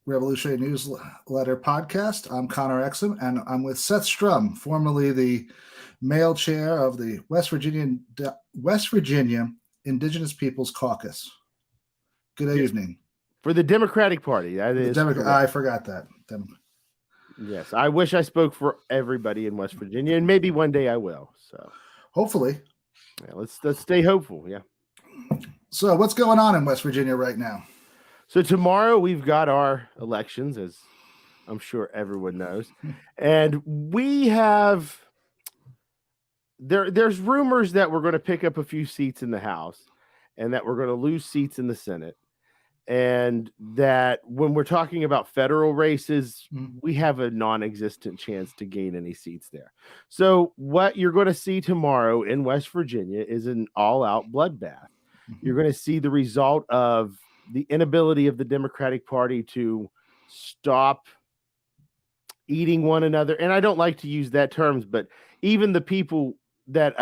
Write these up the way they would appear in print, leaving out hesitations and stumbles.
Revolutionary Newsletter podcast. I'm Connor Exum, and I'm with Seth Strum, formerly the male chair of the West Virginia Indigenous Peoples Caucus. Good evening. For the Democratic Party, that is correct. I forgot that. Yes, I wish I spoke for everybody in West Virginia, and maybe one day I will. So hopefully, yeah, let's stay hopeful. Yeah. So what's going on in West Virginia right now? So tomorrow we've got our elections, as I'm sure everyone knows, and we have there's rumors that we're going to pick up a few seats in the House, and that we're going to lose seats in the Senate. And that when we're talking about federal races, we have a non-existent chance to gain any seats there. So what you're going to see tomorrow in West Virginia is an all-out bloodbath. You're going to see the result of the inability of the Democratic Party to stop eating one another. And I don't like to use that terms, but even the people that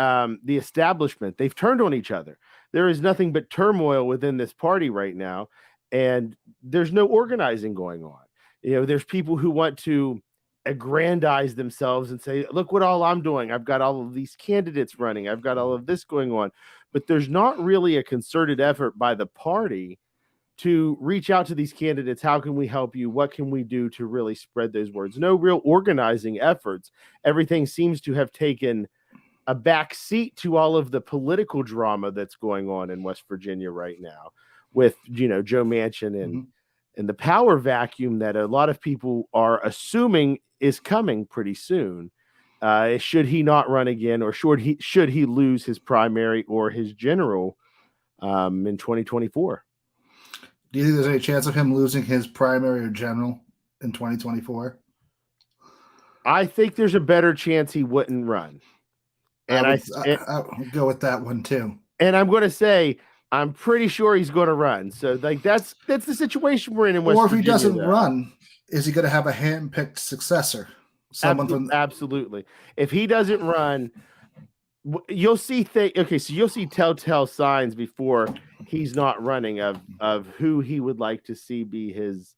the establishment, they've turned on each other. There is nothing but turmoil within this party right now. And there's no organizing going on. You know, there's people who want to aggrandize themselves and say, look what all I'm doing. I've got all of these candidates running. I've got all of this going on. But there's not really a concerted effort by the party to reach out to these candidates. How can we help you? What can we do to really spread those words? No real organizing efforts. Everything seems to have taken a back seat to all of the political drama that's going on in West Virginia right now, with, Joe Manchin and the power vacuum that a lot of people are assuming is coming pretty soon. Should he not run again, or should he lose his primary or his general in 2024? Do you think there's any chance of him losing his primary or general in 2024? I think there's a better chance he wouldn't run. And I would go with that one too. And I'm going to say, I'm pretty sure he's going to run. So, that's the situation we're in West Virginia. Or if he doesn't run, is he going to have a hand-picked successor? Absolutely. If he doesn't run, you'll see you'll see telltale signs before he's not running of who he would like to see be his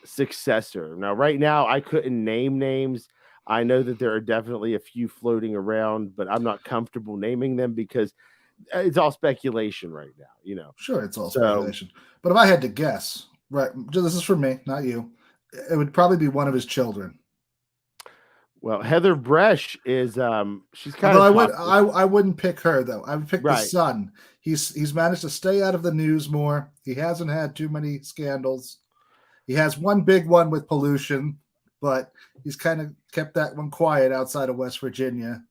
successor. Now, right now, I couldn't name names. I know that there are definitely a few floating around, but I'm not comfortable naming them because it's all speculation right now, Sure, it's all speculation. But if I had to guess, right, this is for me, not you, it would probably be one of his children. Well, Heather Bresch is she's kind of. I wouldn't pick her though. I would pick the son. He's managed to stay out of the news more. He hasn't had too many scandals. He has one big one with pollution, but he's kind of kept that one quiet outside of West Virginia.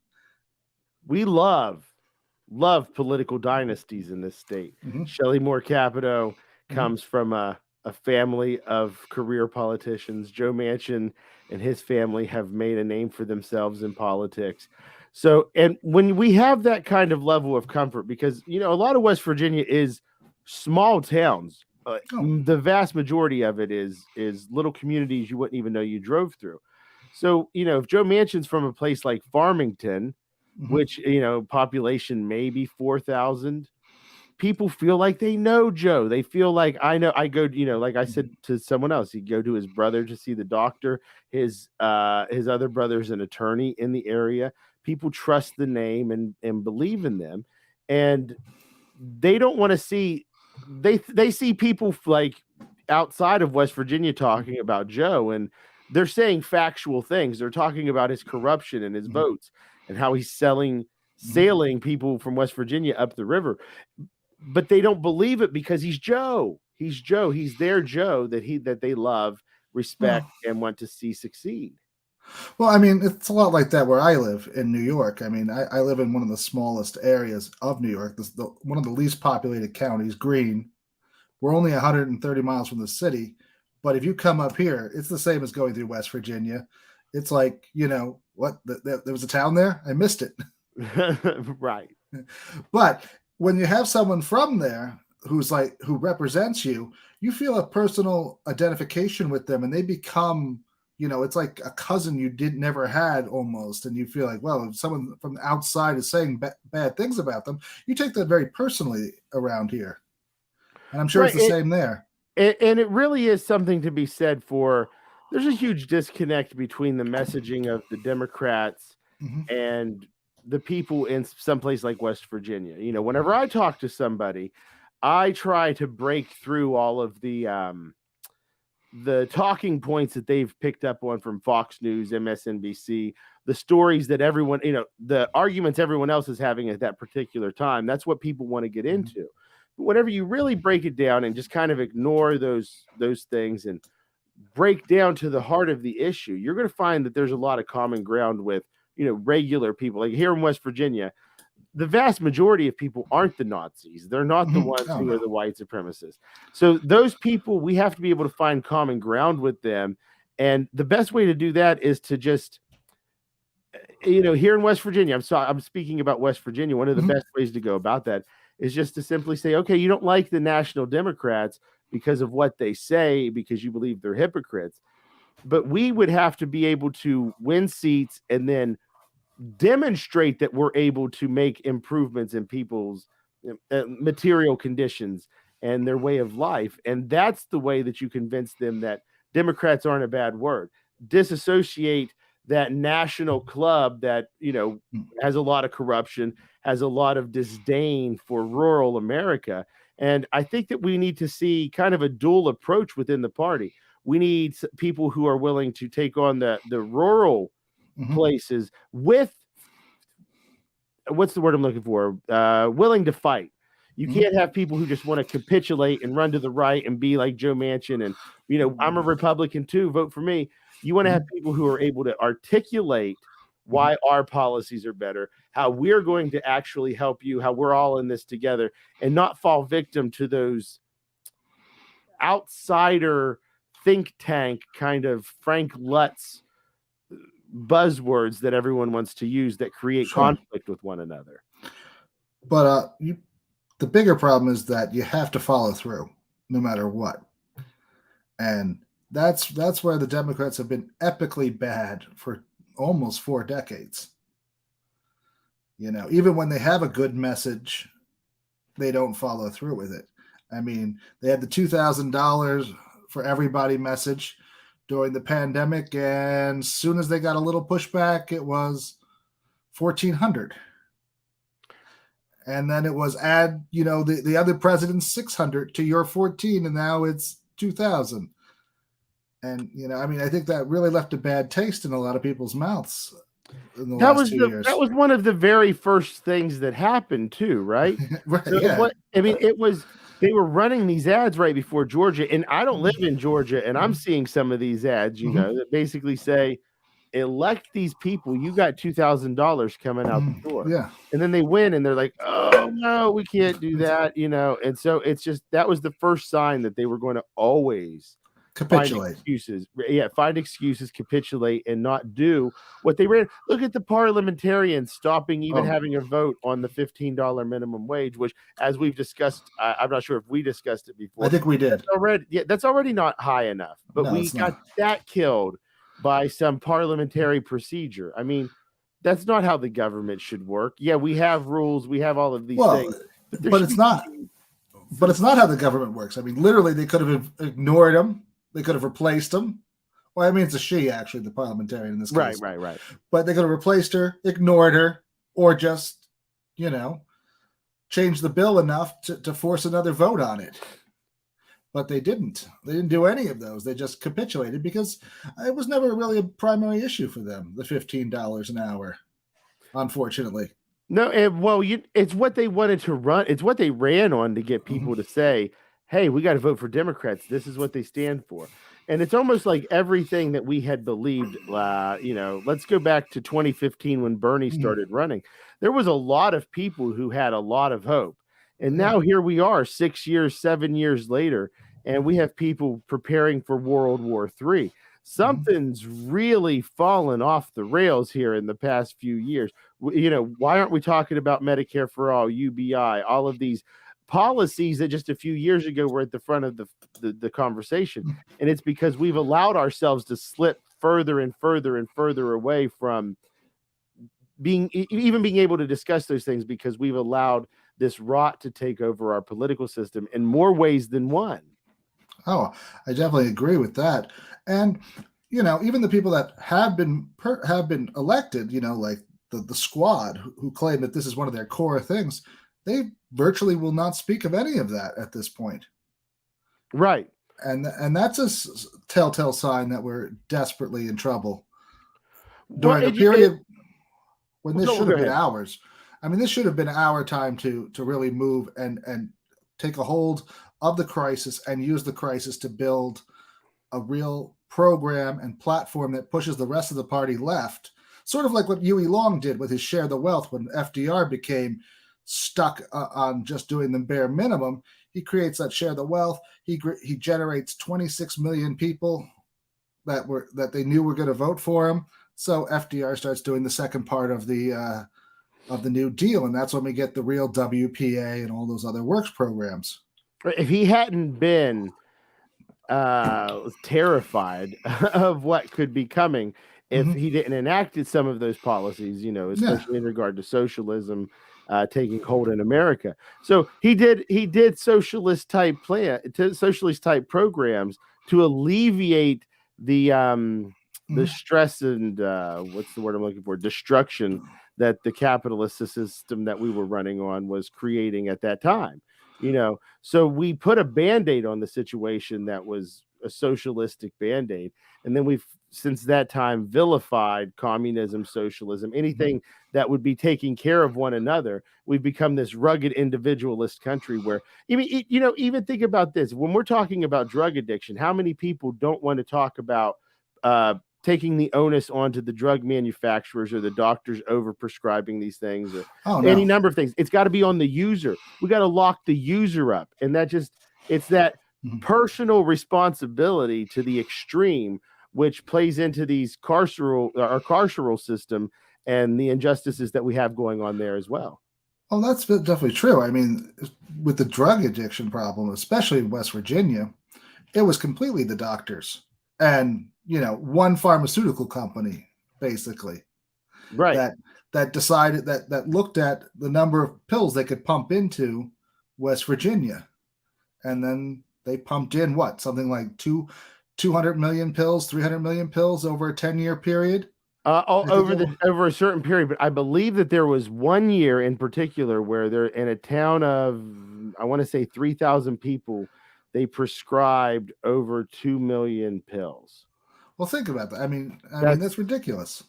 We love political dynasties in this state. Shelley Moore Capito comes from a family of career politicians. Joe Manchin and his family have made a name for themselves in politics. So, and when we have that kind of level of comfort, because, a lot of West Virginia is small towns. The vast majority of it is little communities you wouldn't even know you drove through. So, if Joe Manchin's from a place like Farmington, which, population maybe 4,000, people feel like they know Joe. They feel like I go, like I said to someone else, you go to his brother to see the doctor. His other brother's an attorney in the area. People trust the name and believe in them. And they don't want to see, they see people like outside of West Virginia talking about Joe, and they're saying factual things. They're talking about his corruption and his votes and how he's sailing people from West Virginia up the river. But they don't believe it because he's Joe. He's Joe. He's their Joe that they love, respect, and want to see succeed. Well, I mean, it's a lot like that where I live in New York. I mean, I live in one of the smallest areas of New York, one of the least populated counties, Green. We're only 130 miles from the city. But if you come up here, it's the same as going through West Virginia. It's like, what? There was a town there? I missed it. Right. But when you have someone from there who represents you, you feel a personal identification with them, and they become, it's like a cousin you never had almost. And you feel like, well, if someone from the outside is saying bad things about them, you take that very personally around here. And I'm sure it's the same there. And it really is something to be said for. There's a huge disconnect between the messaging of the Democrats Mhm. and the people in some place like West Virginia. You know, whenever I talk to somebody, I try to break through all of the talking points that they've picked up on from Fox News, MSNBC, the stories that everyone, you know, the arguments everyone else is having at that particular time. That's what people want to get into. But whenever you really break it down and just kind of ignore those things and break down to the heart of the issue, you're going to find that there's a lot of common ground with, you know, regular people. Like here in West Virginia, the vast majority of people aren't the Nazis. They're not the ones Oh who are no. the white supremacists. So those people, we have to be able to find common ground with them. And the best way to do that is to just, you know, here in West Virginia, I'm speaking about West Virginia. One of the Mhm. best ways to go about that is just to simply say, okay, you don't like the National Democrats because of what they say, because you believe they're hypocrites. But we would have to be able to win seats and then demonstrate that we're able to make improvements in people's material conditions and their way of life. And that's the way that you convince them that Democrats aren't a bad word. Disassociate that national club that, you know, has a lot of corruption, has a lot of disdain for rural America. And I think that we need to see kind of a dual approach within the party. We need people who are willing to take on the rural Mhm. places with, what's the word I'm looking for? Willing to fight. You Mhm. can't have people who just want to capitulate and run to the right and be like Joe Manchin and, you know, I'm a Republican too, vote for me. You want to have Mhm. people who are able to articulate Mhm. why our policies are better, how we're going to actually help you, how we're all in this together, and not fall victim to those outsider think tank kind of Frank Lutz buzzwords that everyone wants to use that create Sure. conflict with one another. But the bigger problem is that you have to follow through no matter what. And that's where the Democrats have been epically bad for almost 4 decades. You know, even when they have a good message, they don't follow through with it. I mean, they had the $2,000 for everybody message during the pandemic, and as soon as they got a little pushback, it was 1,400. And then it was add, you know, the other president's 600 to your 14, and now it's 2,000. And you know, I mean, I think that really left a bad taste in a lot of people's mouths in the That last was 2 years. one of the very first things that happened too, right? Right? So Yeah. what I mean, it was, they were running these ads right before Georgia, and I don't live in Georgia, and I'm seeing some of these ads, you know, that basically say, elect these people, you got $2,000 coming out the door. Yeah. And then they win and they're like, oh no, we can't do that, you know. And so it's just, that was the first sign that they were going to always find Capitulate. excuses. Yeah, find excuses, capitulate, and not do what they ran. Look at the parliamentarians stopping even Oh, having a vote on the $15 minimum wage, which, as we've discussed, I'm not sure if we discussed it I before. think we did. That's already not high enough. But No, we it's got not. that killed by some parliamentary procedure. I mean, that's not how the government should work. Yeah, we have rules, we have all of these Well, things, but there but should it's be not. for But the it's not how the government works. I mean, literally, they could have ignored him. They could have replaced him. Well, I mean, it's a she, actually, the parliamentarian in this right, case. right. But they could have replaced her, ignored her, or just, you know, changed the bill enough to force another vote on it. But they didn't. They didn't do any of those. They just capitulated because it was never really a primary issue for them, the $15 an hour, unfortunately. No, well, it's what they wanted to run. It's what they ran on to get Mhm. people to say, "Hey, we got to vote for Democrats. This is what they stand for." And it's almost like everything that we had believed. You know, let's go back to 2015 when Bernie Mhm. started running. There was a lot of people who had a lot of hope, and Yeah. now here we are, 6 years, 7 years later, and we have people preparing for World War III. Mhm. Something's really fallen off the rails here in the past few years. You know, why aren't we talking about Medicare for all, UBI, all of these policies that just a few years ago were at the front of the conversation? And it's because we've allowed ourselves to slip further and further and further away from even being able to discuss those things, because we've allowed this rot to take over our political system in more ways than one. Oh, I definitely agree with that. And even the people that have been elected, like the squad who claim that this is one of their core things, they virtually will not speak of any of that at this point. Right. And that's a telltale sign that we're desperately in trouble Well, during a it period when this should go have been ahead. ours. I mean, this should have been our time to really move and take a hold of the crisis and use the crisis to build a real program and platform that pushes the rest of the party left, sort of like what Huey Long did with his Share the Wealth when FDR became stuck on just doing the bare minimum. He creates that Share the Wealth. He generates 26 million people that they knew were going to vote for him. So FDR starts doing the second part of the New Deal, and that's when we get the real WPA and all those other works programs. If he hadn't been terrified of what could be coming if he didn't enacted some of those policies, especially in regard to socialism taking hold in America. So he did socialist type programs to alleviate the stress and what's the word I'm looking for? Destruction that the capitalist system that we were running on was creating at that time. So we put a band-aid on the situation that was a socialistic band-aid, and then we've since that time vilified communism, socialism, anything that would be taking care of one another. We've become this rugged individualist country where even think about this. When we're talking about drug addiction, how many people don't want to talk about taking the onus onto the drug manufacturers or the doctors over prescribing these things or any number of things? It's got to be on the user. We got to lock the user up. And it's that personal responsibility to the extreme, which plays into these our carceral system and the injustices that we have going on there as well. Oh, that's definitely true. I mean, with the drug addiction problem, especially in West Virginia, it was completely the doctors and one pharmaceutical company basically right that decided that looked at the number of pills they could pump into West Virginia, and then they pumped in something like 200 million pills, 300 million pills over a 10-year period. Over a certain period, but I believe that there was one year in particular where they're in a town of, I want to say 3,000 people, they prescribed over 2 million pills. Well, think about that. I mean, that's ridiculous.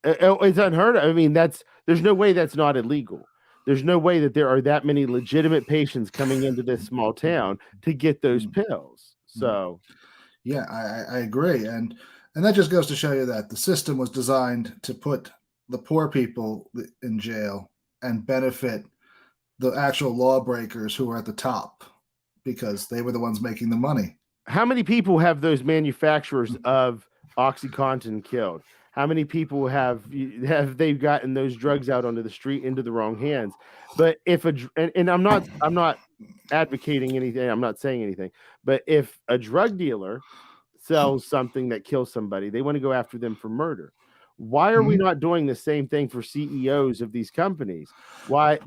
It's unheard of. I mean, there's no way that's not illegal. There's no way that there are that many legitimate patients coming into this small town to get those pills. So, yeah, I agree, and that just goes to show you that the system was designed to put the poor people in jail and benefit the actual lawbreakers who are at the top because they were the ones making the money. How many people have those manufacturers of OxyContin killed? How many people have they gotten those drugs out onto the street into the wrong hands? But if and I'm not advocating anything, I'm not saying anything, but if a drug dealer sells something that kills somebody, they want to go after them for murder. Why are we not doing the same thing for CEOs of these companies? Why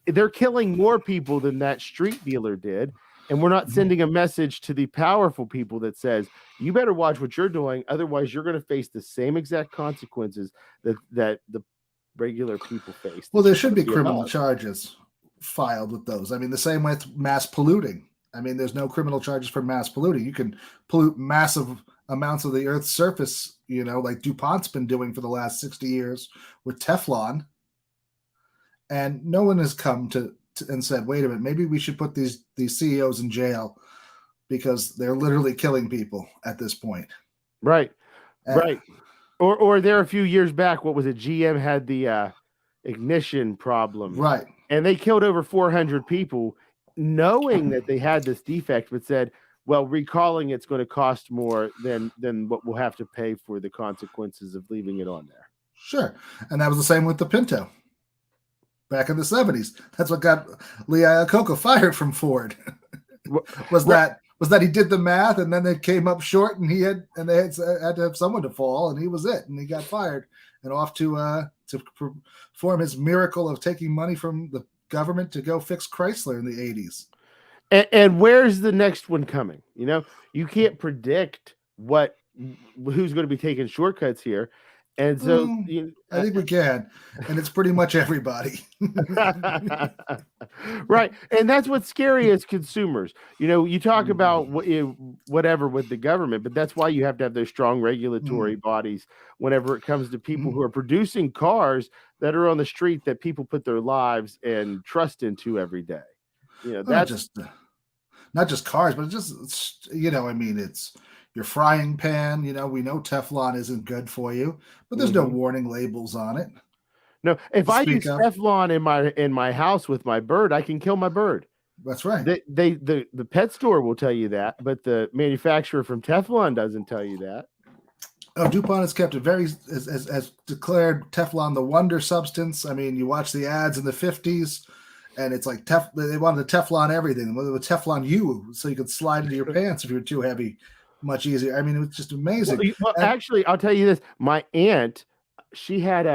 they're killing more people than that street dealer did. And we're not sending a message to the powerful people that says, you better watch what you're doing. Otherwise, you're going to face the same exact consequences that the regular people face. Well, there should be criminal charges filed with those. I mean, the same with mass polluting. I mean, there's no criminal charges for mass polluting. You can pollute massive amounts of the Earth's surface, like DuPont's been doing for the last 60 years with Teflon. And no one has come to and said, wait a minute, maybe we should put these CEOs in jail because they're literally killing people at this point. Right. Right. Or there a few years back, what was it? GM had the ignition problem. Right. And they killed over 400 people knowing that they had this defect, but said, well, recalling it's going to cost more than what we'll have to pay for the consequences of leaving it on there. Sure. And that was the same with the Pinto. Back in the 70s, that's what got Lee Iacocca fired from Ford. was that he did the math and then it came up short and they had to have someone to fall and he was it and he got fired and off to perform his miracle of taking money from the government to go fix Chrysler in the 80s. And where's the next one coming? You can't predict who's going to be taking shortcuts here, and so I think we can, and it's pretty much everybody. right, and that's what's scary as consumers. You talk about whatever with the government, but that's why you have to have those strong regulatory bodies whenever it comes to people who are producing cars that are on the street that people put their lives and trust into every day. That's not just cars, but it's your frying pan. We know Teflon isn't good for you, but there's no warning labels on it. No, if I use Teflon in my house with my bird, I can kill my bird. That's right. The pet store will tell you that, but the manufacturer from Teflon doesn't tell you that. Oh, DuPont has kept it very as declared Teflon the wonder substance. I mean, you watch the ads in the 50s, and it's like they wanted to Teflon everything. They would Teflon you, so you could slide into your pants if you were too heavy. Much easier. I mean, it was just amazing. Well, actually, I'll tell you this: my aunt, she had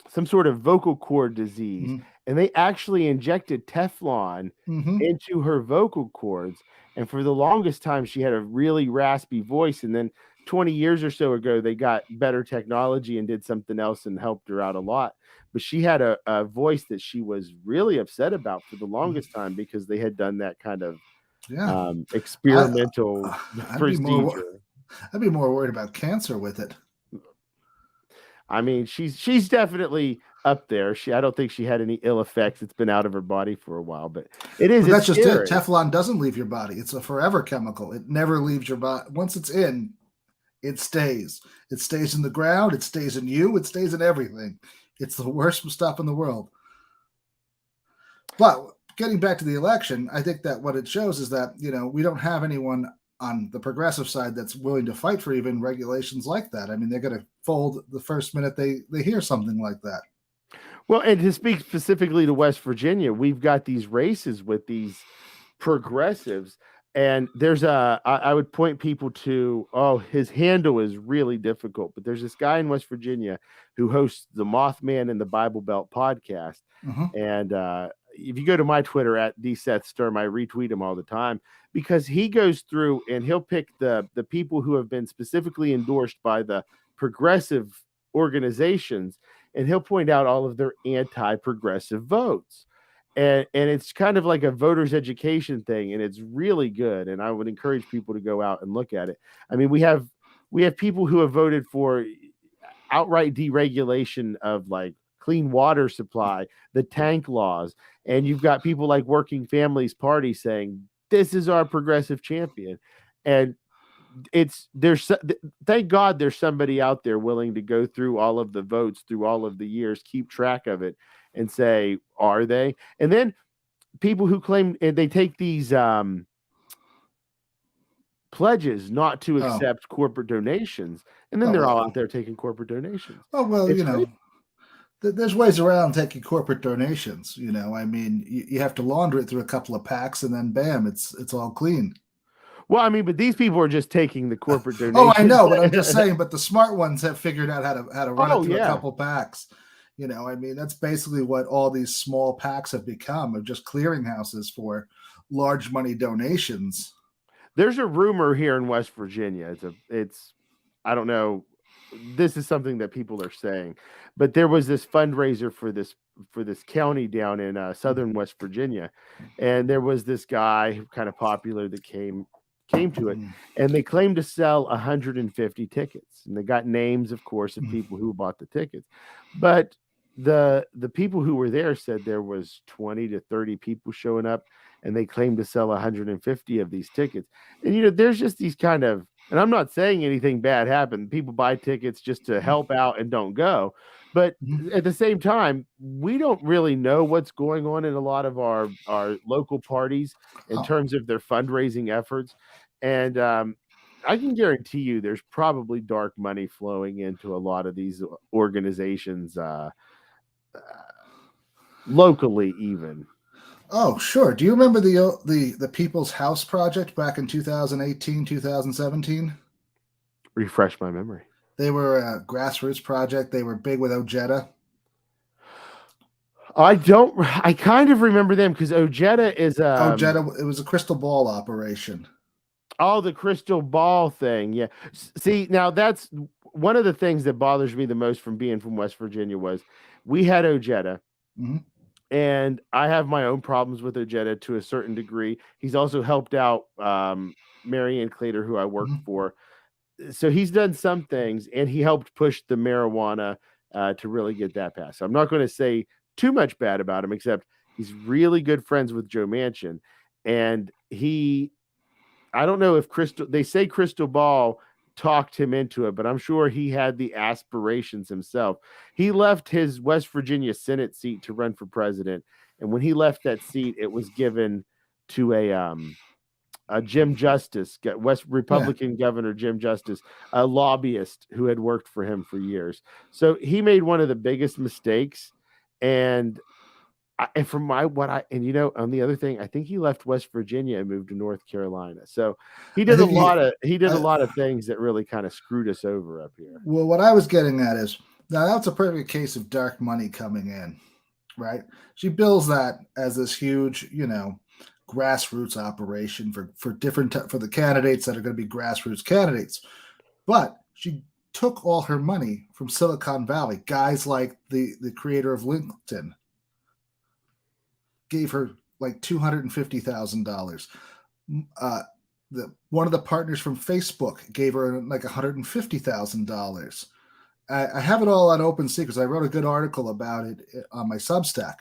some sort of vocal cord disease, and they actually injected Teflon into her vocal cords. And for the longest time, she had a really raspy voice. And then 20 years or so ago, they got better technology and did something else and helped her out a lot. But she had a voice that she was really upset about for the longest time because they had done that kind of experimental procedure. I'd be more worried about cancer with it. I mean, she's definitely up there. I don't think she had any ill effects. It's been out of her body for a while, but that's just it. Teflon doesn't leave your body. It's a forever chemical. It never leaves your body. Once it's in, it stays. It stays in the ground. It stays in you. It stays in everything. It's the worst stuff in the world. But getting back to the election, I think that what it shows is that, we don't have anyone on the progressive side that's willing to fight for even regulations like that. I mean, they're going to fold the first minute they hear something like that. Well, and to speak specifically to West Virginia, we've got these races with these progressives, and there's I would point people to, his handle is really difficult, but there's this guy in West Virginia who hosts the Mothman and the Bible Belt podcast. And if you go to my Twitter at Seth Strum, I retweet him all the time because he goes through and he'll pick the people who have been specifically endorsed by the progressive organizations, and he'll point out all of their anti-progressive votes. And it's kind of like a voter's education thing, and it's really good. And I would encourage people to go out and look at it. I mean, we have people who have voted for outright deregulation of like clean water supply, the tank laws, and you've got people like Working Families Party saying this is our progressive champion. And thank God there's somebody out there willing to go through all of the votes through all of the years, keep track of it, and say, are they? And then people who claim, and they take these pledges not to accept corporate donations, and then they're all out there taking corporate donations. Oh, well, there's ways around taking corporate donations. I mean, you have to launder it through a couple of packs, and then bam, it's all clean. Well, I mean, but these people are just taking the corporate donations. Oh, I know, but I'm just saying. But the smart ones have figured out how to run it through a couple packs. I mean, that's basically what all these small packs have become, of just clearinghouses for large money donations. There's a rumor here in West Virginia. It's I don't know. This is something that people are saying, but there was this fundraiser for this county down in southern West Virginia, and there was this guy kind of popular that came to it, and they claimed to sell 150 tickets, and they got names, of course, of people who bought the tickets, but the people who were there said there was 20 to 30 people showing up, and they claimed to sell 150 of these tickets. And there's just these kind of, and I'm not saying anything bad happened. People buy tickets just to help out and don't go. But at the same time, we don't really know what's going on in a lot of our local parties in terms of their fundraising efforts. And I can guarantee you there's probably dark money flowing into a lot of these organizations locally even. Oh, sure. Do you remember the People's House Project back in 2018, 2017? Refresh my memory. They were a grassroots project. They were big with Ojeda. I kind of remember them because Ojeda is Jetta, it was a crystal ball operation. Oh, the crystal ball thing. Yeah. See, now that's one of the things that bothers me the most from being from West Virginia was we had Ojeda. Mm-hmm. And I have my own problems with Ojeda to a certain degree. He's also helped out Marianne Clater, who I worked Mm-hmm. for. So he's done some things, and he helped push the marijuana to really get that passed. So I'm not going to say too much bad about him, except he's really good friends with Joe Manchin. And I don't know if they say Crystal Ball talked him into it, but I'm sure he had the aspirations himself. He left his West Virginia Senate seat to run for president, and when he left that seat, it was given to a Jim Justice, West Republican Governor Jim Justice, a lobbyist who had worked for him for years. So he made one of the biggest mistakes, and from my on the other thing, I think he left West Virginia and moved to North Carolina. So he did a lot of things that really kind of screwed us over up here. Well, what I was getting at is now that's a perfect case of dark money coming in, right? She bills that as this huge, grassroots operation for the candidates that are going to be grassroots candidates, but she took all her money from Silicon Valley. Guys like the creator of LinkedIn gave her like $250,000. One of the partners from Facebook gave her like $150,000. I have it all on OpenSea because I wrote a good article about it on my Substack.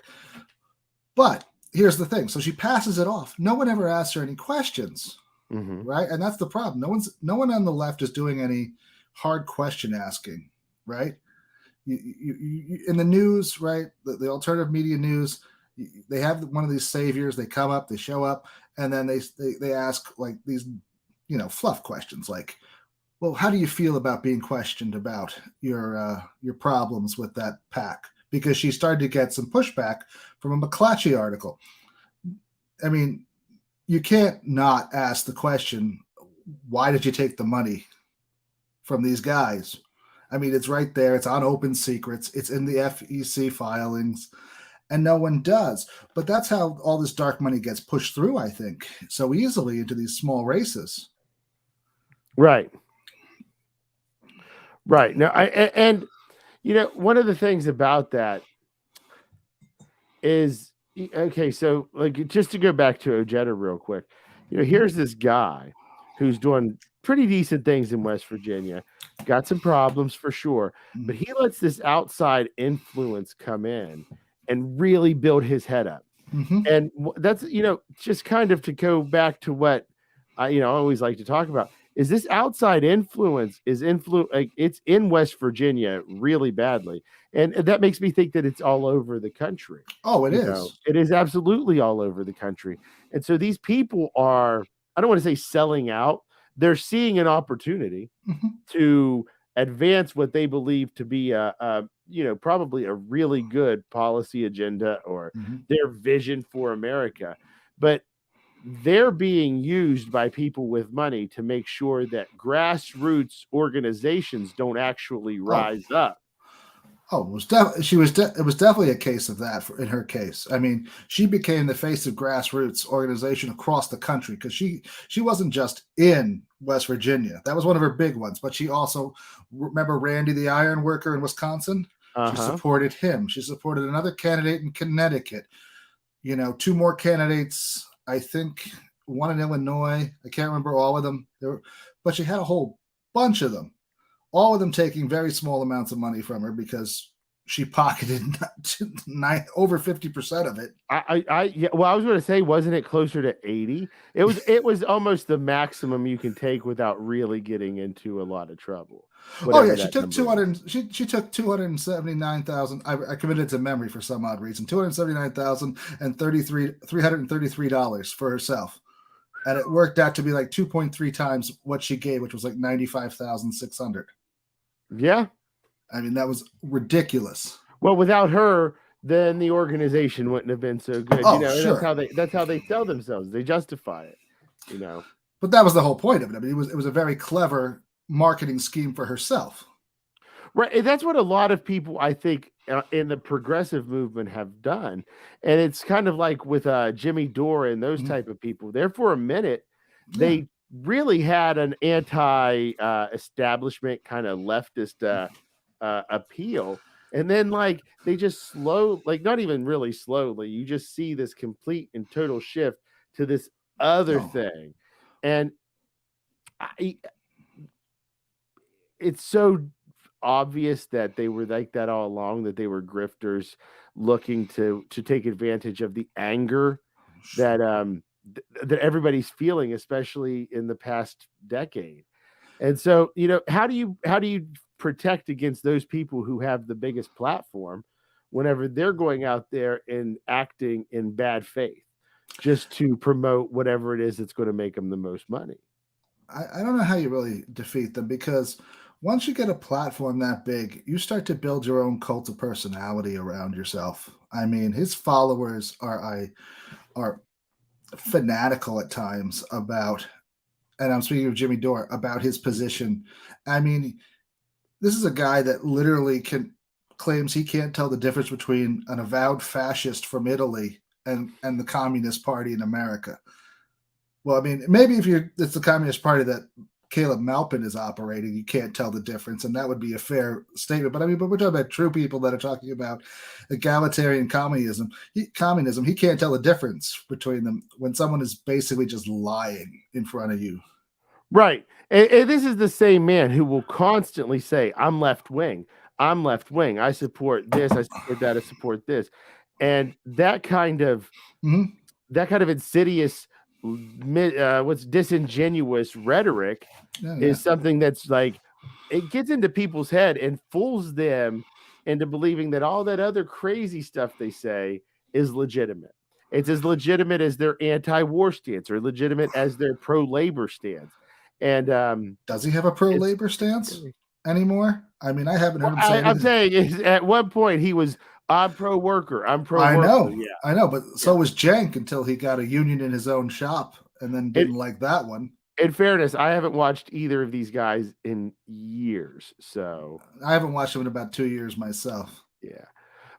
But here's the thing: so she passes it off. No one ever asks her any questions, right? And that's the problem. No one on the left is doing any hard question asking, right? You in the news, right? The alternative media news. They have one of these saviors. They come up, they show up, and then they ask like these, fluff questions like, "Well, how do you feel about being questioned about your problems with that PAC?" Because she started to get some pushback from a McClatchy article. I mean, you can't not ask the question, "Why did you take the money from these guys?" I mean, it's right there. It's on Open Secrets. It's in the FEC filings. And no one does. But that's how all this dark money gets pushed through, I think, so easily into these small races. Right. Now, one of the things about that is, okay, so like just to go back to Ojeda real quick, here's this guy who's doing pretty decent things in West Virginia, got some problems for sure, but he lets this outside influence come in and really build his head up. Mm-hmm. And that's, just kind of to go back to what I always like to talk about is this outside influence like it's in West Virginia really badly. And that makes me think that it's all over the country. Oh, it is. It is absolutely all over the country. And so these people are, I don't want to say selling out. They're seeing an opportunity to advance what they believe to be probably a really good policy agenda or their vision for America. But they're being used by people with money to make sure that grassroots organizations don't actually rise up. Oh, it was definitely a case of that in her case. I mean, she became the face of grassroots organization across the country because she wasn't just in West Virginia. That was one of her big ones, but she also, remember Randy the iron worker in Wisconsin? She supported him. She supported another candidate in Connecticut. Two more candidates, I think one in Illinois. I can't remember all of them. But she had a whole bunch of them. All of them taking very small amounts of money from her because she pocketed over 50% of it. Well, I was going to say, wasn't it closer to 80? It was almost the maximum you can take without really getting into a lot of trouble. She took 200. She took 279,000. I committed to memory for some odd reason. $279,033 for herself. And it worked out to be like 2.3 times what she gave, which was like 95,600. Yeah. I mean, that was ridiculous. Well, without her, then the organization wouldn't have been so good. Sure. That's how they sell themselves. They justify it, But that was the whole point of it. I mean, it was a very clever marketing scheme for herself. Right. And that's what a lot of people, I think, in the progressive movement have done. And it's kind of like with Jimmy Dore and those type of people. There for a minute, they really had an anti-establishment kind of leftist appeal. And then like they just like not even really slowly, you just see this complete and total shift to this other thing. And it's so obvious that they were like that all along, that they were grifters looking to take advantage of the anger that that everybody's feeling, especially in the past decade. And so, how do you protect against those people who have the biggest platform whenever they're going out there and acting in bad faith just to promote whatever it is that's going to make them the most money? I don't know how you really defeat them, because once you get a platform that big, you start to build your own cult of personality around yourself. I mean, his followers are fanatical at times about, and I'm speaking of Jimmy Dore, about his position. I mean, this is a guy that literally claims he can't tell the difference between an avowed fascist from Italy and the Communist Party in America. Well, I mean, maybe if it's the Communist Party that Caleb Maupin is operating, you can't tell the difference, and that would be a fair statement. But I mean, but we're talking about true people that are talking about egalitarian communism. He can't tell the difference between them when someone is basically just lying in front of you. Right. And this is the same man who will constantly say, I'm left wing. I'm left wing. I support this. I support that. I support this. And that kind of insidious, what's disingenuous rhetoric is something that's like, it gets into people's head and fools them into believing that all that other crazy stuff they say is legitimate. It's as legitimate as their anti-war stance, or legitimate as their pro-labor stance. And does he have a pro-labor stance anymore? I mean, I haven't heard him say I'm saying at one point he was, I'm pro-worker. I'm pro-worker. I know. Yeah. I know. But so was Cenk, until he got a union in his own shop and then didn't like that one. In fairness, I haven't watched either of these guys in years. So I haven't watched them in about 2 years myself. Yeah.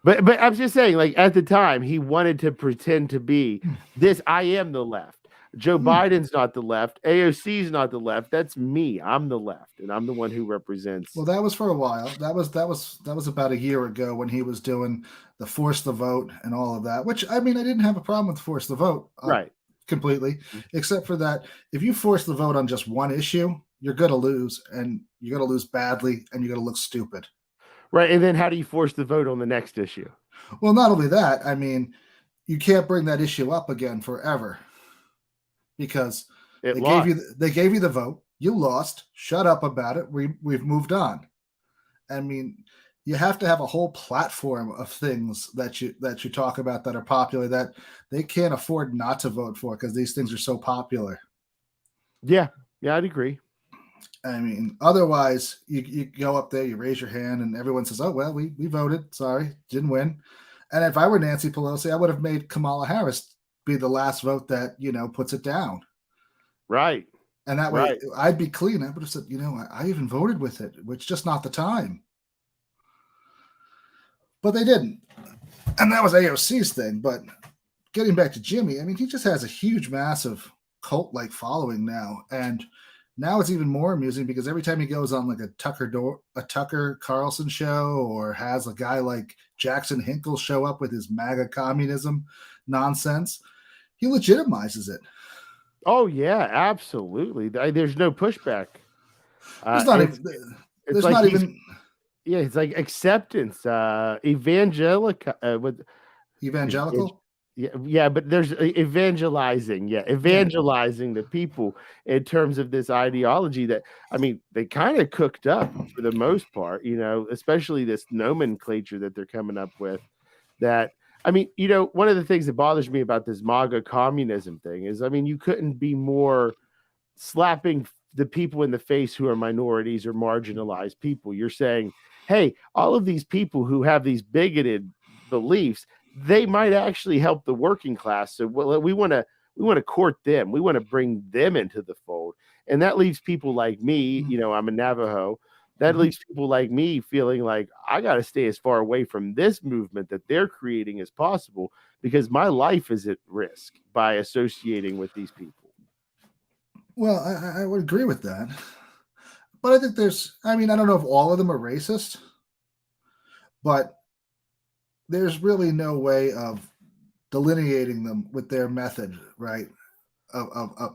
But I'm just saying, like, at the time, he wanted to pretend to be this. I am the left. Joe Biden's not the left. AOC's not the left. That's me. I'm the left, and I'm the one who represents. Well, that was for a while. That was about a year ago when he was doing the force the vote and all of that. Which, I mean, I didn't have a problem with force the vote, right? Completely, except for that, if you force the vote on just one issue, you're going to lose, and you're going to lose badly, and you're going to look stupid. Right, and then how do you force the vote on the next issue? Well, not only that, I mean, you can't bring that issue up again forever, because they gave you the vote, you lost, shut up about it, we've moved on. I mean, you have to have a whole platform of things that you talk about that are popular, that they can't afford not to vote for, because these things are so popular. Yeah, I'd agree. I mean, otherwise, you go up there, you raise your hand, and everyone says, oh, well, we voted. Sorry, didn't win. And if I were Nancy Pelosi, I would have made Kamala Harris be the last vote that, puts it down. Right. And that way, I'd be clean. I would have said, I even voted with it. It's just not the time. But they didn't. And that was AOC's thing. But getting back to Jimmy, I mean, he just has a huge, massive cult-like following now. And now it's even more amusing, because every time he goes on like a Tucker Carlson show, or has a guy like Jackson Hinkle show up with his MAGA communism nonsense, he legitimizes it. Oh yeah, absolutely. There's no pushback. There's not even. Yeah, it's like acceptance, evangelical. Yeah, but there's evangelizing. Yeah, evangelizing the people in terms of this ideology that, I mean, they kind of cooked up for the most part, especially this nomenclature that they're coming up with. That, I mean, one of the things that bothers me about this MAGA communism thing is, I mean, you couldn't be more slapping the people in the face who are minorities or marginalized people. You're saying, hey, all of these people who have these bigoted beliefs, they might actually help the working class. So we want to court them. We want to bring them into the fold. And that leaves people like me, I'm a Navajo, that Mhm. leaves people like me feeling like I got to stay as far away from this movement that they're creating as possible because my life is at risk by associating with these people. Well, I would agree with that. But I think I mean, I don't know if all of them are racist, but there's really no way of delineating them with their method, right?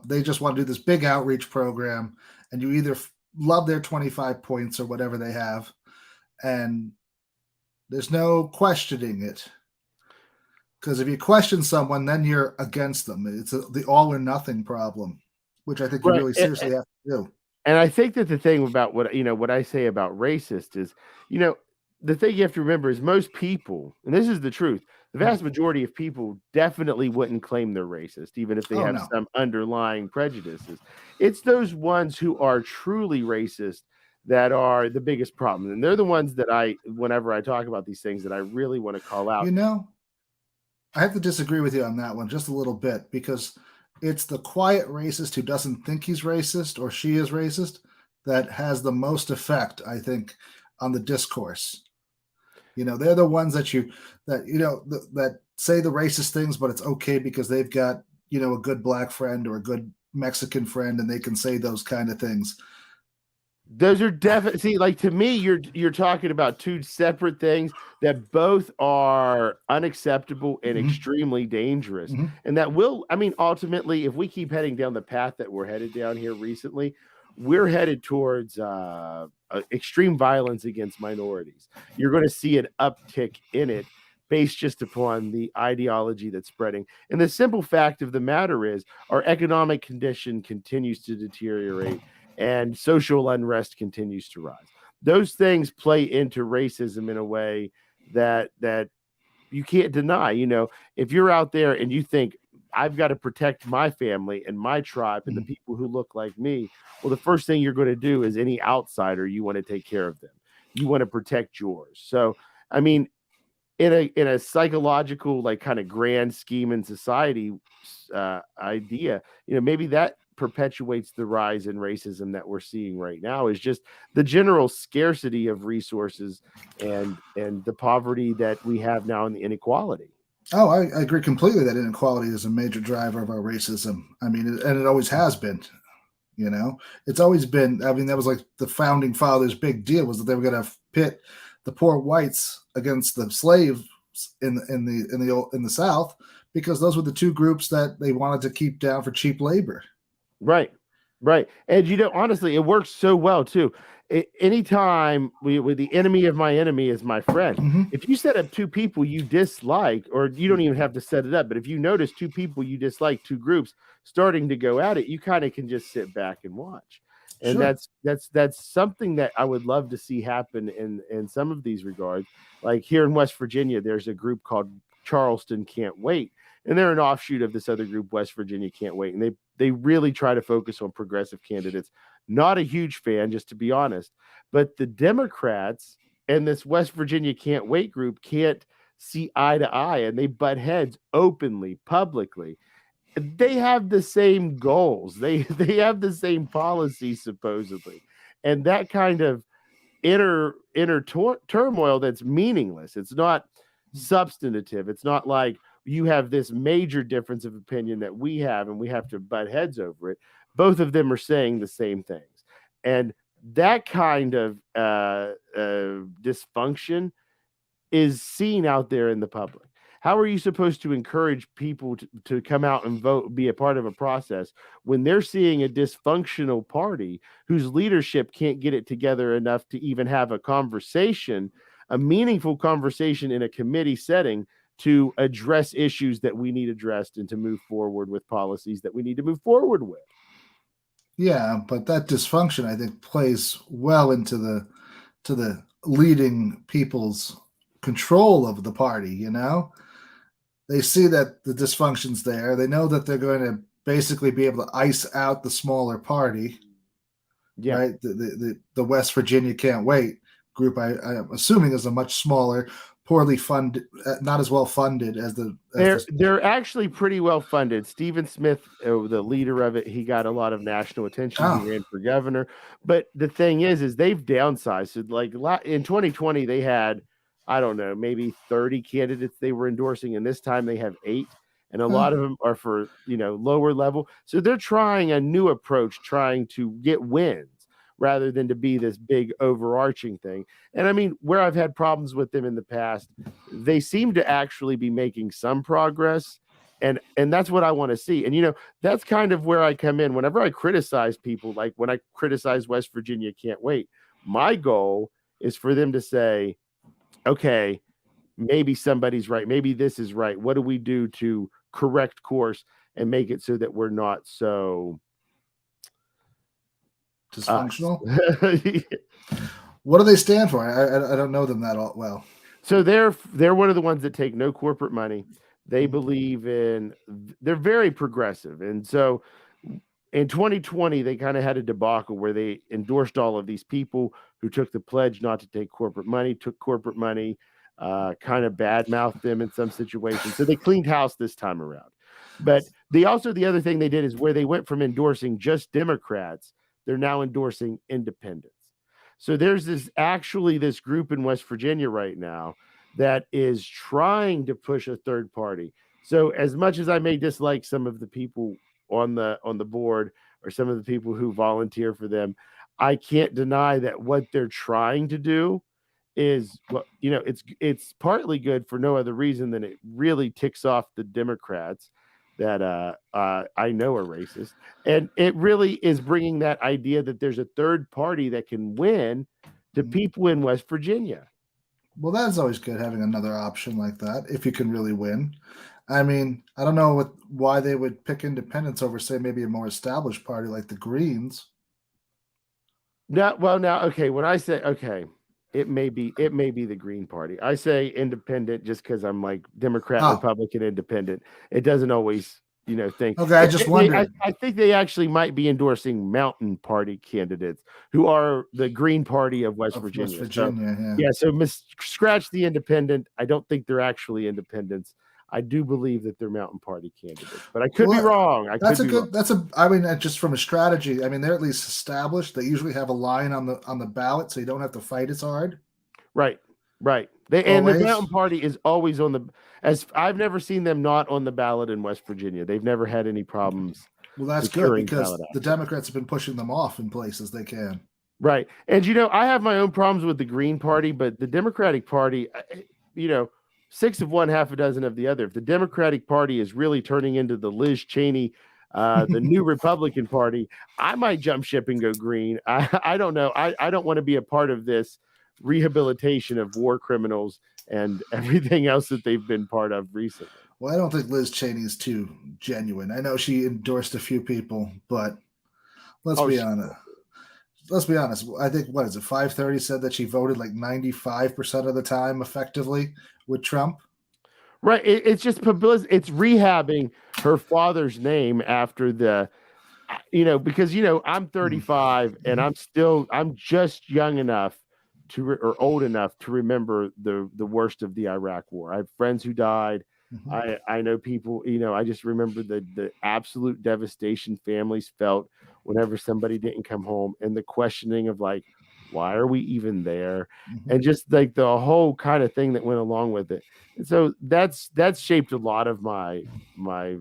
They just want to do this big outreach program, and you either love their 25 points or whatever they have, and there's no questioning it. Because if you question someone, then you're against them. It's the all or nothing problem, which I think you Right. really seriously have to do. And I think that the thing about what I say about racist is, you know, the thing you have to remember is most people, and this is the truth, the vast majority of people definitely wouldn't claim they're racist, even if they Oh have no, some underlying prejudices. It's those ones who are truly racist that are the biggest problem. And they're the ones that whenever I talk about these things, that I really want to call out. you know, I have to disagree with you on that one just a little bit because it's the quiet racist who doesn't think he's racist or she is racist that has the most effect, I think, on the discourse. They're the ones that say the racist things, but it's okay because they've got a good black friend or a good Mexican friend, and they can say those kind of things. Those are definitely, see, like, to me, you're talking about two separate things that both are unacceptable and Mm-hmm. extremely dangerous. Mm-hmm. And that will, I mean, ultimately, if we keep heading down the path that we're headed down here recently, we're headed towards extreme violence against minorities. You're going to see an uptick in it based just upon the ideology that's spreading. And the simple fact of the matter is, our economic condition continues to deteriorate and social unrest continues to rise. Those things play into racism in a way that you can't deny. If you're out there and you think I've got to protect my family and my tribe and the Mm-hmm. people who look like me, well, the first thing you're going to do is any outsider, you want to take care of them. You want to protect yours. So, I mean, in a psychological, like, kind of grand scheme in society idea, maybe that perpetuates the rise in racism that we're seeing right now, is just the general scarcity of resources and the poverty that we have now, and the inequality. Oh, I agree completely that inequality is a major driver of our racism. I mean, and it always has been. It's always been. I mean, that was like the founding fathers' big deal was that they were going to pit the poor whites against the slaves in the South because those were the two groups that they wanted to keep down for cheap labor. Right. Right. And honestly, it works so well too. Anytime with the enemy of my enemy is my friend. Mm-hmm. If you set up two people you dislike, or you don't even have to set it up, but if you notice two people you dislike, two groups starting to go at it, you kind of can just sit back and watch. And Sure. that's something that I would love to see happen in some of these regards. Like here in West Virginia, there's a group called Charleston Can't Wait, and they're an offshoot of this other group, West Virginia Can't Wait, and they really try to focus on progressive candidates. Not a huge fan, just to be honest, but the Democrats and this West Virginia Can't Wait group can't see eye to eye, and they butt heads openly, publicly. They have the same goals. They have the same policies, supposedly, and that kind of inner turmoil that's meaningless. It's not substantive. It's not like you have this major difference of opinion that we have and we have to butt heads over it. Both of them are saying the same things, and that kind of dysfunction is seen out there in the public. How are you supposed to encourage people to come out and vote, be a part of a process, when they're seeing a dysfunctional party whose leadership can't get it together enough to even have a conversation, a meaningful conversation in a committee setting to address issues that we need addressed and to move forward with policies that we need to move forward with? Yeah, but that dysfunction, I think, plays well into the leading people's control of the party. They see that the dysfunction's there. They know that they're going to basically be able to ice out the smaller party, Yeah. right? The West Virginia Can't Wait, group I'm assuming is a much smaller, poorly funded, not as well funded as the. They're actually pretty well funded. Stephen Smith, the leader of it, he got a lot of national attention. He ran for governor. But the thing is they've downsized. So like in 2020, they had, I don't know, maybe 30 candidates they were endorsing, and this time they have 8. And a lot of them are for, lower level. So they're trying a new approach, trying to get wins rather than to be this big overarching thing. And I mean, where I've had problems with them in the past, they seem to actually be making some progress. And that's what I want to see. And that's kind of where I come in. Whenever I criticize people, like when I criticize West Virginia Can't Wait, my goal is for them to say, okay, maybe somebody's right. Maybe this is right. What do we do to correct course and make it so that we're not so dysfunctional? What do they stand for? I don't know them that all well. So they're one of the ones that take no corporate money. They believe they're very progressive. And so in 2020, they kind of had a debacle where they endorsed all of these people who took the pledge not to take corporate money, took corporate money, kind of badmouthed them in some situations. So they cleaned house this time around. But the other thing they did is where they went from endorsing just Democrats, they're now endorsing independents. So there's this group in West Virginia right now that is trying to push a third party. So as much as I may dislike some of the people on the board or some of the people who volunteer for them, I can't deny that what they're trying to do is, well, it's partly good for no other reason than it really ticks off the Democrats that I know are racist. And it really is bringing that idea that there's a third party that can win to people in West Virginia. Well, that's always good, having another option like that, if you can really win. I mean, I don't know why they would pick independents over, say, maybe a more established party like the Greens. Now, okay, when I say, okay, it may be the Green Party. I say independent just because I'm like Democrat, Republican, independent. It doesn't always, think. Okay, I just wondered. I think they actually might be endorsing Mountain Party candidates who are the Green Party of West Virginia. West Virginia, so scratch the independent. I don't think they're actually independents. I do believe that they're Mountain Party candidates, but I could be wrong. I mean, just from a strategy, I mean, they're at least established. They usually have a line on the ballot, so you don't have to fight as hard. Right. And the Mountain Party is always as I've never seen them not on the ballot in West Virginia. They've never had any problems. Well, that's good because the Democrats have been pushing them off in places they can. Right. And, I have my own problems with the Green Party, but the Democratic Party, 6 of one, half a dozen of the other. If the Democratic Party is really turning into the Liz Cheney, the new Republican Party, I might jump ship and go green. I don't know. I don't want to be a part of this rehabilitation of war criminals and everything else that they've been part of recently. Well, I don't think Liz Cheney is too genuine. I know she endorsed a few people, but let's be honest. Let's be honest. I think, 530 said that she voted like 95% of the time effectively with Trump. Right. It's just publicity. It's rehabbing her father's name after because, I'm 35 and I'm just young enough or old enough to remember the worst of the Iraq War. I have friends who died. Mm-hmm. I know people, I just remember the absolute devastation families felt whenever somebody didn't come home, and the questioning of like, why are we even there? Mm-hmm. And just like the whole kind of thing that went along with it. And so that's shaped a lot of my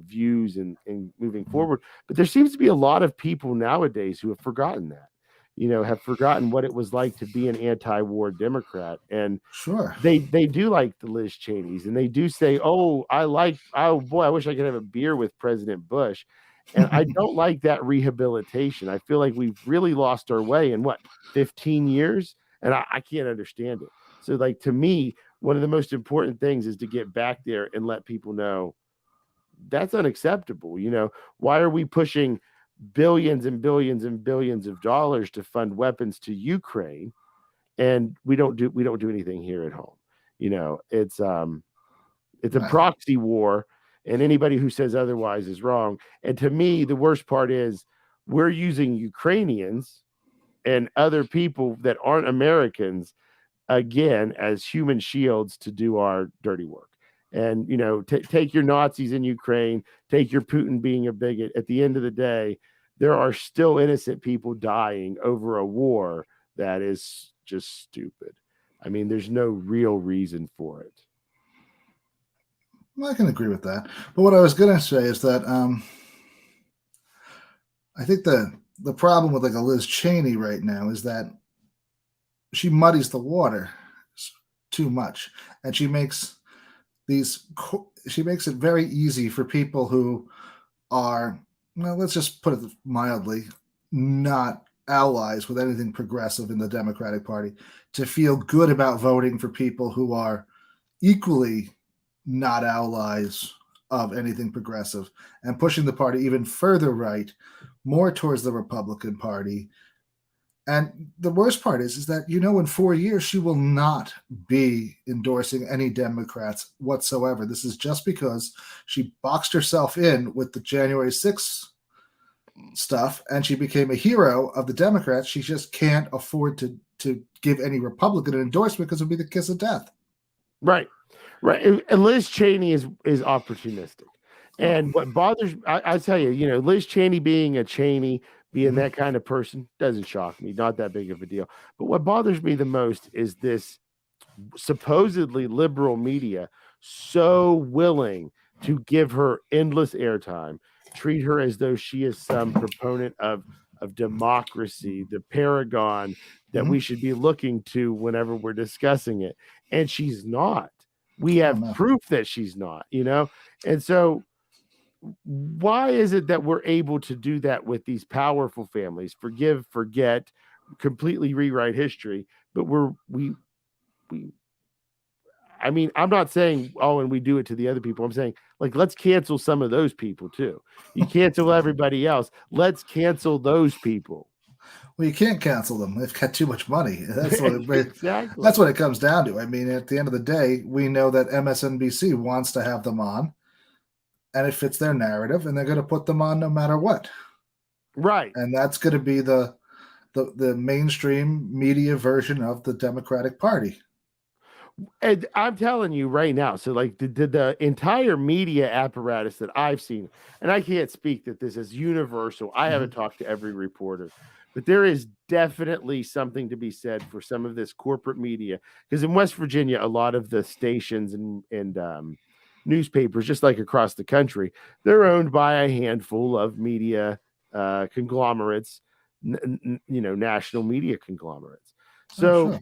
views in moving forward. But there seems to be a lot of people nowadays who have forgotten that. Have forgotten what it was like to be an anti-war Democrat. And sure, they do like the Liz Cheneys, and they do say, oh boy, I wish I could have a beer with President Bush. And I don't like that rehabilitation. I feel like we've really lost our way in 15 years, and I can't understand it. So like, to me, one of the most important things is to get back there and let people know that's unacceptable. Why are we pushing billions and billions and billions of dollars to fund weapons to Ukraine, and we don't do anything here at home? It's a proxy war, and anybody who says otherwise is wrong. And to me, the worst part is we're using Ukrainians and other people that aren't Americans again as human shields to do our dirty work. And take your Nazis in Ukraine, take your Putin being a bigot. At the end of the day, there are still innocent people dying over a war that is just stupid. I mean, there's no real reason for it. Well, I can agree with that. But what I was going to say is that I think the problem with like a Liz Cheney right now is that she muddies the water too much, and she makes it very easy for people who are, well, let's just put it mildly, not allies with anything progressive in the Democratic Party to feel good about voting for people who are equally not allies of anything progressive, and pushing the party even further right, more towards the Republican Party. And the worst part is that, in 4 years, she will not be endorsing any Democrats whatsoever. This is just because she boxed herself in with the January 6th stuff, and she became a hero of the Democrats. She just can't afford to give any Republican an endorsement because it would be the kiss of death. Right. And Liz Cheney is opportunistic. And what bothers, I tell you, Liz Cheney being a Cheney, being that kind of person doesn't shock me. Not that big of a deal. But what bothers me the most is this supposedly liberal media so willing to give her endless airtime, treat her as though she is some proponent of democracy, the paragon that we should be looking to whenever we're discussing it. And she's not. We have proof that she's not, And so why is it that we're able to do that with these powerful families? Forgive, forget, completely rewrite history, but I mean, I'm not saying, and we do it to the other people. I'm saying, like, let's cancel some of those people too. You cancel everybody else. Let's cancel those people. Well, you can't cancel them. They've got too much money. That's what exactly. That's what it comes down to. I mean, at the end of the day, we know that MSNBC wants to have them on, and it fits their narrative, and they're going to put them on no matter what. Right. And that's going to be the mainstream media version of the Democratic Party. And I'm telling you right now, so like the entire media apparatus that I've seen, and I can't speak that this is universal. I haven't talked to every reporter, but there is definitely something to be said for some of this corporate media. Because in West Virginia, a lot of the stations and newspapers, just like across the country, they're owned by a handful of media conglomerates, national media conglomerates. So sure.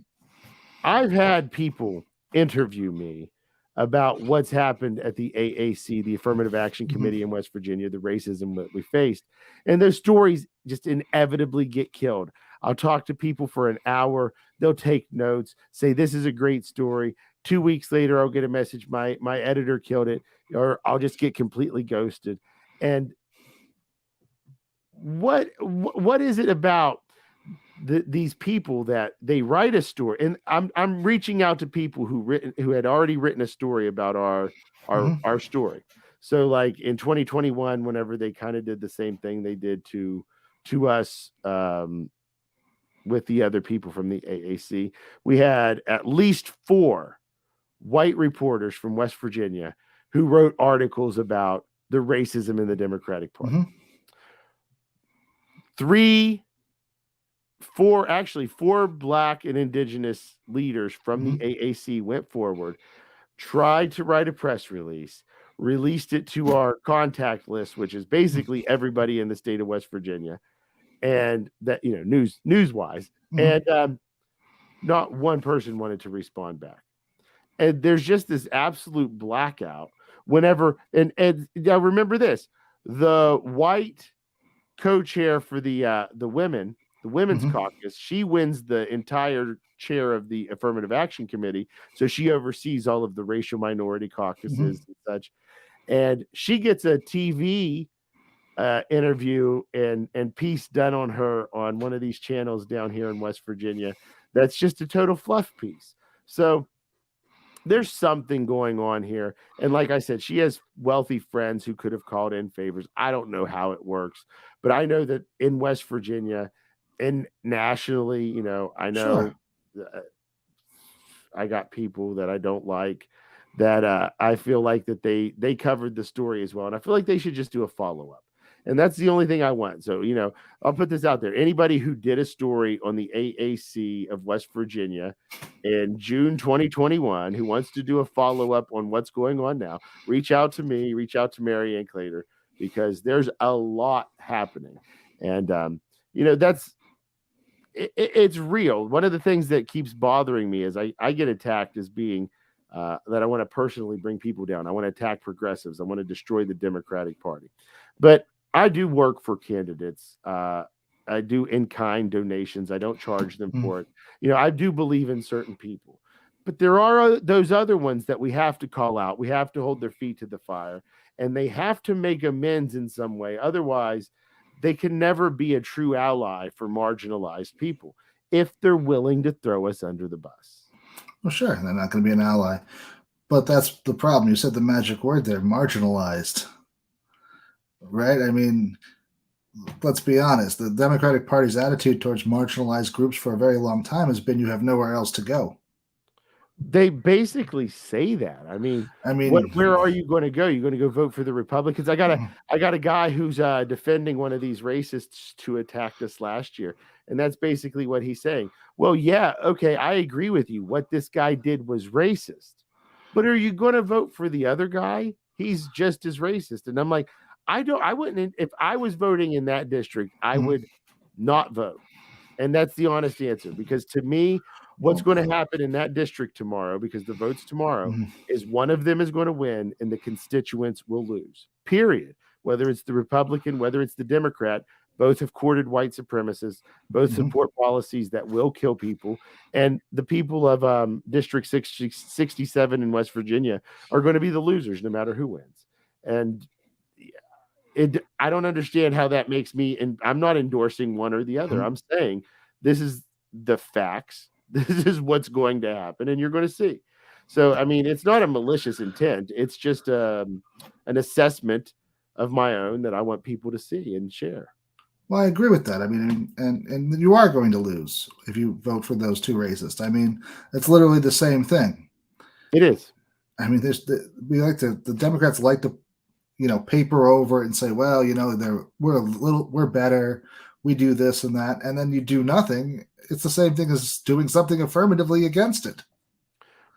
I've had people interview me about what's happened at the AAC, the Affirmative Action Committee in West Virginia, the racism that we faced. And those stories just inevitably get killed. I'll talk to people for an hour. They'll take notes, say, this is a great story. 2 weeks later, I'll get a message, my editor killed it, or I'll just get completely ghosted. And what is it about these people that they write a story? And I'm reaching out to people who had already written a story about our story. So like in 2021, whenever they kind of did the same thing they did to us with the other people from the AAC, we had at least 4 white reporters from West Virginia who wrote articles about the racism in the Democratic Party. 4 Black and Indigenous leaders from the AAC went forward, tried to write a press release, released it to our contact list, which is basically everybody in the state of West Virginia, and that, news-wise, and not one person wanted to respond back. And there's just this absolute blackout whenever, and now remember this, the white co-chair for the women's caucus, she wins the entire chair of the Affirmative Action Committee. So she oversees all of the racial minority caucuses and such. And she gets a TV interview and piece done on her on one of these channels down here in West Virginia. That's just a total fluff piece. So there's something going on here. And like I said, she has wealthy friends who could have called in favors. I don't know how it works, but I know that in West Virginia and nationally, I know I got people that I don't like that I feel like that they covered the story as well, and I feel like they should just do a follow up. And that's the only thing I want. So, I'll put this out there. Anybody who did a story on the AAC of West Virginia in June 2021 who wants to do a follow up on what's going on now, reach out to me, reach out to Mary Ann Clater, because there's a lot happening. And, that's it's real. One of the things that keeps bothering me is I get attacked as being that I want to personally bring people down. I want to attack progressives. I want to destroy the Democratic Party. But I do work for candidates. I do in-kind donations. I don't charge them for it. I do believe in certain people. But there are those other ones that we have to call out. We have to hold their feet to the fire, and they have to make amends in some way. Otherwise, they can never be a true ally for marginalized people if they're willing to throw us under the bus. Well, sure, they're not going to be an ally. But that's the problem. You said the magic word there, marginalized. Right? I mean, let's be honest. The Democratic Party's attitude towards marginalized groups for a very long time has been you have nowhere else to go. They basically say that. I mean, where are you going to go? You're going to go vote for the Republicans? I got a guy who's defending one of these racists who attacked us last year, and that's basically what he's saying. Well, yeah, okay, I agree with you. What this guy did was racist, but are you going to vote for the other guy? He's just as racist. And I'm like, I wouldn't. If I was voting in that district, I would not vote. And that's the honest answer, because to me, what's going to happen in that district tomorrow, because the votes tomorrow, is one of them is going to win and the constituents will lose, period. Whether it's the Republican, whether it's the Democrat, both have courted white supremacists, both support policies that will kill people. And the people of District 67 in West Virginia are going to be the losers no matter who wins. And I don't understand how that makes me, and I'm not endorsing one or the other. I'm saying this is the facts. This is what's going to happen, and you're going to see. So, I mean, it's not a malicious intent. It's just an assessment of my own that I want people to see and share. Well, I agree with that. I mean, and you are going to lose if you vote for those two racists. I mean, it's literally the same thing. It is. I mean, the Democrats like to, paper over and say, well, we're better. We do this and that, and then you do nothing. It's the same thing as doing something affirmatively against it.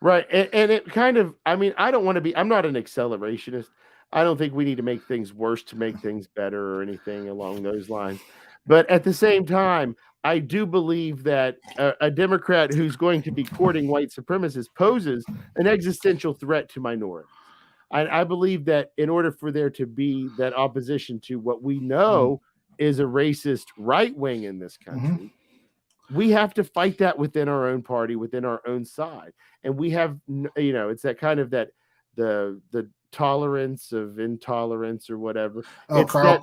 Right. And it kind of, I mean, I'm not an accelerationist. I don't think we need to make things worse to make things better or anything along those lines. But at the same time, I do believe that a Democrat who's going to be courting white supremacists poses an existential threat to minorities. I believe that in order for there to be that opposition to what we know is a racist right wing in this country, we have to fight that within our own party, within our own side. And we have, it's that kind of that the tolerance of intolerance or whatever. Oh, Karl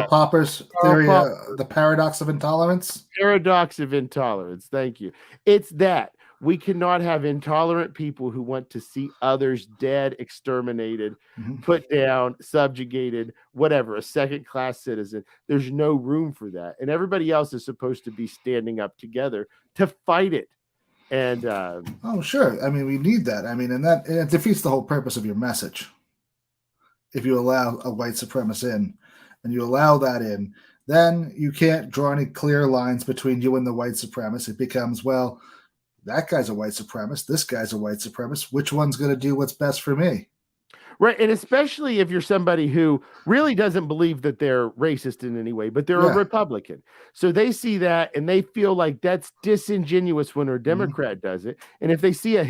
Popper's theory, the paradox of intolerance? Paradox of intolerance. Thank you. It's that. We cannot have intolerant people who want to see others dead, exterminated, put down, subjugated, whatever, a second-class citizen. There's no room for that. And everybody else is supposed to be standing up together to fight it. And oh, sure. I mean, we need that. I mean, and it defeats the whole purpose of your message. If you allow a white supremacist in, and you allow that in, then you can't draw any clear lines between you and the white supremacist. It becomes, well, that guy's a white supremacist. This guy's a white supremacist. Which one's going to do what's best for me? Right. And especially if you're somebody who really doesn't believe that they're racist in any way, but they're a Republican. So they see that and they feel like that's disingenuous when a Democrat does it. And if they see a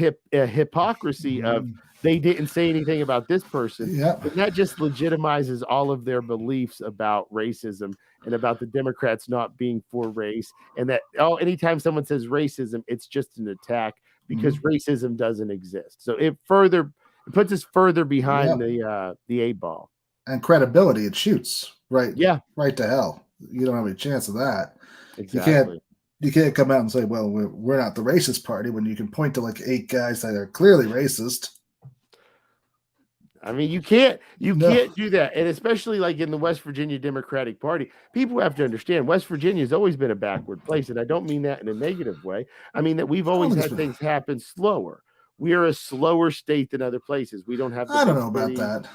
hypocrisy of they didn't say anything about this person, then that just legitimizes all of their beliefs about racism and about the Democrats not being for race. And that anytime someone says racism, it's just an attack because racism doesn't exist. So it puts us further behind the 8-ball. And credibility, it shoots right to hell. You don't have any chance of that. Exactly. You can't come out and say, well, we're not the racist party when you can point to like 8 guys that are clearly racist. I mean, you can't No, do that, and especially like in the West Virginia Democratic Party, people have to understand West Virginia has always been a backward place, and I don't mean that in a negative way. I mean that we've I don't always think it's had been. things happen slower. We are a slower state than other places. We don't have the I don't big know about cities. that.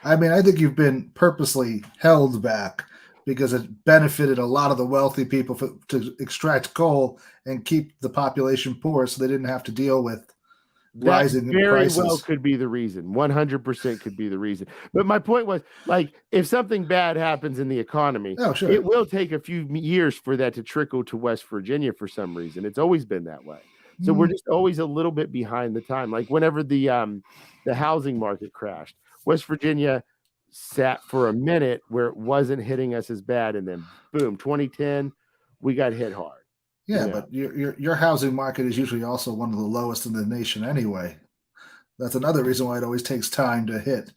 I mean, I think you've been purposely held back because it benefited a lot of the wealthy people to extract coal and keep the population poor, so they didn't have to deal with That rising very well prices. could be the reason. 100% could be the reason. But my point was, like, if something bad happens in the economy, Oh, sure. it will take a few years for that to trickle to West Virginia for some reason. It's always been that way. So we're Mm, just always a little bit behind the time. Like whenever the housing market crashed, West Virginia sat for a minute where it wasn't hitting us as bad, and then boom, 2010, we got hit hard. You yeah, know, but your housing market is usually also one of the lowest in the nation anyway. That's another reason why it always takes time to hit.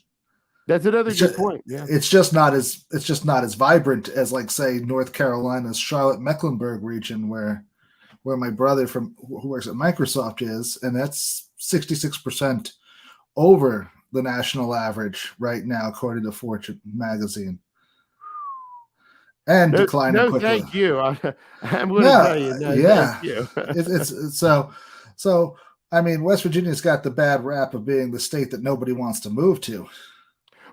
that's another It's good just point. Yeah. it's just not as vibrant as like say North Carolina's Charlotte Mecklenburg region where my brother from who works at Microsoft is, and that's 66% over the national average right now, according to Fortune magazine, and No, declining no, quickly. thank you. I'm going to No, tell you, no, thank yeah, you. it's so. I mean, West Virginia's got the bad rap of being the state that nobody wants to move to.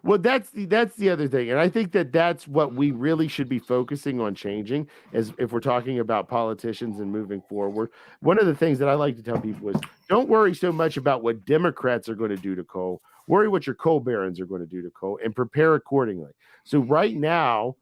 Well, that's the other thing, and I think that that's what we really should be focusing on changing. As if we're talking about politicians and moving forward, one of the things that I like to tell people is, don't worry so much about what Democrats are going to do to coal. Worry what your coal barons are going to do to coal, and prepare accordingly. So right now,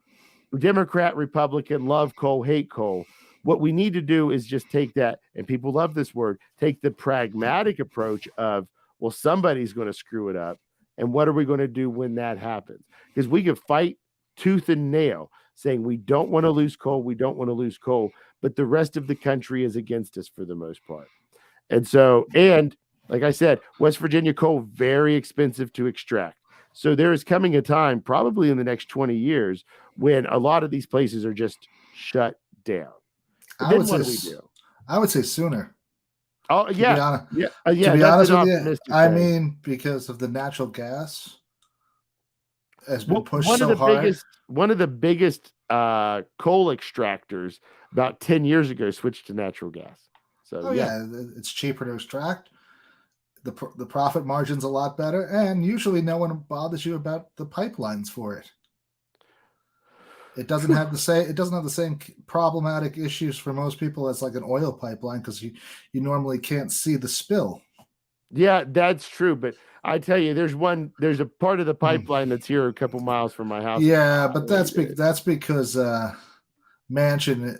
Democrat, Republican, love coal, hate coal. What we need to do is just take that, and people love this word, take the pragmatic approach of, well, somebody's going to screw it up. And what are we going to do when that happens? Because we could fight tooth and nail saying we don't want to lose coal, we don't want to lose coal, but the rest of the country is against us for the most part. And so, and like I said, West Virginia coal, very expensive to extract. So there is coming a time, probably in the next 20 years, when a lot of these places are just shut down. I Then would what say do we do? I would say sooner. Oh, To be yeah. honest, Yeah. to Yeah. be That's honest an with you, optimistic I thing. mean because of the natural gas has been Well, pushed so hard. one of the biggest coal extractors about 10 years ago switched to natural gas. So Oh yeah. yeah, it's cheaper to extract. The profit margin's a lot better, and usually no one bothers you about the pipelines for it. It doesn't have the same problematic issues for most people as like an oil pipeline because you normally can't see the spill. Yeah, that's true. But I tell you, there's a part of the Mm. pipeline that's here a couple miles from my house. Yeah, but It ain't good. that's because Mansion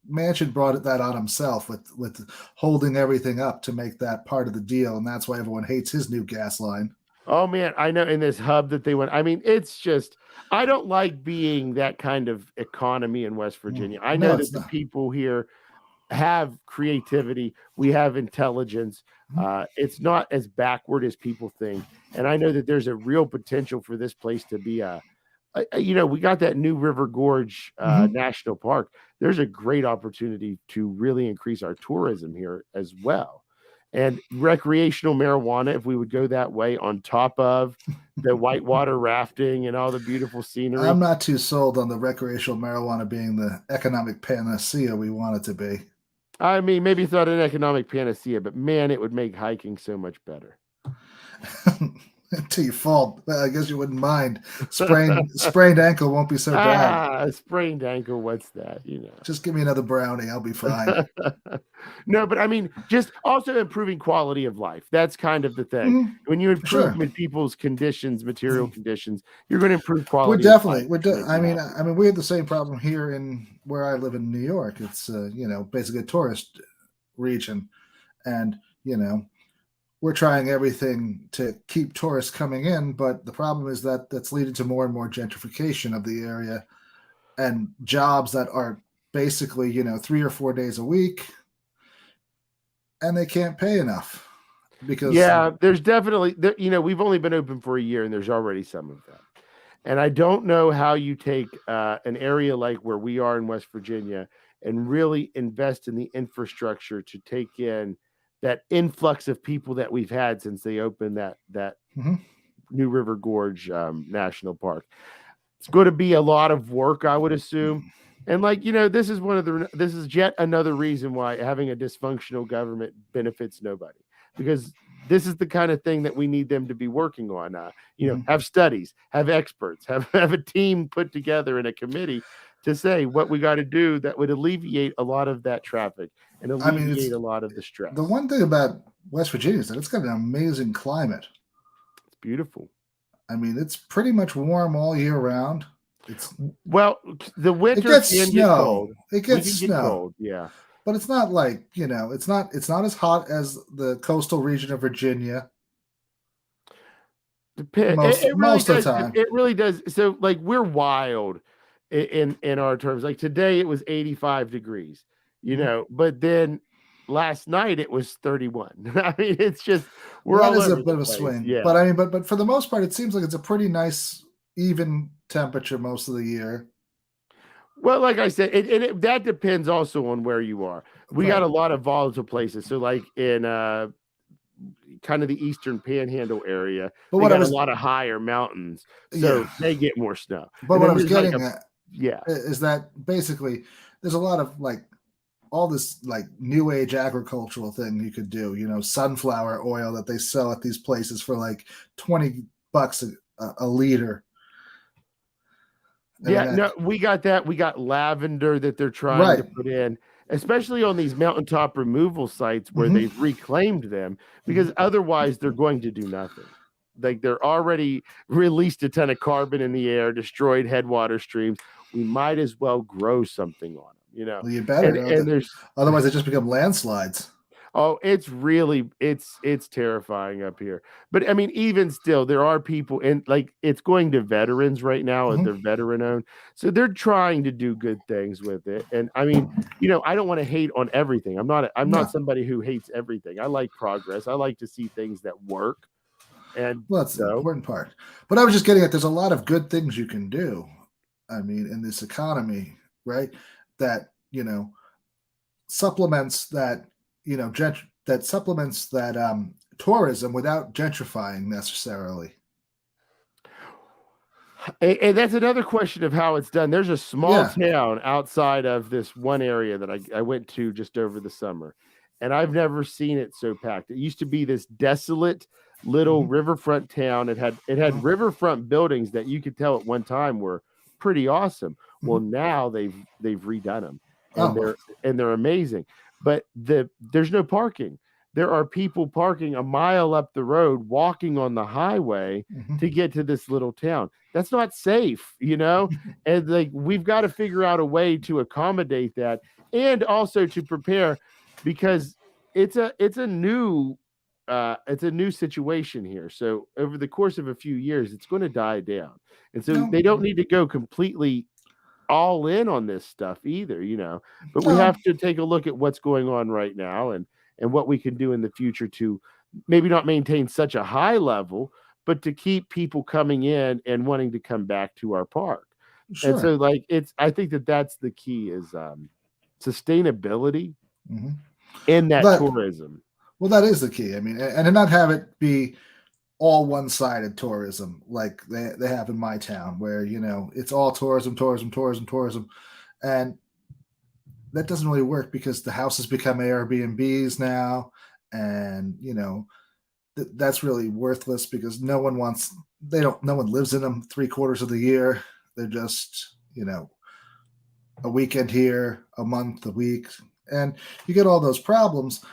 Mansion brought that on himself with holding everything up to make that part of the deal, and that's why everyone hates his new gas line. Oh man, I know in this hub that they went. I mean, it's just I don't like being that kind of economy in West Virginia. I know No, it's that the not. people here have creativity, we have intelligence. It's not as backward as people think, and I know that there's a real potential for this place to be we got that new River Gorge Mm-hmm. National Park. There's a great opportunity to really increase our tourism here as well. And recreational marijuana, if we would go that way, on top of the whitewater rafting and all the beautiful scenery. I'm not too sold on the recreational marijuana being the economic panacea we want it to be. I mean, maybe it's not an economic panacea, but man, it would make hiking so much better. Until you fall, well, I guess you wouldn't mind. Sprained ankle won't be so bad. A sprained ankle, what's that? Just give me another brownie, I'll be fine. No, but I mean, just also improving quality of life. That's kind of the thing. Mm-hmm. When you improve Sure. people's conditions, material conditions, you're going to improve We're quality of life. definitely. I mean, we have the same problem here in where I live in New York. It's basically a tourist region, and we're trying everything to keep tourists coming in. But the problem is that that's leading to more and more gentrification of the area, and jobs that are basically 3 or 4 days a week, and they can't pay enough because Yeah, there's definitely we've only been open for a year and there's already some of that. And I don't know how you take an area like where we are in West Virginia and really invest in the infrastructure to take in that influx of people that we've had since they opened that Mm-hmm. New River Gorge National Park. It's going to be a lot of work, I would assume. And this is yet another reason why having a dysfunctional government benefits nobody, because this is the kind of thing that we need them to be working on. Have studies, have experts, have a team put together in a committee to say what we got to do that would alleviate a lot of that traffic and I mean, alleviate a lot of the the stress. one thing about West Virginia is that it's got an amazing climate. It's beautiful. I mean, it's pretty much warm all year round. Well, the It winter gets can get snow. cold. It We gets can get snow, cold, yeah. but it's not like it's not as hot as the coastal region of Virginia It really most of does. the time. It really does. So, we're wild in our terms. Like today, it was 85 degrees, Mhm. but then last night it was 31. I mean, it's just we're Well, that all is a over bit the of a place. swing, but Yeah. I mean, but for the most part, it seems like it's a pretty nice, even temperature most of the year. Well, like I said, that depends also on where you are. We got Right. a lot of volatile places. So, like in kind of the eastern panhandle area, But they what I got a was, lot of higher mountains, yeah, so they get more snow. but And what I then was there's like getting a at yeah. is that basically there's a lot of like all this like new age agricultural thing you could do, sunflower oil that they sell at these places for like $20 a liter. I mean Yeah, that no, we got that. We got lavender that they're trying to right. put in, especially on these mountaintop removal sites where Hmm. they've reclaimed them, because Hmm. otherwise they're going to do nothing. Like they're already released a ton of carbon in the air, destroyed headwater streams. We might as well grow something on them. Well, you And better, and there's otherwise they just become landslides. Oh, it's terrifying up here. But I mean, even still, there are people and like it's going to veterans right now, they're Hmm. veteran owned. So they're trying to do good things with it. And I mean, I don't want to hate on everything. I'm not No, somebody who hates everything. I like progress. I like to see things that work. And well, that's the so important part. But I was just getting at there's a lot of good things you can do. I mean, in this economy, right? That supplements that that supplements that tourism without gentrifying necessarily. And that's another question of how it's done. There's a small Yeah. town outside of this one area that I went to just over the summer, and I've never seen it so packed. It used to be this desolate little Hmm. riverfront town. It had riverfront buildings that you could tell at one time were pretty awesome. Well, Hmm. now they've redone them, and Oh, they're amazing. But there's no parking. There are people parking a mile up the road, walking on the highway hmm. to get to this little town. That's not safe. And like we've got to figure out a way to accommodate that and also to prepare, because it's a new situation here. So over the course of a few years, it's going to die down. And so No, they don't need to go completely all in on this stuff either. But we no, have to take a look at what's going on right now and what we can do in the future to maybe not maintain such a high level, but to keep people coming in and wanting to come back to our park. And sure. so like I think that that's the key is sustainability Hmm. in that That tourism. well, that is the key. I mean, and to not have it be all one-sided tourism like they have in my town, where it's all tourism, tourism, tourism, tourism, and that doesn't really work because the houses become Airbnbs now, and that's really worthless because no one lives in them 3/4 of the year. They're just a weekend here, a month, a week, and you get all those problems.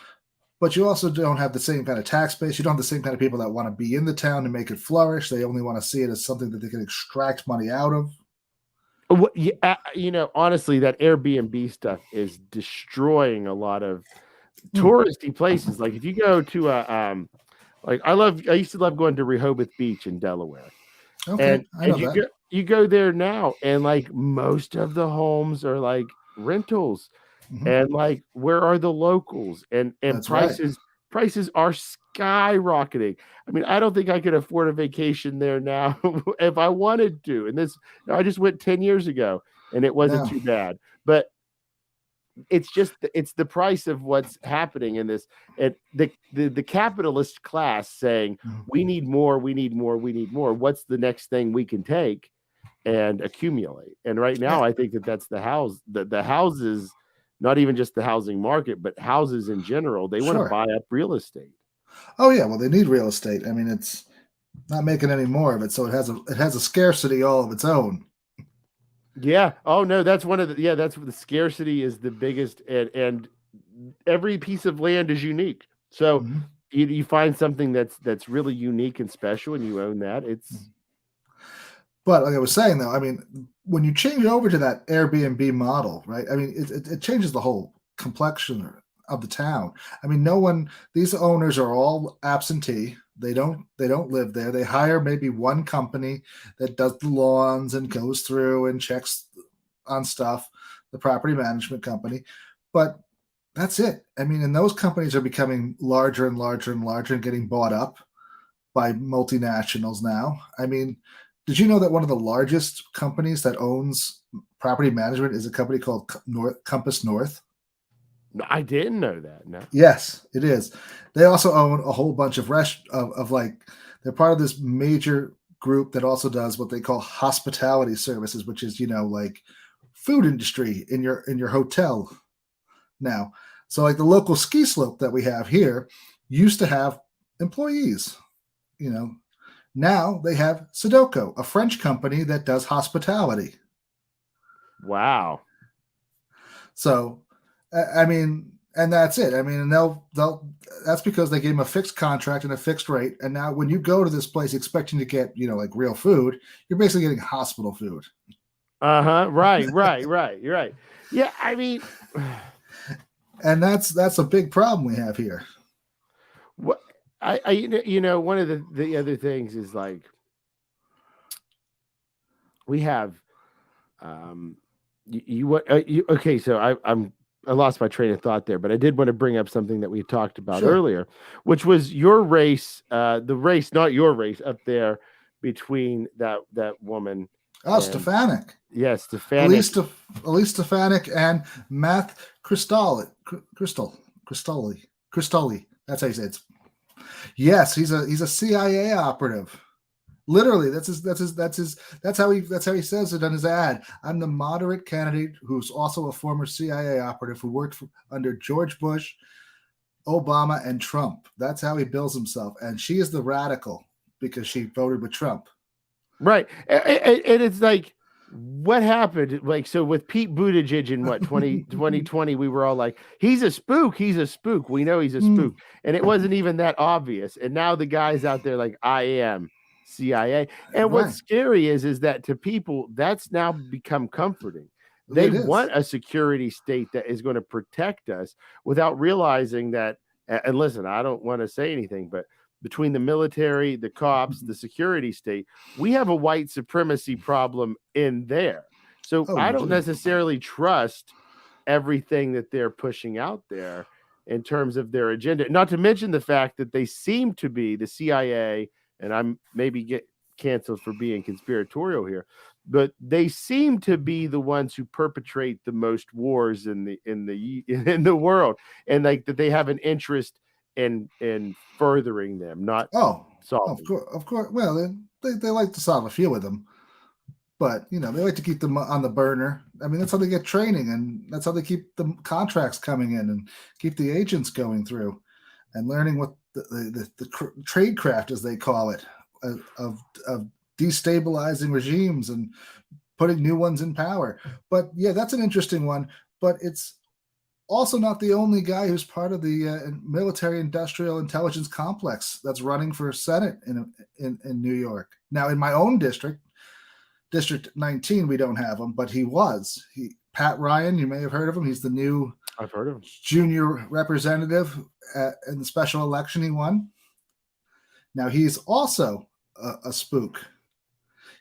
But you also don't have the same kind of tax base. You don't have the same kind of people that want to be in the town to make it flourish. They only want to see it as something that they can extract money out of. Honestly, that Airbnb stuff is destroying a lot of Hmm. touristy places. Like if you go to like I used to love going to Rehoboth Beach in Delaware. Okay, And I know and that. you go there now, and like most of the homes are like rentals, Hmm. and like where are the locals? And That's right. prices are skyrocketing. I mean, I don't think I could afford a vacation there now if I wanted to. And I just went 10 years ago and it wasn't No, too bad. But it's just it's the price of what's happening in this. And the capitalist class saying we need more, we need more, we need more. What's the next thing we can take and accumulate? And right now, Yeah, I think that's the houses, not even just the housing market, but houses in general. They want to sure. buy up real estate. Oh yeah, well they need real estate. I mean, it's not making any more of it, so it has a scarcity all of its own. Yeah. Oh no, that's one of the that's what the scarcity is the biggest, and every piece of land is unique. So Mhm. you find something that's really unique and special, and you own that. It's But like I was saying, though, I mean, when you change over to that Airbnb model, right? I mean, it changes the whole complexion of the town. I mean, no one; these owners are all absentee. They don't live there. They hire maybe one company that does the lawns and goes through and checks on stuff, the property management company. But that's it. I mean, and those companies are becoming larger and larger and larger and getting bought up by multinationals now. I mean, did you know that one of the largest companies that owns property management is a company called Compass North? I didn't know that. No. Yes, it is. They also own a whole bunch of of like they're part of this major group that also does what they call hospitality services, which is like food industry in your hotel now. So like the local ski slope that we have here used to have employees, you know, now they have Sudoku, a French company that does hospitality. Wow. So, I mean, and that's it. I mean, and they'll that's because they gave them a fixed contract and a fixed rate. And now, when you go to this place expecting to get like real food, you're basically getting hospital food. Uh-huh. Right, right, right. You're right. Yeah, I mean, And that's a big problem we have here. what one of the other things is like we have you what you okay, so I lost my train of thought there, but I did want to bring up something that we talked about Sure. earlier, which was your race, the race, not your race, up there between that woman Oh, and Stefanik. yes, Elise, Stefanik. Elise Stefanik and Matt Cristoli. That's how you say it. Yes, he's a CIA operative. Literally, that's how he says it on his ad. I'm the moderate candidate who's also a former CIA operative who worked under George Bush, Obama, and Trump. That's how he bills himself. And she is the radical because she voted with Trump. Right. And it's like, what happened? Like, so with Pete Buttigieg in what 2020, we were all like, he's a spook. He's a spook. We know he's a Hmm. spook. And it wasn't even that obvious. And now the guy's out there like, I am CIA. And what's Right. scary is that to people, that's now become comforting. They It is. want a security state that is going to protect us without realizing that. And listen, I don't want to say anything, but between the military, the cops, the security state, we have a white supremacy problem in there. So Oh, I we don't do. necessarily trust everything that they're pushing out there in terms of their agenda. Not to mention the fact that they seem to be the CIA, and I'm maybe get canceled for being conspiratorial here, but they seem to be the ones who perpetrate the most wars in the world, and like that they have an interest in furthering them, not Oh, solving them. of course. Well, they like to solve a few of them, but they like to keep them on the burner. I mean, that's how they get training, and that's how they keep the contracts coming in and keep the agents going through and learning what the trade craft, as they call it, of destabilizing regimes and putting new ones in power. But yeah, that's an interesting one. But it's also not the only guy who's part of the military industrial intelligence complex that's running for Senate in New York. Now, in my own district, District 19, we don't have him, but he was. Pat Ryan, you may have heard of him. He's the new I've heard of them. junior representative in the special election he won. Now, he's also a spook.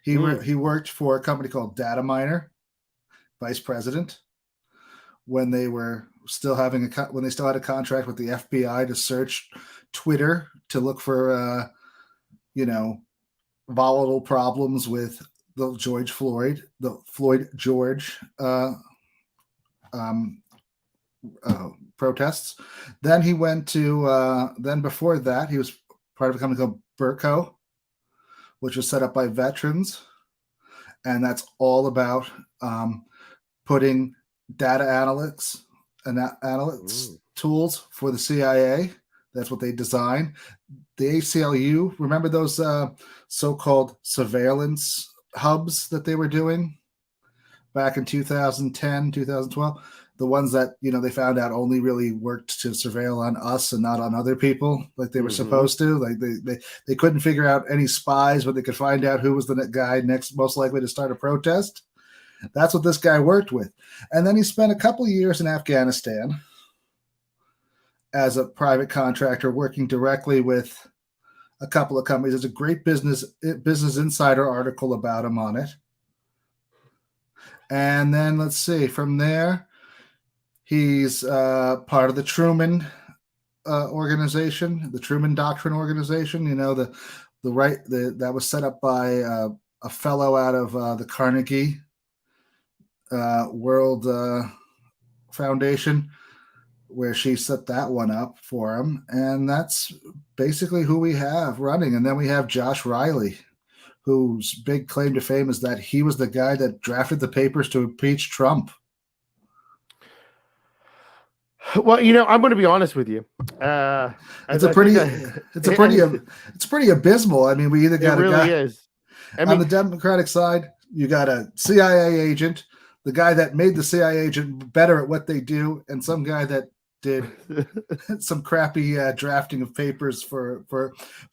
He worked for a company called Data Miner, vice president, when they were still having when they still had a contract with the FBI to search Twitter to look for volatile problems with the Floyd George protests. Then he went to. Then before that, he was part of a company called Burco, which was set up by veterans, and that's all about putting data analytics tools for the CIA. That's what they designed. The ACLU, remember those so-called surveillance hubs that they were doing back in 2010, 2012? The ones that, they found out only really worked to surveil on us and not on other people like they were supposed to. Like they couldn't figure out any spies, but they could find out who was the guy next most likely to start a protest. That's what this guy worked with. And then he spent a couple of years in Afghanistan as a private contractor working directly with a couple of companies. There's a great Business Insider article about him on it. And then let's see, from there, he's part of the Truman organization, the Truman Doctrine organization. That was set up by a fellow out of the Carnegie World Foundation, where she set that one up for him. And that's basically who we have running. And then we have Josh Riley, whose big claim to fame is that he was the guy that drafted the papers to impeach Trump. Well, I'm going to be honest with you. It's pretty abysmal. I mean, we either got a guy. Is. On the Democratic side, you got a CIA agent, the guy that made the CIA agent better at what they do, and some guy that did some crappy drafting of papers for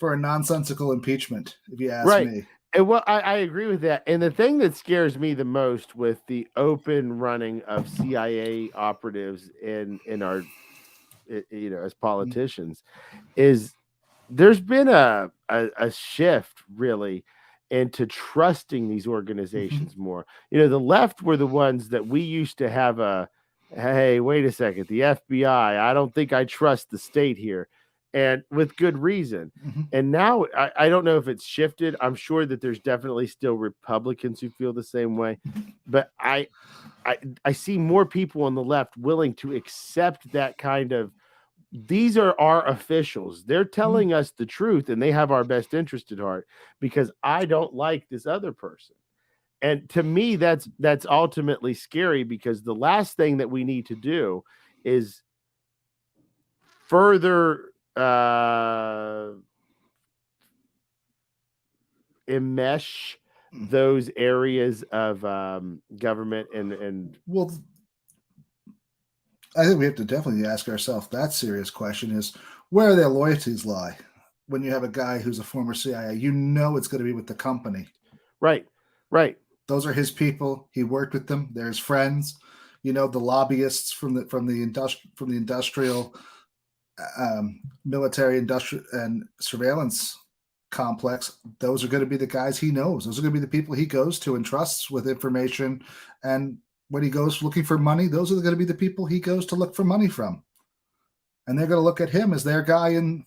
a nonsensical impeachment, if you ask me. And I agree with that. And the thing that scares me the most with the open running of CIA operatives in our, as politicians, is there's been a shift really into trusting these organizations more. The left were the ones that we used to have hey, wait a second, the FBI, I don't think I trust the state here. And with good reason. And now I don't know if it's shifted. I'm sure that there's definitely still Republicans who feel the same way, but I see more people on the left willing to accept that kind of, these are our officials. They're telling us the truth and they have our best interest at heart because I don't like this other person. And to me, that's ultimately scary, because the last thing that we need to do is further enmesh those areas of government and well, I think we have to definitely ask ourselves that serious question: is where their loyalties lie. When you have a guy who's a former CIA, it's going to be with the company. Right. Those are his people. He worked with them. They're his friends. The lobbyists from the industrial military, industrial, and surveillance complex, those are going to be the guys he knows. Those are going to be the people he goes to and trusts with information. And when he goes looking for money, those are going to be the people he goes to look for money from. And they're going to look at him as their guy in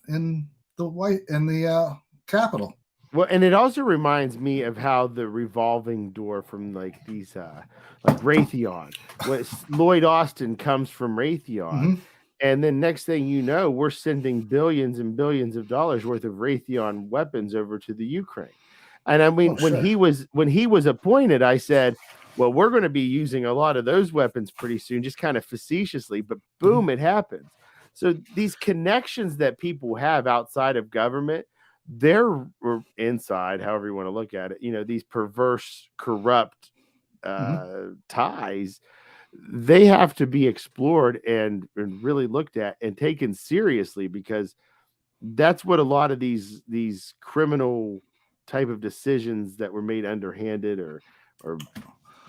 the Capitol. Well, and it also reminds me of how the revolving door from like these like Raytheon, when Lloyd Austin comes from Raytheon. And then next thing you know, we're sending billions and billions of dollars worth of Raytheon weapons over to the Ukraine. And I mean, when he was appointed, I said, well, we're going to be using a lot of those weapons pretty soon, just kind of facetiously, but boom, it happens. So these connections that people have outside of government, they're inside, however you want to look at it, these perverse, corrupt ties, they have to be explored and really looked at and taken seriously, because that's what a lot of these criminal type of decisions that were made underhanded or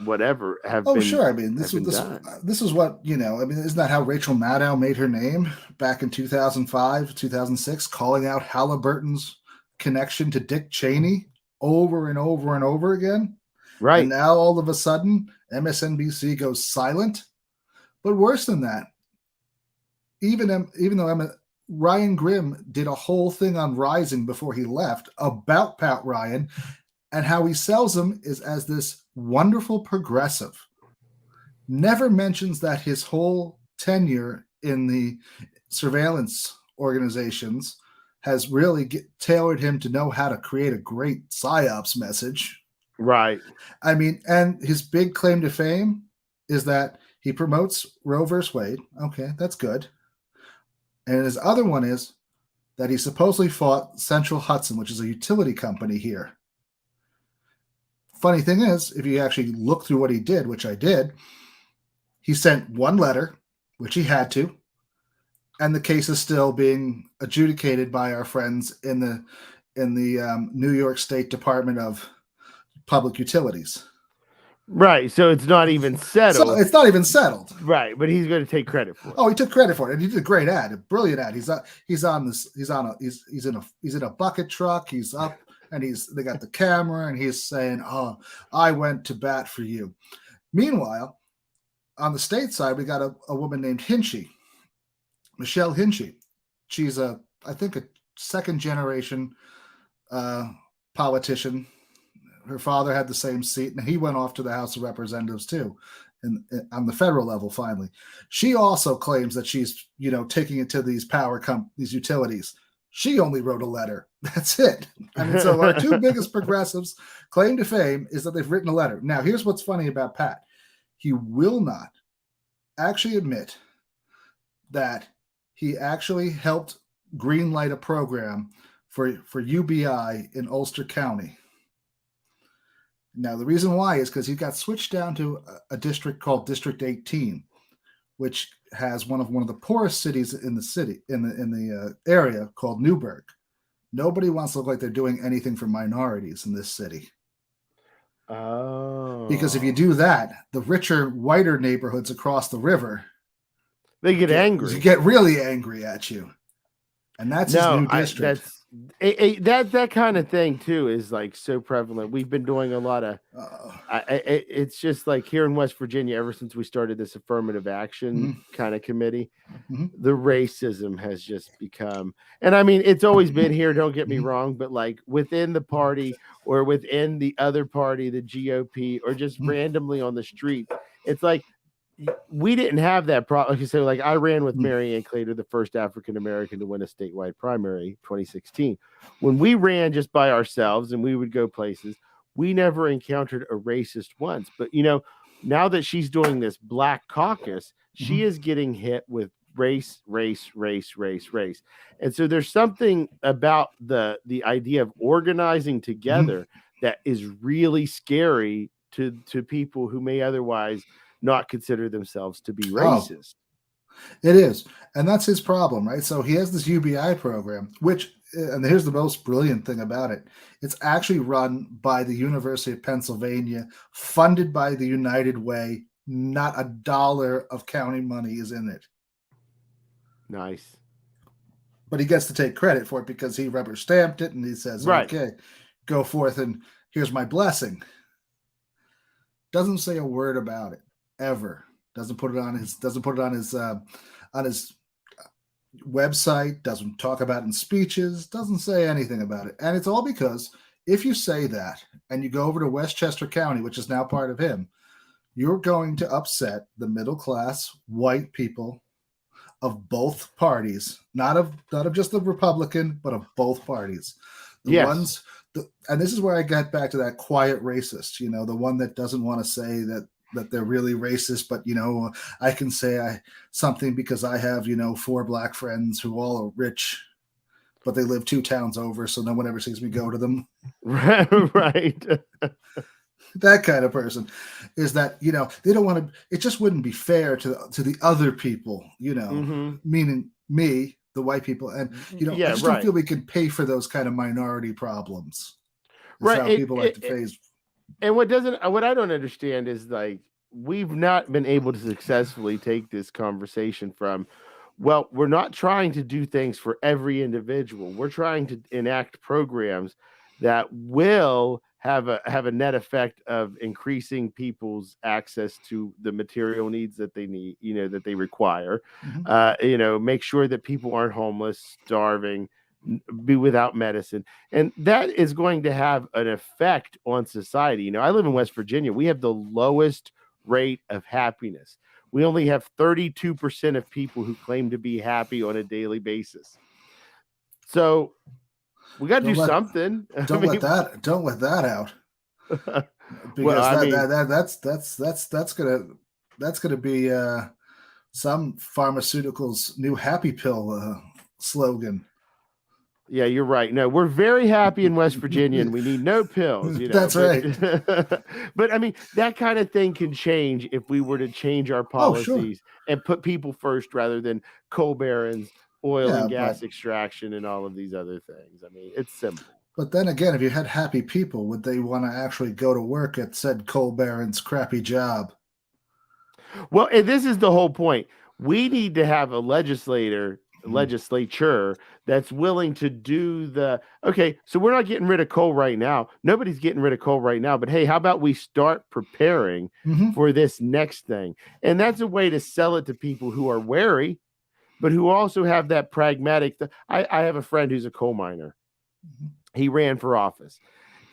whatever have been. Sure. I mean, this is what, isn't that how Rachel Maddow made her name back in 2005, 2006, calling out Halliburton's connection to Dick Cheney over and over and over again? Right. And now all of a sudden, MSNBC goes silent. But worse than that, even though Ryan Grimm did a whole thing on Rising before he left about Pat Ryan and how he sells him is as this wonderful progressive. Never mentions that his whole tenure in the surveillance organizations has really tailored him to know how to create a great psyops message. Right. I mean, and his big claim to fame is that he promotes Roe versus Wade. Okay, that's good. And his other one is that he supposedly fought Central Hudson, which is a utility company here. Funny thing is, if you actually look through what he did, which I did, he sent one letter, which he had to, and the case is still being adjudicated by our friends in the New York State Department of Public Utilities. Right. So it's not even settled. So it's not even settled. Right, but he's going to take credit for it. Oh, he took credit for it, and he did a great ad, a brilliant ad. He's in a bucket truck. He's up, and they got the camera, and he's saying, "Oh, I went to bat for you." Meanwhile, on the state side, we got a woman named Hinchey, Michelle Hinchey. She's I think a second generation politician. Her father had the same seat, and he went off to the House of Representatives too, and on the federal level. Finally, she also claims that she's taking it to these these utilities. She only wrote a letter. That's it. I mean, so our two biggest progressives' claim to fame is that they've written a letter. Now, here's what's funny about Pat: he will not actually admit that he actually helped greenlight a program for UBI in Ulster County. Now, the reason why is because he got switched down to a district called District 18, which has one of the poorest cities in the area called Newburgh. Nobody wants to look like they're doing anything for minorities in this city. Oh. Because if you do that, the richer, whiter neighborhoods across the river, they get angry. You get really angry at you. And that's his new district. That kind of thing too is like so prevalent. We've been doing a lot of it's just like here in West Virginia, ever since we started this affirmative action kind of committee, the racism has just become, and I mean, it's always been here, don't get me wrong, but like within the party or within the other party, the GOP, or just randomly on the street, it's like we didn't have that problem. Like you say, like I ran with Mary Ann Claytor, the first African American to win a statewide primary, 2016. When we ran just by ourselves and we would go places, we never encountered a racist once. But now that she's doing this Black Caucus, she is getting hit with race. And so there's something about the idea of organizing together that is really scary to people who may otherwise not consider themselves to be racist. It is. And that's his problem, right? So he has this UBI program, which, and here's the most brilliant thing about it, it's actually run by the University of Pennsylvania, funded by the United Way. Not a dollar of county money is in it. Nice. But he gets to take credit for it because he rubber stamped it, and he says, okay, go forth and here's my blessing. Doesn't say a word about it. Ever doesn't put it on his website, doesn't talk about it in speeches, doesn't say anything about it. And it's all because if you say that and you go over to Westchester County, which is now part of him, you're going to upset the middle class white people of both parties, not of just the Republican, but of both parties. And this is where I get back to that quiet racist, the one that doesn't want to say that they're really racist, but I can say something because I have 4 black friends who all are rich, but they live 2 towns over, so no one ever sees me go to them. Right. That kind of person is that they don't want to. It just wouldn't be fair to the other people, meaning me, the white people, and I just don't feel we can pay for those kind of minority problems. That's how people like to phase. And what I don't understand is like we've not been able to successfully take this conversation from, well, we're not trying to do things for every individual. We're trying to enact programs that will have a net effect of increasing people's access to the material needs that they need, that they require. Make sure that people aren't homeless, starving, be without medicine, and that is going to have an effect on society. I live in West Virginia. We have the lowest rate of happiness. We only have 32% of people who claim to be happy on a daily basis. So we got to do something. Don't let that out. Because that's gonna be some pharmaceuticals' new happy pill slogan. Yeah, you're right. No, we're very happy in West Virginia, and we need no pills. That's right. But I mean, that kind of thing can change if we were to change our policies and put people first rather than coal barons, oil and gas extraction, and all of these other things. I mean, it's simple. But then again, if you had happy people, would they want to actually go to work at said coal baron's crappy job? Well, and this is the whole point. We need to have a legislature that's willing to do so we're not getting rid of coal right now. Nobody's getting rid of coal right now, but hey, how about we start preparing for this next thing? And that's a way to sell it to people who are wary, but who also have that pragmatic. I have a friend who's a coal miner. He ran for office,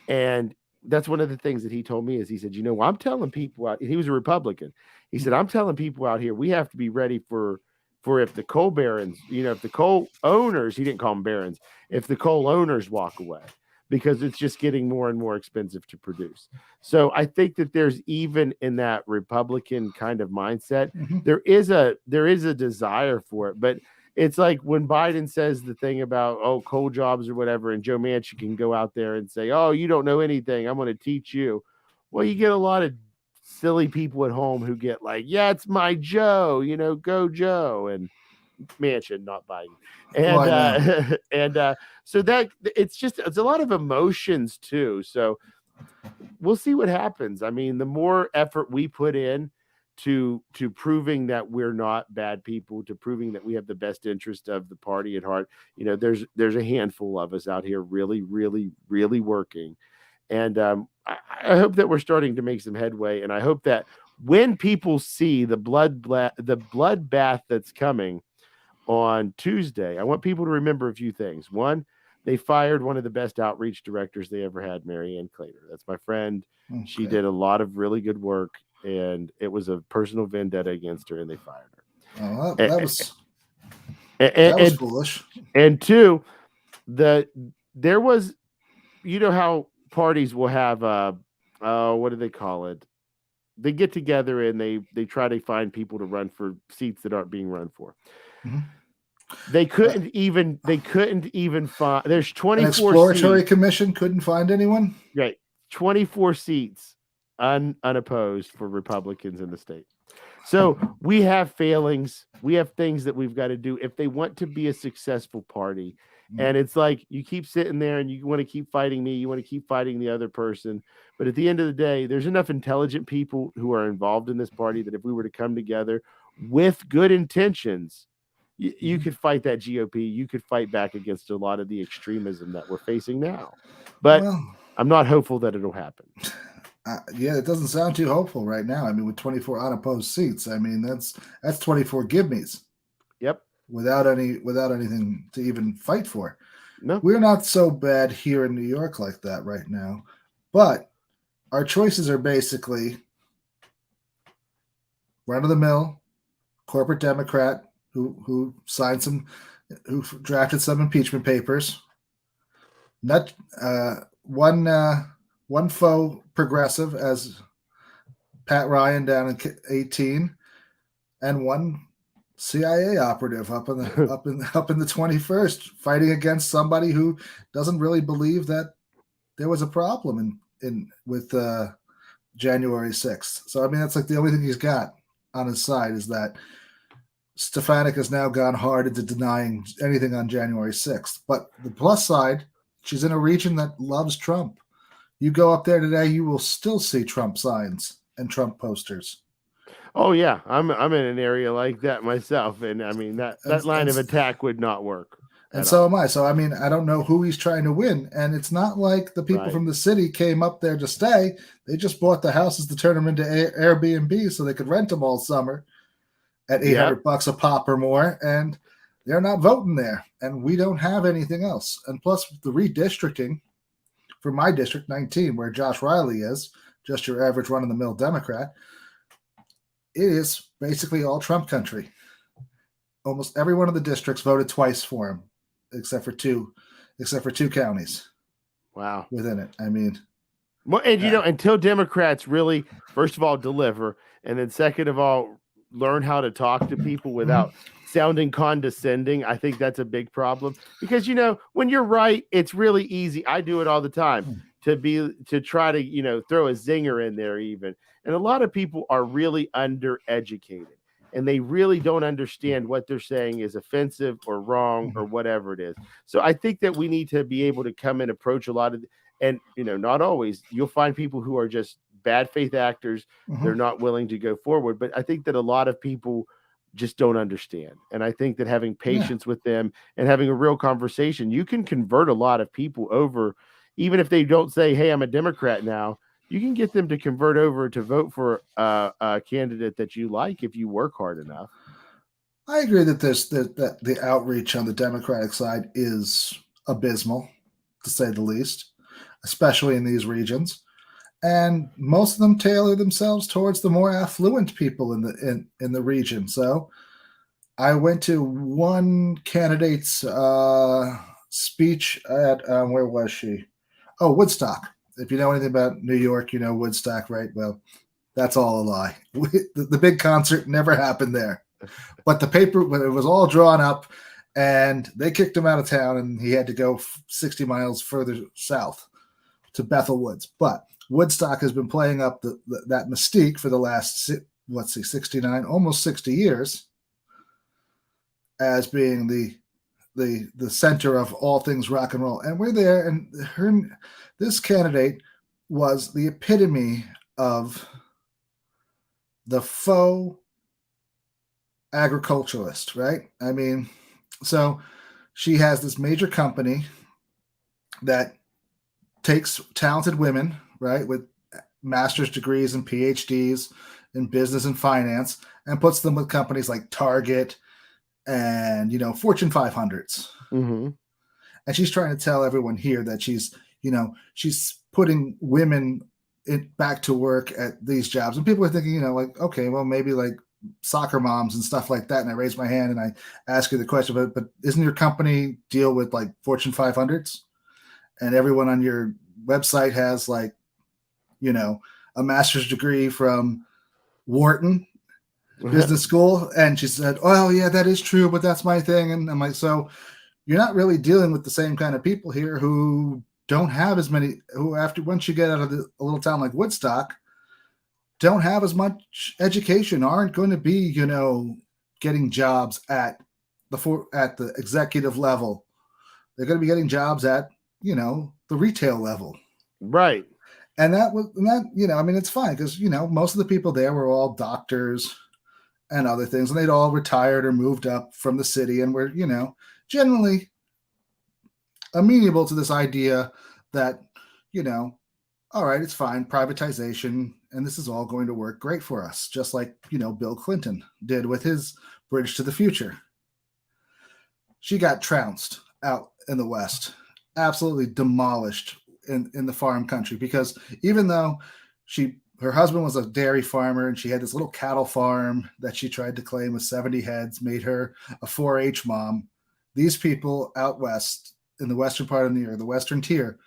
and that's one of the things that he told me is he said, I'm telling people out, he was a Republican. He said, I'm telling people out here, we have to be ready for if the coal barons, if the coal owners, he didn't call them barons, if the coal owners walk away, because it's just getting more and more expensive to produce. So I think that there's even in that Republican kind of mindset, there is a desire for it, but it's like when Biden says the thing about, coal jobs or whatever, and Joe Manchin can go out there and say, you don't know anything, I'm going to teach you. Well, you get a lot of silly people at home who get like, yeah, it's my Joe, go Joe, and Manchin, not Biden. And so that it's a lot of emotions too. So we'll see what happens. I mean, the more effort we put in to proving that we're not bad people, to proving that we have the best interest of the party at heart, there's a handful of us out here really, really, really working. And I hope that we're starting to make some headway. And I hope that when people see the bloodbath that's coming on Tuesday, I want people to remember a few things. One, they fired one of the best outreach directors they ever had, Mary Ann Claytor. That's my friend. Okay. She did a lot of really good work, and it was a personal vendetta against her, and they fired her. Oh, that was foolish. And two, there was, how parties will have what do they call it? They get together and they try to find people to run for seats that aren't being run for. They couldn't even find. There's 24 an exploratory seats. Commission couldn't find anyone. Right, 24 seats unopposed for Republicans in the state. So we have failings. We have things that we've got to do if they want to be a successful party. And it's like you keep sitting there and you want to keep fighting me. You want to keep fighting the other person. But at the end of the day, there's enough intelligent people who are involved in this party that if we were to come together with good intentions, you could fight that GOP. You could fight back against a lot of the extremism that we're facing now. But I'm not hopeful that it'll happen. Yeah, it doesn't sound too hopeful right now. I mean, with 24 unopposed seats, I mean that's 24 give-me's. Yep. Without anything to even fight for. No, we're not so bad here in New York like that right now, but our choices are basically run-of-the-mill corporate Democrat who drafted some impeachment papers. Not one faux progressive as Pat Ryan down in 18, and one CIA operative up in the 21st, fighting against somebody who doesn't really believe that there was a problem with January 6th. So I mean, that's like the only thing he's got on his side is that Stefanik has now gone hard into denying anything on January 6th. But the plus side, she's in a region that loves Trump. You go up there today, you will still see Trump signs and Trump posters. Oh yeah, I'm in an area like that myself, and I mean that line of attack would not work. And so am I. So I mean, I don't know who he's trying to win, and it's not like the people from the city came up there to stay. They just bought the houses to turn them into Airbnb so they could rent them all summer at $800 a pop or more, and they're not voting there. And we don't have anything else. And plus, the redistricting for my district 19, where Josh Riley is, just your average run-of-the-mill Democrat. it is basically all Trump country. Almost every one of the districts voted twice for him, except for two counties Wow. within it. I mean, Well, and until Democrats really, first of all, deliver, and then second of all, learn how to talk to people without sounding condescending, I think that's a big problem. Because when you're right, it's really easy. I do it all the time to try to throw a zinger in there even. And a lot of people are really undereducated, and they really don't understand what they're saying is offensive or wrong or whatever it is. So I think that we need to be able to come and approach a lot of, and not always. You'll find people who are just bad faith actors. They're not willing to go forward. But I think that a lot of people just don't understand. And I think that having patience with them and having a real conversation, you can convert a lot of people over, even if they don't say, hey, I'm a Democrat now. You can get them to convert over to vote for a candidate that you like if you work hard enough. I agree that that the outreach on the Democratic side is abysmal, to say the least, especially in these regions. And most of them tailor themselves towards the more affluent people in the region. So I went to one candidate's speech at where was she? Oh, Woodstock. If you know anything about New York, you know Woodstock, right? Well, that's all a lie. The big concert never happened there, but it was all drawn up, and they kicked him out of town, and he had to go 60 miles further south to Bethel Woods. But Woodstock has been playing up that mystique for the last 69, almost 60 years, as being the center of all things rock and roll. And we're there, and this candidate was the epitome of the faux agriculturalist, right? I mean, so she has this major company that takes talented women, right, with master's degrees and PhDs in business and finance, and puts them with companies like Target and Fortune 500s. And she's trying to tell everyone here that she's putting women back to work at these jobs, and people are thinking, like, okay, well, maybe like soccer moms and stuff like that. And I raise my hand and I ask you the question, but isn't your company deal with like Fortune 500s? And everyone on your website has like, a master's degree from Wharton Business School. And she said, oh yeah, that is true, but that's my thing. And I'm like, so you're not really dealing with the same kind of people here who don't have as many, who once you get out of a little town like Woodstock, don't have as much education, aren't going to be, getting jobs at the executive level. They're going to be getting jobs at, the retail level. Right. And it's fine because, most of the people there were all doctors and other things, and they'd all retired or moved up from the city and were, generally amenable to this idea that, all right, it's fine, privatization, and this is all going to work great for us, just like, Bill Clinton did with his Bridge to the Future. She got trounced out in the West, absolutely demolished in the farm country, because even though her husband was a dairy farmer and she had this little cattle farm that she tried to claim with 70 heads, made her a 4-H mom, these people out west in the western part of New York, the western tier,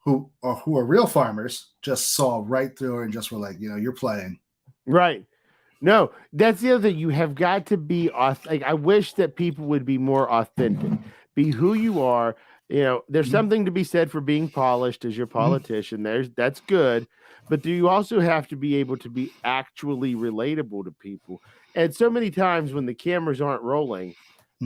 who are real farmers, just saw right through her and just were like, you're playing. Right. No, that's the other thing. You have got to be authentic. I wish that people would be more authentic. Be who you are. There's something to be said for being polished as your politician. That's good. But do you also have to be able to be actually relatable to people? And so many times when the cameras aren't rolling,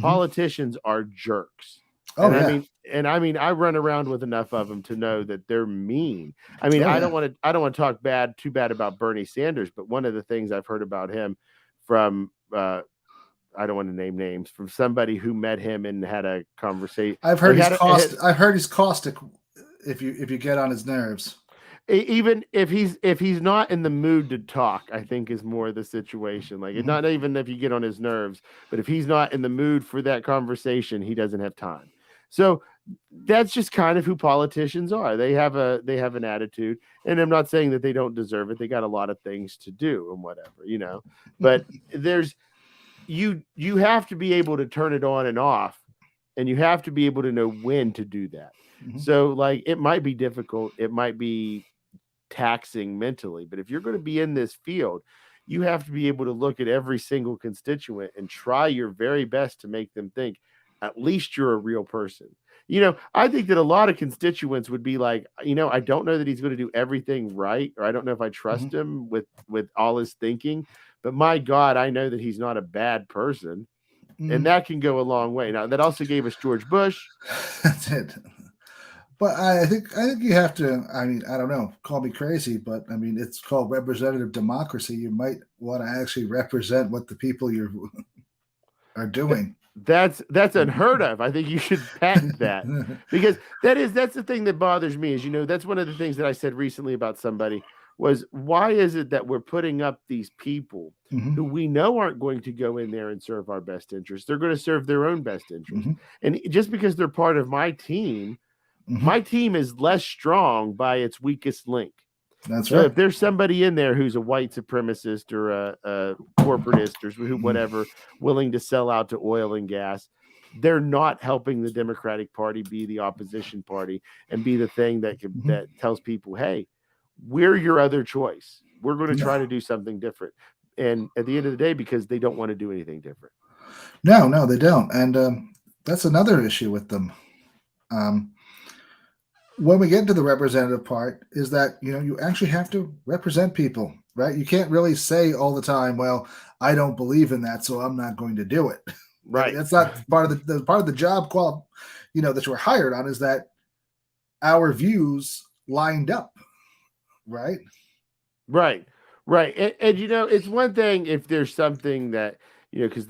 politicians are jerks. Oh, I mean, I run around with enough of them to know that they're mean. I mean, I don't want to talk too bad about Bernie Sanders, but one of the things I've heard about him from, I don't want to name names, from somebody who met him and had a conversation. I've heard he's caustic if you get on his nerves. Even if he's not in the mood to talk, I think is more the situation. Like, not even if you get on his nerves, but if he's not in the mood for that conversation, he doesn't have time. So that's just kind of who politicians are. They have an attitude, and I'm not saying that they don't deserve it. They got a lot of things to do and whatever, But there's you have to be able to turn it on and off, and you have to be able to know when to do that. Mm-hmm. So like it might be difficult, it might be taxing mentally, but if you're going to be in this field, you have to be able to look at every single constituent and try your very best to make them think at least you're a real person. I think that a lot of constituents would be like, I don't know that he's going to do everything right, or I don't know if I trust him with all his thinking, but my God, I know that he's not a bad person. And that can go a long way. Now, that also gave us George Bush. That's it. But I think you have to. I mean, I don't know. Call me crazy, but I mean, it's called representative democracy. You might want to actually represent what the people you are doing. That's unheard of. I think you should patent that, because that's the thing that bothers me. Is that's one of the things that I said recently about somebody was, why is it that we're putting up these people who we know aren't going to go in there and serve our best interest? They're going to serve their own best interest, and just because they're part of my team. My team is less strong by its weakest link. That's so right. If there's somebody in there who's a white supremacist or a corporatist or whatever, willing to sell out to oil and gas, they're not helping the Democratic Party be the opposition party and be the thing that that tells people, hey, we're your other choice. We're going to try to do something different. And at the end of the day, because they don't want to do anything different. No, they don't. And that's another issue with them. When we get to the representative part, is that you actually have to represent people, right? You can't really say all the time, well, I don't believe in that, so I'm not going to do it. Right. That's not part of the part of the job that you were hired on, is that our views lined up, right? Right. And it's one thing if there's something that because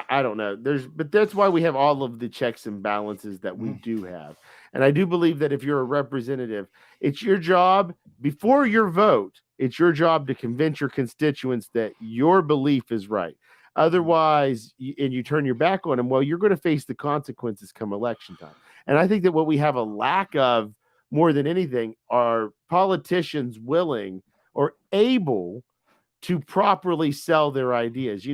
I don't know. But that's why we have all of the checks and balances that we do have. And I do believe that if you're a representative, it's your job before your vote. It's your job to convince your constituents that your belief is right. Otherwise, and you turn your back on them, well, you're going to face the consequences come election time. And I think that what we have a lack of more than anything are politicians willing or able to properly sell their ideas.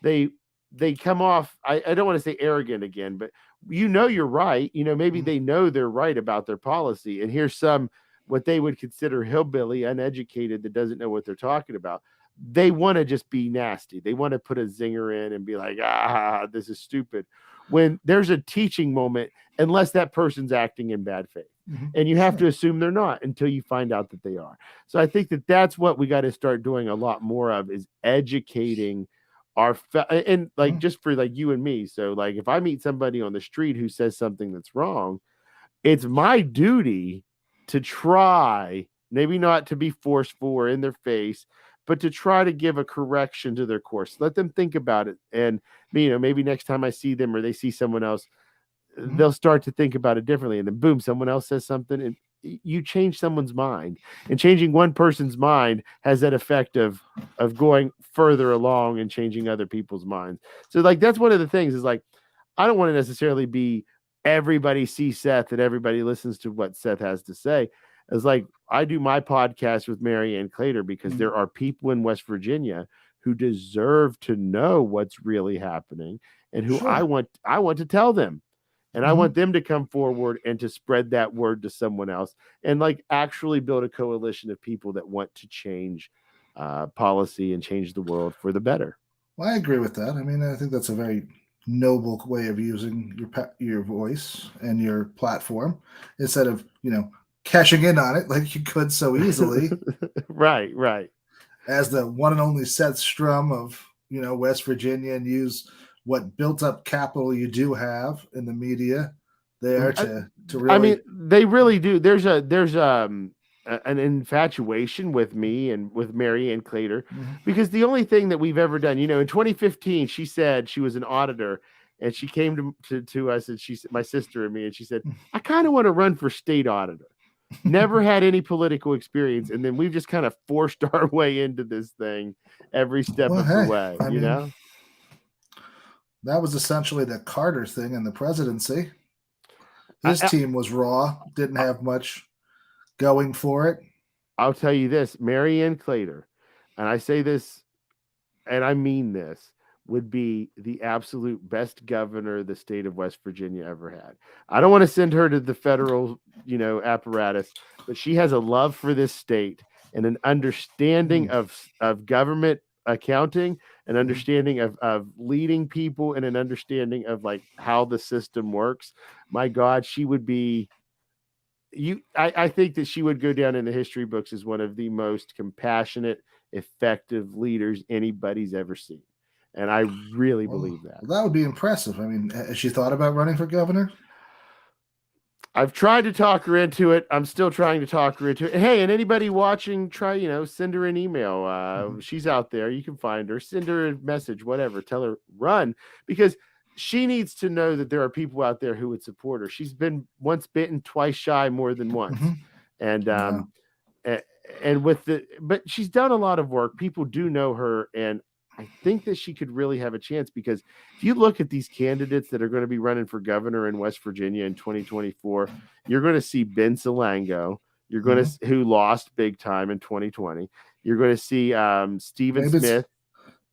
They come off, I don't want to say arrogant again, but you're right. Maybe they know they're right about their policy. And here's some what they would consider hillbilly, uneducated, that doesn't know what they're talking about. They want to just be nasty. They want to put a zinger in and be like, this is stupid. When there's a teaching moment, unless that person's acting in bad faith. And you have to assume they're not until you find out that they are. So I think that that's what we got to start doing a lot more of, is educating and like just for like you and me. So like if I meet somebody on the street who says something that's wrong, it's my duty to try, maybe not to be forceful or in their face, but to try to give a correction to their course. Let them think about it. And maybe next time I see them or they see someone else, they'll start to think about it differently. And then boom, someone else says something and you change someone's mind. And changing one person's mind has that effect of going further along and changing other people's minds. So like that's one of the things, is like I don't want to necessarily be everybody sees Seth and everybody listens to what Seth has to say. It's like I do my podcast with Mary Ann Claytor because there are people in West Virginia who deserve to know what's really happening and who I want to tell them. And I want them to come forward and to spread that word to someone else and like actually build a coalition of people that want to change policy and change the world for the better. Well, I agree with that. I mean, I think that's a very noble way of using your voice and your platform instead of, cashing in on it like you could so easily. Right. As the one and only Seth Strum of, West Virginia, and use what built up capital you do have in the media there to really. I mean, they really do. There's an infatuation with me and with Mary Ann Claytor because the only thing that we've ever done, in 2015, she said she was an auditor and she came to us and she said, my sister and me, and she said, I kind of want to run for state auditor. Never had any political experience. And then we've just kind of forced our way into this thing every step of the way, I mean, that was essentially the Carter thing in the presidency. His team was raw, didn't have much going for it. I'll tell you this, Marianne Clater, and I say this, and I mean this, would be the absolute best governor the state of West Virginia ever had. I don't want to send her to the federal, apparatus, but she has a love for this state and an understanding of government accounting, an understanding of leading people, and an understanding of like how the system works. My God, she would be I think that she would go down in the history books as one of the most compassionate, effective leaders anybody's ever seen. And I really believe that. Well, that would be impressive. I mean, has she thought about running for governor? I've tried to talk her into it. I'm still trying to talk her into it. Hey, and anybody watching, send her an email. She's out there. You can find her. Send her a message, whatever. Tell her, run. Because she needs to know that there are people out there who would support her. She's been once bitten, twice shy, more than once. And but she's done a lot of work. People do know her, and I think that she could really have a chance, because if you look at these candidates that are going to be running for governor in West Virginia in 2024, you're going to see Ben Salango. You're going to who lost big time in 2020. You're going to see Stephen Smith.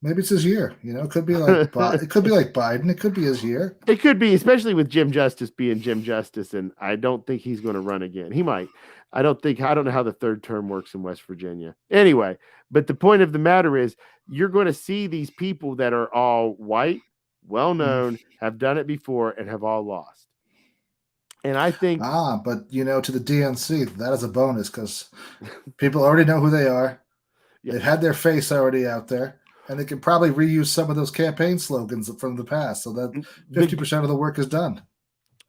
Maybe it's his year. It could be like it could be like Biden. It could be his year. It could be, especially with Jim Justice being Jim Justice, and I don't think he's going to run again. He might. I don't know how the third term works in West Virginia. Anyway, but the point of the matter is, you're going to see these people that are all white, well known, have done it before, and have all lost. And I think but to the DNC, that is a bonus, because people already know who they are. Yeah. They've had their face already out there. And they can probably reuse some of those campaign slogans from the past, so that 50% of the work is done.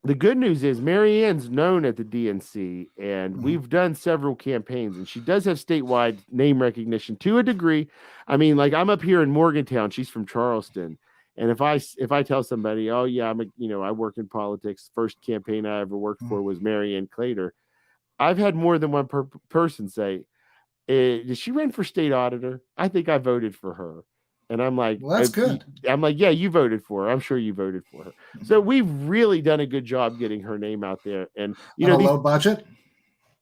The good news is Marianne's known at the DNC, and we've done several campaigns, and she does have statewide name recognition to a degree. I mean, like, I'm up here in Morgantown. She's from Charleston. And if I tell somebody, oh yeah, I work in politics, first campaign I ever worked for was Marianne Clater, I've had more than one person say, did she run for state auditor? I think I voted for her. And I'm like, well, that's good. I'm like, yeah, you voted for her. I'm sure you voted for her. So we've really done a good job getting her name out there. And low budget.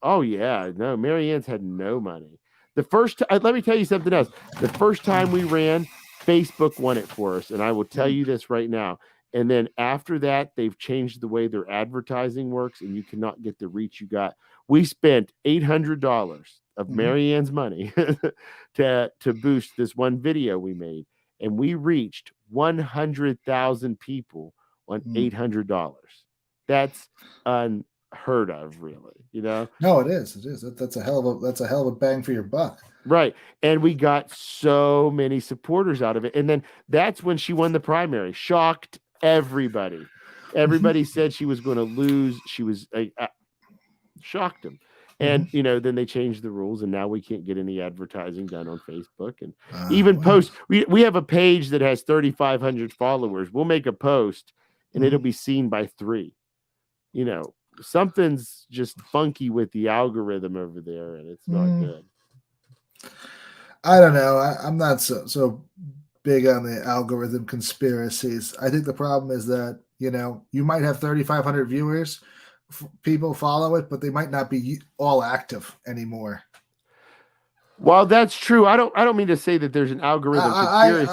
Oh yeah, no, Marianne's had no money. Let me tell you something else. The first time we ran, Facebook won it for us, and I will tell you this right now. And then after that, they've changed the way their advertising works, and you cannot get the reach you got. We spent $800 of Marianne's money to boost this one video we made, and we reached 100,000 people on $800. That's unheard of, really. No, it is. That's a hell of a bang for your buck. Right. And we got so many supporters out of it. And then that's when she won the primary. Shocked everybody. Everybody said she was going to lose. She was shocked them. And, then they changed the rules, and now we can't get any advertising done on Facebook. And even post, we have a page that has 3,500 followers. We'll make a post, and it'll be seen by 3. Something's just funky with the algorithm over there, and it's not good. I don't know. I'm not so big on the algorithm conspiracies. I think the problem is that, you might have 3,500 viewers, people follow it, but they might not be all active anymore. Well, that's true. I don't mean to say that there's an algorithm conspiracy.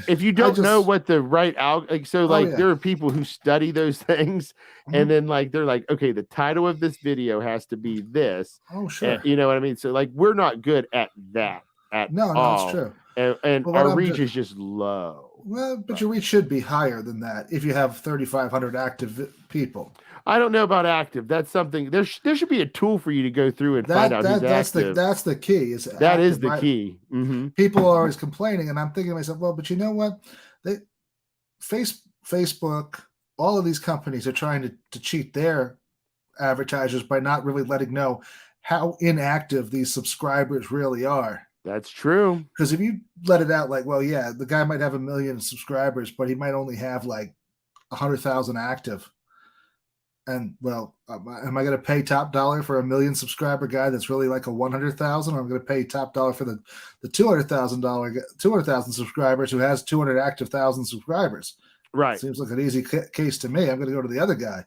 If you don't know what the right there are people who study those things, and then they're like, okay, the title of this video has to be this. Oh, sure. You know what I mean? So we're not good at that at all. No, it's true. And our reach is just low. Well, but your reach should be higher than that if you have 3,500 active people. I don't know about active. That's something. There should be a tool for you to go through and find out who's active. That's the key. Is the key. People are always complaining, and I'm thinking to myself, well, but you know what? Facebook, all of these companies are trying to cheat their advertisers by not really letting know how inactive these subscribers really are. That's true. Because if you let it out the guy might have 1 million subscribers, but he might only have 100,000 active. And am I going to pay top dollar for 1 million subscriber guy that's really like a 100,000, or I'm going to pay top dollar for the $200,000 subscribers who has 200 active thousand subscribers? Right. Seems like an easy case to me. I'm going to go to the other guy.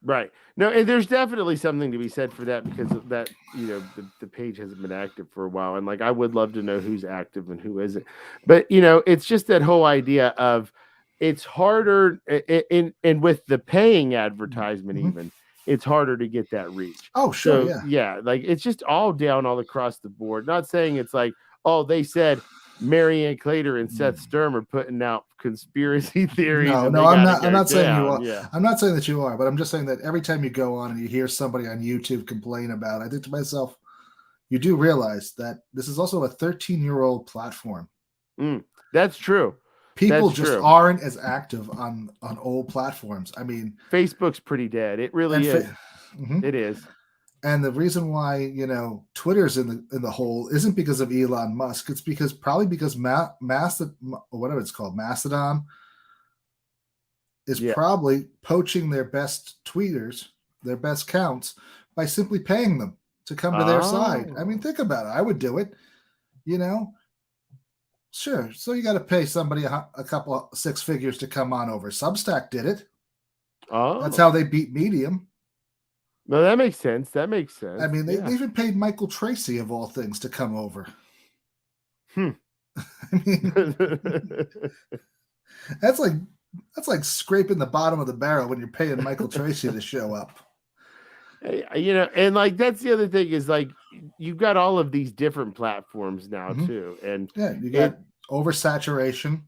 Right. No, and there's definitely something to be said for that because of that, the page hasn't been active for a while. And like I would love to know who's active and who isn't. But it's just that whole idea of it's harder and with the paying advertisement Mhm. even, it's harder to get that reach. Oh, sure, So yeah. yeah, like it's just all down all across the board. Not saying it's like, oh, they said Marianne Clater and Seth Strum are putting out conspiracy theories No, and no, they I'm gotta not. I'm go not saying you down. are. Yeah. I'm not saying that you are, but I'm just saying that every time you go on and you hear somebody on YouTube complain about it, I think to myself, you do realize that this is also a 13-year-old platform. That's true. People That's just true. aren't as active on old platforms. I mean, Facebook's pretty dead. It really and is. Mhm. It is. And the reason why Twitter's in the hole isn't because of Elon Musk. It's probably because whatever it's called, Mastodon is Yeah. probably poaching their best tweeters, their best counts, by simply paying them to come to their side. I mean, Oh. think about it. I would do it. Sure. So you got to pay somebody a couple of six figures to come on over. Substack did it. That's how Oh. they beat Medium. No, that makes sense. That makes I sense. mean, they Yeah. even paid Michael Tracy, of all things, to come over. Hmm. I mean, that's like scraping the bottom of the barrel when you're paying Michael Tracy to show up. And like that's the other thing is like you've got all of these different platforms now Mhm. too, and Yeah, you it got oversaturation.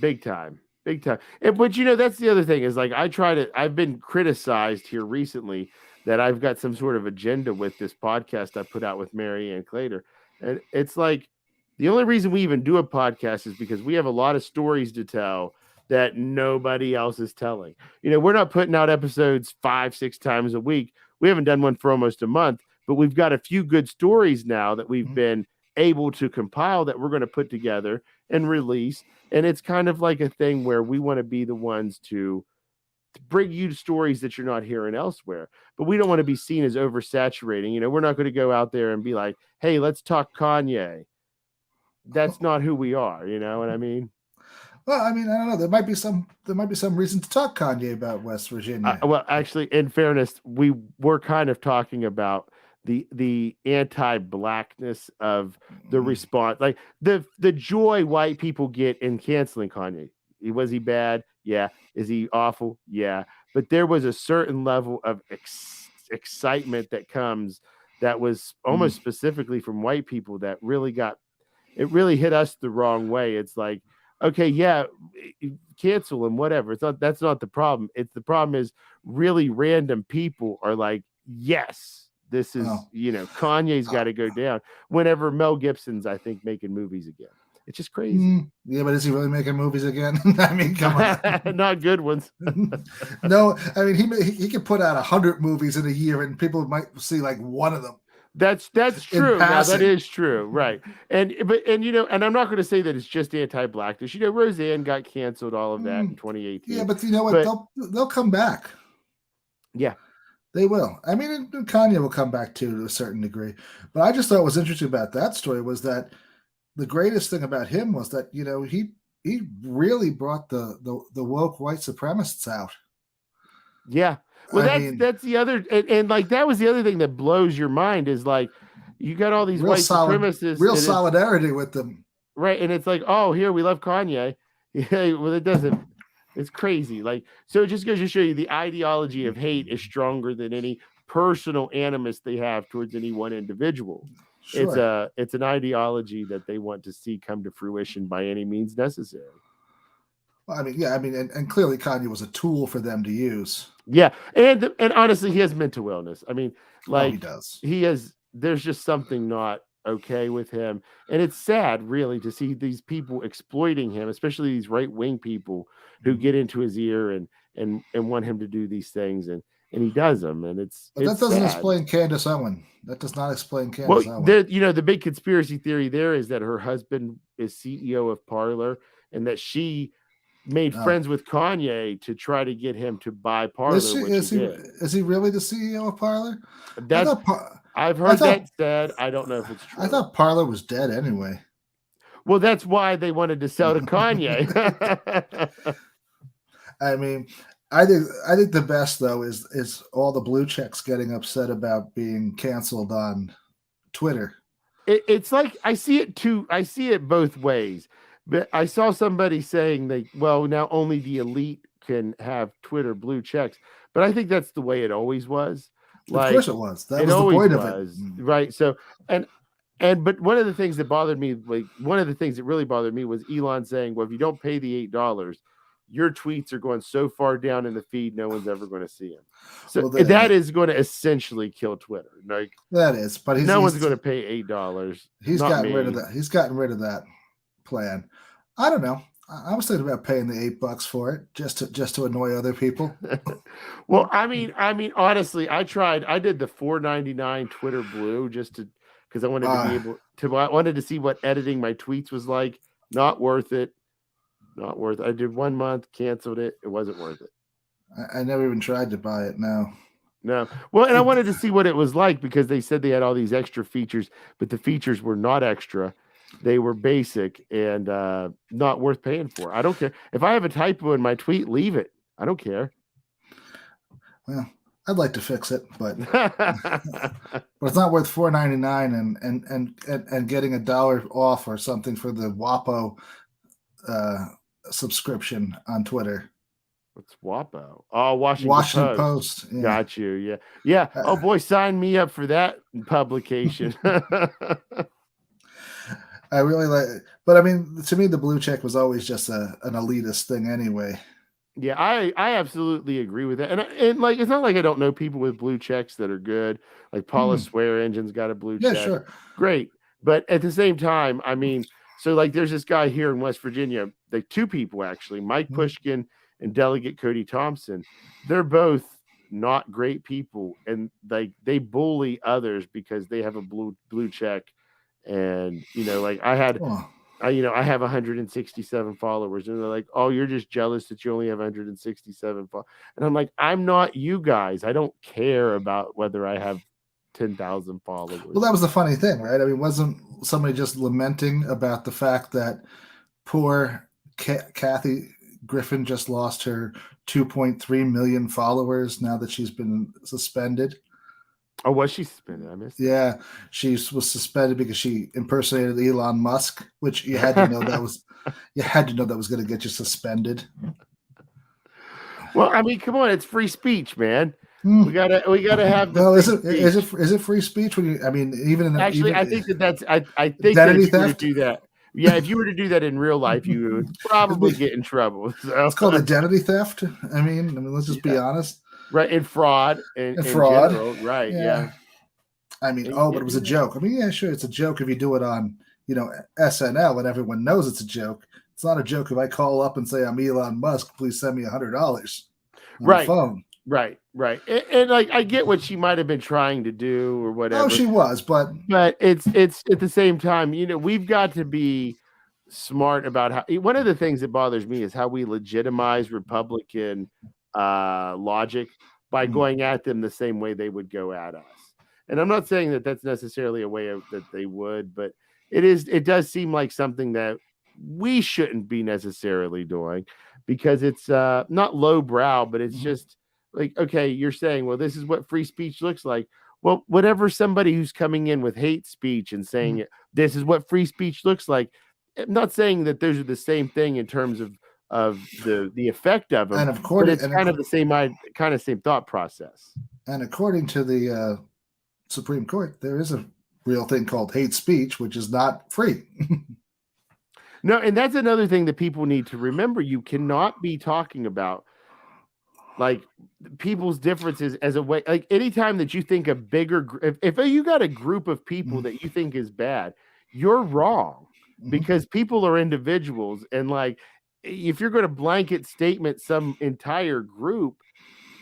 big time, big time. But that's the other thing is like I've been criticized here recently that I've got some sort of agenda with this podcast I put out with Marianne Clater, and it's like the only reason we even do a podcast is because we have a lot of stories to tell that nobody else is telling. We're not putting out episodes 5-6 times a week. We haven't done one for almost a month, but we've got a few good stories now that we've been able to compile that we're going to put together and release. And it's kind of like a thing where we want to be the ones to bring you stories that you're not hearing elsewhere, but we don't want to be seen as oversaturating. We're not going to go out there and be like, hey, let's talk Kanye. That's not who we are. You know what I mean? Well, I mean, I don't know. There might be some reason to talk Kanye about West Virginia. Well, actually, in fairness, we were kind of talking about the anti-blackness of the response, like the joy white people get in canceling Kanye. Was he bad? Yeah. Is he awful? Yeah. But there was a certain level of excitement that was almost specifically from white people that really hit us the wrong way. It's like, okay, yeah, cancel him, whatever. That's not the problem. The problem is really random people are like, yes, this is, Kanye's got to go down. Whenever Mel Gibson's, I think, making movies again. It's just crazy. Yeah, but is he really making movies again? I mean, come on. Not good ones. No, I mean, he could put out 100 movies in a year and people might see like one of them. That's true. Now that is true, right? And I'm not going to say that it's just anti-blackness. Roseanne got canceled, all of that in 2018. Yeah, but you know what? They'll come back. Yeah, they will. I mean, Kanye will come back too to a certain degree. But I just thought what was interesting about that story was that the greatest thing about him was that he really brought the woke white supremacists out. Yeah. Well, that's the other, and like that was the other thing that blows your mind is like you got all these white supremacists, real solidarity with them, right? And it's like, oh, here we love Kanye. Yeah, well, it doesn't. It's crazy. Like, so it just goes to show you the ideology of hate is stronger than any personal animus they have towards any one individual. Sure. It's an ideology that they want to see come to fruition by any means necessary. Well, I mean, yeah, and clearly Kanye was a tool for them to use. Yeah, and honestly, he has mental illness. I mean, like he does. He has. There's just something not okay with him, and it's sad, really, to see these people exploiting him, especially these right-wing people who get into his ear and want him to do these things, and he does them, and But that doesn't explain Candace Owen. That does not explain Candace Owen. The big conspiracy theory there is that her husband is CEO of Parler, and that she made friends with Kanye to try to get him to buy Parler. Is he really the CEO of Parler? I've heard that said. I don't know if it's true. I thought Parler was dead anyway. Well, that's why they wanted to sell to Kanye. I mean, I think the best though is all the blue checks getting upset about being canceled on Twitter. It's like I see it both ways. But I saw somebody saying like, well, now only the elite can have Twitter blue checks. But I think that's the way it always was. Of course, Like it was. That it was the always point of it. was, right? So and but one of the things that bothered me, like one of the things that really bothered me was Elon saying, well, if you don't pay the $8, your tweets are going so far down in the feed, no one's ever going to see them. So Well, that is going to essentially kill Twitter. Like that is, but no one's going to pay $8. He's not gotten me. rid of that. He's gotten rid of that plan. I don't know. I was thinking about paying the $8 for it just to annoy other people. Well, I mean, honestly, I tried. I did the $4.99 Twitter Blue just to because I wanted to be able to. I wanted to see what editing my tweets was like. Not worth it. Not worth it. I did 1 month, canceled it. It wasn't worth it. I never even tried to buy it. No. Well, and I wanted to see what it was like because they said they had all these extra features, but the features were not extra. They were basic and not worth paying for. I don't care. If I have a typo in my tweet, leave it. I don't care. Well, I'd like to fix it, but but it's not worth $4.99 and getting $1 off or something for the WAPO subscription on Twitter. What's WAPO? Oh, Washington Post. Yeah. Got you. Yeah. Oh boy, sign me up for that publication. I really like it. But I mean, to me, the blue check was always just an elitist thing anyway. Yeah, I absolutely agree with that. And like, it's not like I don't know people with blue checks that are good. Like Paula Swear Engine's got a blue check. Yeah, sure. Great. But at the same time, I mean, so like there's this guy here in West Virginia, like two people actually, Mike Pushkin and Delegate Cody Thompson. They're both not great people. And like they bully others because they have a blue check. And like I have 167 followers, and they're like, "Oh, you're just jealous that you only have 167 followers." And I'm like, "I'm not you guys. I don't care about whether I have 10,000 followers." Well, that was the funny thing, right? I mean, wasn't somebody just lamenting about the fact that poor Kathy Griffin just lost her 2.3 million followers now that she's been suspended? Oh, was she suspended? I missed. Yeah, she was suspended because she impersonated Elon Musk, which you had to know that was going to get you suspended. Well, I mean, come on, it's free speech, man. We gotta have. No, is it free speech when you? I mean, even I think that's. I think identity that if you were theft. to do that, yeah, if you were to do that in real life, you would probably get in trouble. So. It's called identity theft. I mean, let's just be honest. Right, and fraud, and fraud, general, right? Yeah. I mean, but it was a joke. I mean, yeah, sure, it's a joke if you do it on, SNL and everyone knows it's a joke. It's not a joke if I call up and say I'm Elon Musk, please send me $100 on the phone. Right. And like I get what she might have been trying to do or whatever. Oh, she was, but it's at the same time, we've got to be smart about how. One of the things that bothers me is how we legitimize Republican logic by going at them the same way they would go at us. And I'm not saying that that's necessarily a way that they would, but it does seem like something that we shouldn't be necessarily doing because it's not lowbrow, but it's just like, okay, you're saying, well, this is what free speech looks like. Well, whatever somebody who's coming in with hate speech and saying this is what free speech looks like. I'm not saying that those are the same thing in terms of the effect of them, and of course, but it's kind of the same thought process. And according to the Supreme Court, there is a real thing called hate speech, which is not free. No, and that's another thing that people need to remember. You cannot be talking about like people's differences as a way. Like anytime that you think a bigger, if you got a group of people that you think is bad, you're wrong because people are individuals, and like. If you're going to blanket statement some entire group,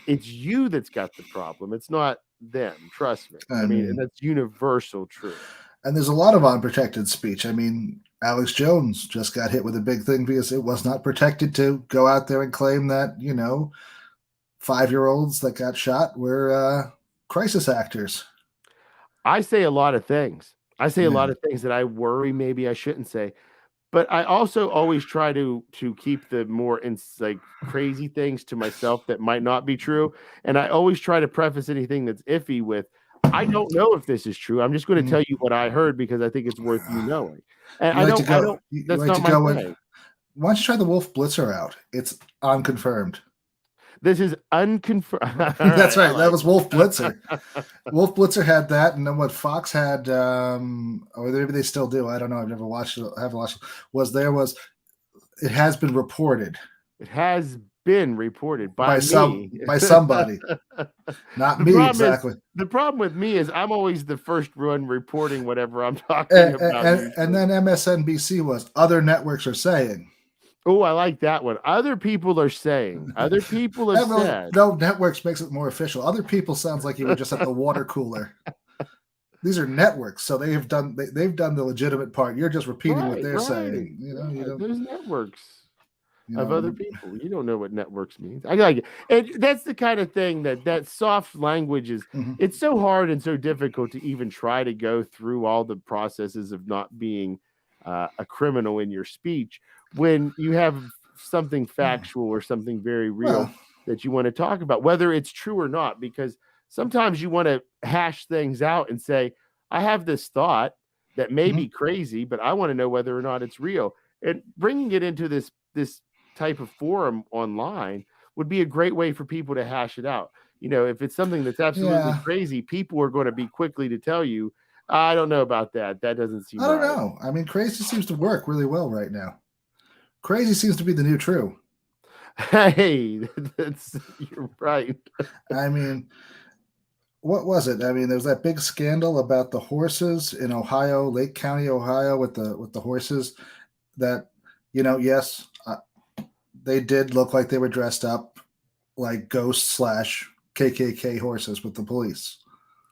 it's you that's got the problem. It's not them. Trust me. I mean, and that's universal truth. And there's a lot of unprotected speech. I mean, Alex Jones just got hit with a big thing because it was not protected to go out there and claim that, 5-year-olds that got shot were crisis actors. I say a lot of things. I say a lot of things that I worry maybe I shouldn't say. But I also always try to keep the more like crazy things to myself that might not be true, and I always try to preface anything that's iffy with, "I don't know if this is true. I'm just going to tell you what I heard because I think it's worth you knowing." And You like to I go. don't. You That's like to not my go with. thing. Why don't you try the Wolf Blitzer out? It's unconfirmed. This is unconfirmed. All That's right, I right. That like was Wolf Blitzer. it. Wolf Blitzer had that, and then what Fox had, or maybe they still do. I don't know. I've never watched it. I haven't watched it. Was it has been reported It has been reported by by me. somebody, not The me problem is exactly. the problem with me is I'm always the first one reporting whatever I'm talking about And usually. then MSNBC was other networks are saying. Oh, I like that one. Other people are saying. Other people have That really, said. no, networks makes it more official. Other people sounds like you were just at the water cooler. These are networks, so they've done the legitimate part. You're just repeating what Right, they're right. saying. You know, you Yeah, don't. there's networks You of know. other people. You don't know what networks means. I like it. And that's the kind of thing that soft language is. Mhm. It's so hard and so difficult to even try to go through all the processes of not being a criminal in your speech when you have something factual or something very real Well, that you want to talk about, whether it's true or not. Because sometimes you want to hash things out and say, "I have this thought that may be mhm. crazy, but I want to know whether or not it's real." And bringing it into this type of forum online would be a great way for people to hash it out. If it's something that's absolutely Yeah, crazy, people are going to be quickly to tell you, "I don't know about that. That doesn't seem I don't right." know. I mean, crazy seems to work really well right now. Crazy seems to be the new true. Hey, you're right. I mean, what was it? I mean, there was that big scandal about the horses in Ohio, Lake County, Ohio, with the horses. That yes, they did look like they were dressed up like ghost slash KKK horses with the police.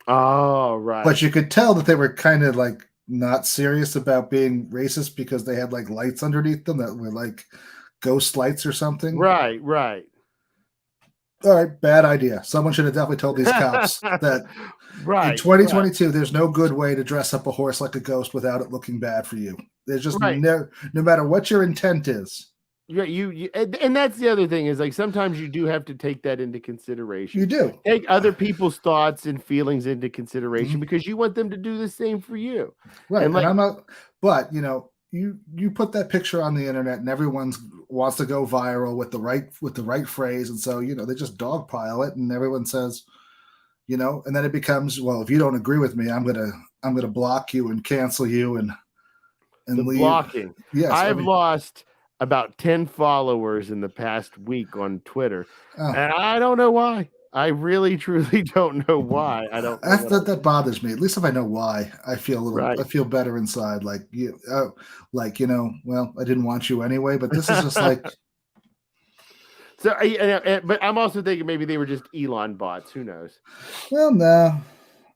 Oh, But right. you could tell that they were kind of like not serious about being racist because they had like lights underneath them that were like ghost lights or something. Right, right. All right, bad idea. Someone should have definitely told these cops that in Right, right, 2022, there's no good way to dress up a horse like a ghost without it looking bad for you. There's just right. no matter what your intent is, Yeah, and that's the other thing is like sometimes you do have to take that into consideration. you do. Take other people's thoughts and feelings into consideration Mhm. because you want them to do the same for you. Right, And and like I'm not. But you put that picture on the internet, and everyone wants to go viral with the right phrase, and so they just dogpile it, and everyone says, and then it becomes, well, if you don't agree with me, I'm gonna block you and cancel you the and leave. blocking. Yes, I I've mean, lost about 10 followers in the past week on Twitter. oh, And I don't know why. I really truly don't know why. I don't know what I that bothers me. At least if I know why, I right. feel better inside. Like well, I didn't want you anyway, but this is just like, So, but I'm also thinking maybe they were just Elon bots. Who knows? well, no,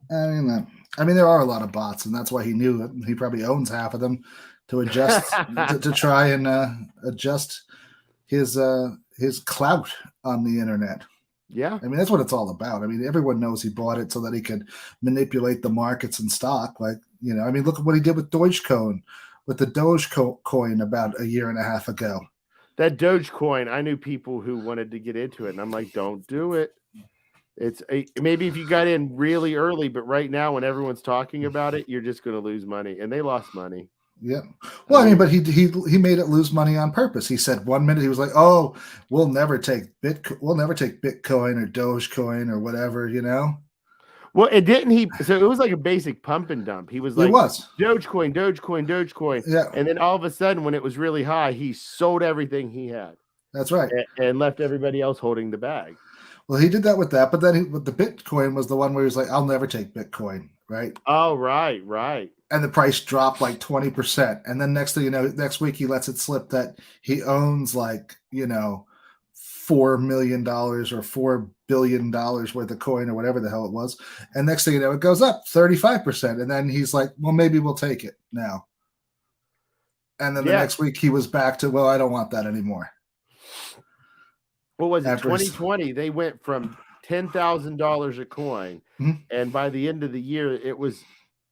I mean, there are a lot of bots, and that's why he knew it. He probably owns half of them to adjust to try and adjust his clout on the internet. Yeah. I mean, that's what it's all about. I mean, everyone knows he bought it so that he could manipulate the markets and stock. Like, I mean, look at what he did with Dogecoin, with the Dogecoin about a year and a half ago. That Dogecoin, I knew people who wanted to get into it, and I'm like, don't do it. Maybe if you got in really early, but right now when everyone's talking about it, you're just going to lose money, and they lost money. Yeah. I Well, I mean, mean, but he made it lose money on purpose. He said one minute he was like, "Oh, we'll never take Bitcoin or Dogecoin or whatever." well, it didn't. So it was like a basic pump and dump. He was It like was. Dogecoin, Dogecoin, Dogecoin, Yeah, and then all of a sudden, when it was really high, he sold everything he had that's right. and left everybody else holding the bag. Well, he did that with that, but then with the Bitcoin was the one where he was like, "I'll never take Bitcoin," right? Oh, right, right. And the price dropped like 20%. And then next thing you know, next week he lets it slip that he owns like, $4 million or $4 billion worth of coin or whatever the hell it was. And next thing you know, it goes up 35%. And then he's like, well, maybe we'll take it now. And then the Yeah. next week he was back to, well, I don't want that anymore. What was it? After 2020, they went from $10,000 a coin, Mhm. and by the end of the year, it was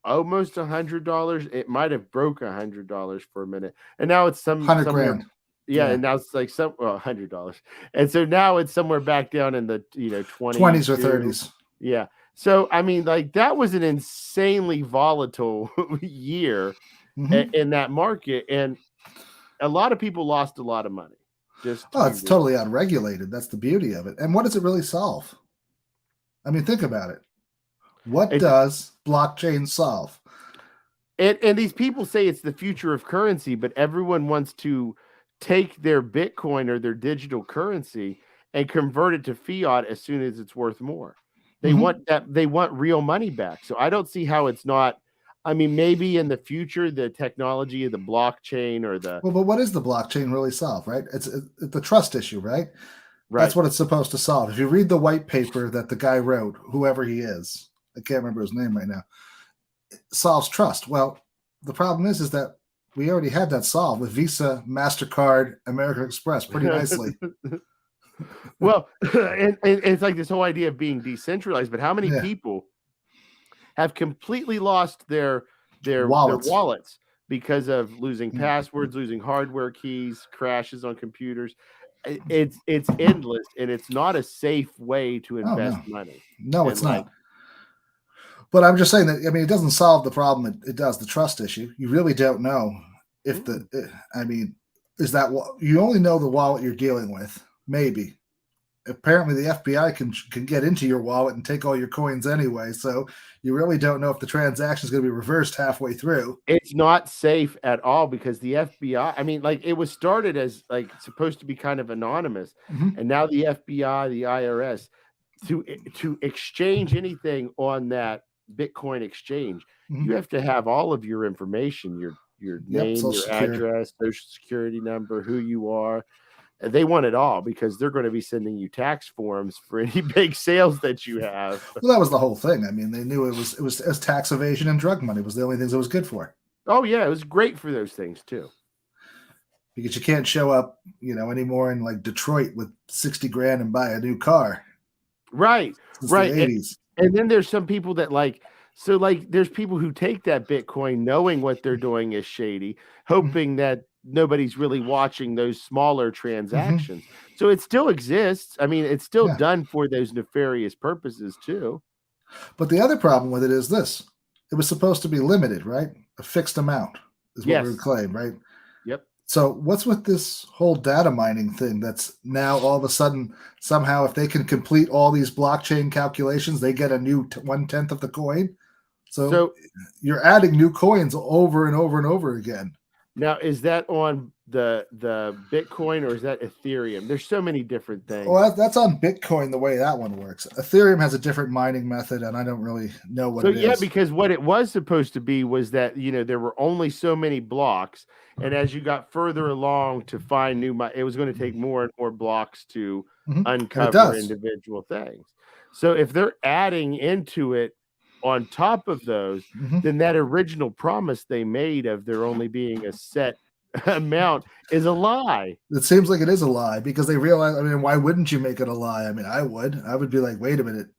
almost $100. It might have broke $100 for a minute, and now it's 100 somewhere. grand. Yeah, and now it's like $100, and so now it's somewhere back down in the 20s or 22. 30s. Yeah, so I mean, like that was an insanely volatile year in that market, and a lot of people lost a lot of money. It's totally unregulated. That's the beauty of it. And what does it really solve? I mean, think about it. What does blockchain solve? And these people say it's the future of currency, but everyone wants to take their Bitcoin or their digital currency and convert it to fiat as soon as it's worth more. They want that. They want real money back. So I don't see how it's not. I mean, maybe in the future, the technology of the blockchain or the but what is the blockchain really solve? Right? It's the trust issue, right? Right. That's what it's supposed to solve. If you read the white paper that the guy wrote, whoever he is, I can't remember his name right now, it solves trust. Well, the problem is that we already had that solved with Visa, MasterCard, American Express pretty nicely. Well, and it's like this whole idea of being decentralized, but how many people have completely lost their wallets because of losing passwords, losing hardware keys, crashes on computers? It's endless, and it's not a safe way to invest money. No, it's not. But I'm just saying that, I mean, it doesn't solve the problem. It does the trust issue. You really don't know if I mean, is that what you only know the wallet you're dealing with? Maybe. Apparently the FBI can get into your wallet and take all your coins anyway. So you really don't know if the transaction is going to be reversed halfway through. It's not safe at all because the FBI, I mean, like it was started as like supposed to be kind of anonymous. And now the FBI, the IRS, to exchange anything on that Bitcoin exchange, you have to have all of your information, your name, your address, social security number, who you are. They want it all because they're going to be sending you tax forms for any big sales that you have. Well, that was the whole thing. I mean, they knew it was as tax evasion and drug money was the only things it was good for. Oh yeah, it was great for those things too. Because you can't show up, anymore in like Detroit with 60 grand and buy a new car. Right. Right. The 80s. And then there's some people that there's people who take that Bitcoin knowing what they're doing is shady, hoping that nobody's really watching those smaller transactions. So it still exists. I mean, it's still done for those nefarious purposes too. But the other problem with it is this. It was supposed to be limited, right? A fixed amount is what we would claim, right? Yep. So what's with this whole data mining thing that's now all of a sudden somehow if they can complete all these blockchain calculations, they get a new 1/10 of the coin? So you're adding new coins over and over and over again. Now, is that on the Bitcoin or is that Ethereum? There's so many different things. Well, that's on Bitcoin, the way that one works. Ethereum has a different mining method, and I don't really know what it is. Yeah, because what it was supposed to be was that, there were only so many blocks. And as you got further along to find new, it was going to take more and more blocks to uncover individual things. So if they're adding into it, on top of those, then that original promise they made of there only being a set amount is a lie. It seems like it is a lie because they realize, I mean, why wouldn't you make it a lie? I mean, I would be like, wait a minute.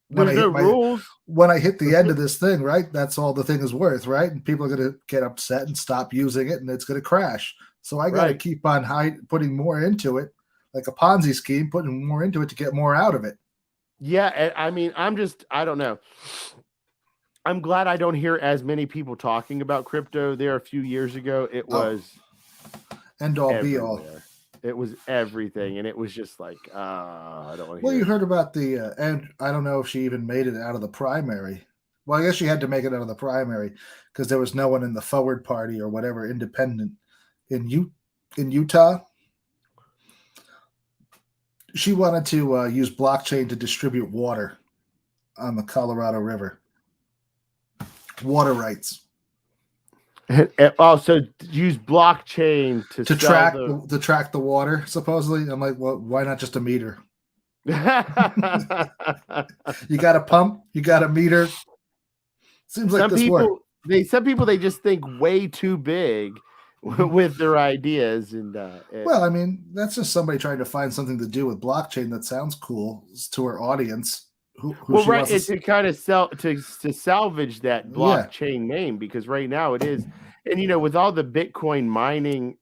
There's no rules. When I hit the end of this thing, right, that's all the thing is worth, right? And people are going to get upset and stop using it and it's going to crash. So I got to keep on putting more into it, like a Ponzi scheme, putting more into it to get more out of it. Yeah, I mean, I don't know. I'm glad I don't hear as many people talking about crypto. There a few years ago, it was end all be all. It was everything, and it was just like, I don't want to. Well, you heard about the, and I don't know if she even made it out of the primary. Well, I guess she had to make it out of the primary because there was no one in the Forward Party or whatever independent in Utah. She wanted to use blockchain to distribute water on the Colorado River. Water rights. And also use blockchain to track the water. Supposedly, I'm like, well, why not just a meter? You got a pump. You got a meter. Seems like this works. Some people they just think way too big with their ideas, and well, I mean, that's just somebody trying to find something to do with blockchain that sounds cool to her audience. who Well, she right, wants it's to. to kind of to salvage that Yeah. blockchain name, because right now it is, and with all the Bitcoin mining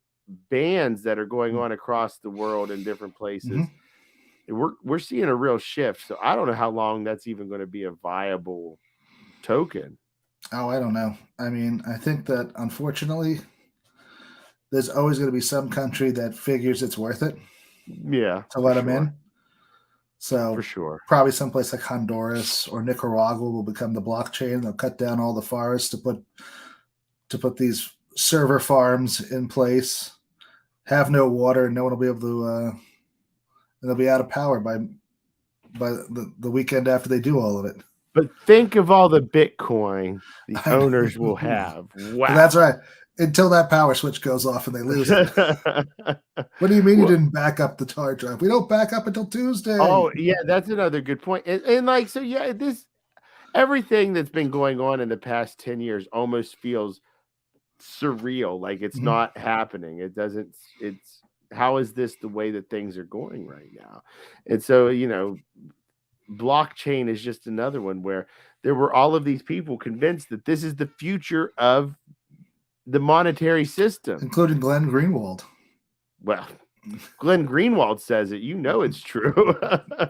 bans that are going on across the world in different places, we're seeing a real shift. So I don't know how long that's even going to be a viable token. Oh, I don't know. I mean, I think that unfortunately, there's always going to be some country that figures it's worth it Yeah, to for let them sure. in. So For sure. probably someplace like Honduras or Nicaragua will become the blockchain. They'll cut down all the forests to put these server farms in place. Have no water, and no one will be able to. And they'll be out of power by the weekend after they do all of it. But think of all the Bitcoin the I owners will know. have. But that's Wow. right. Until that power switch goes off and they lose it. What do you mean you Well, didn't back up the hard drive? We don't back up until Tuesday. oh, yeah, that's another good point. And like, so yeah, everything that's been going on in the past 10 years almost feels surreal, like it's Mhm. not happening. It's how is this the way that things are going right now? And so, blockchain is just another one where there were all of these people convinced that this is the future of the monetary system. Including Glenn Greenwald. Well, Glenn Greenwald says it, it's true. I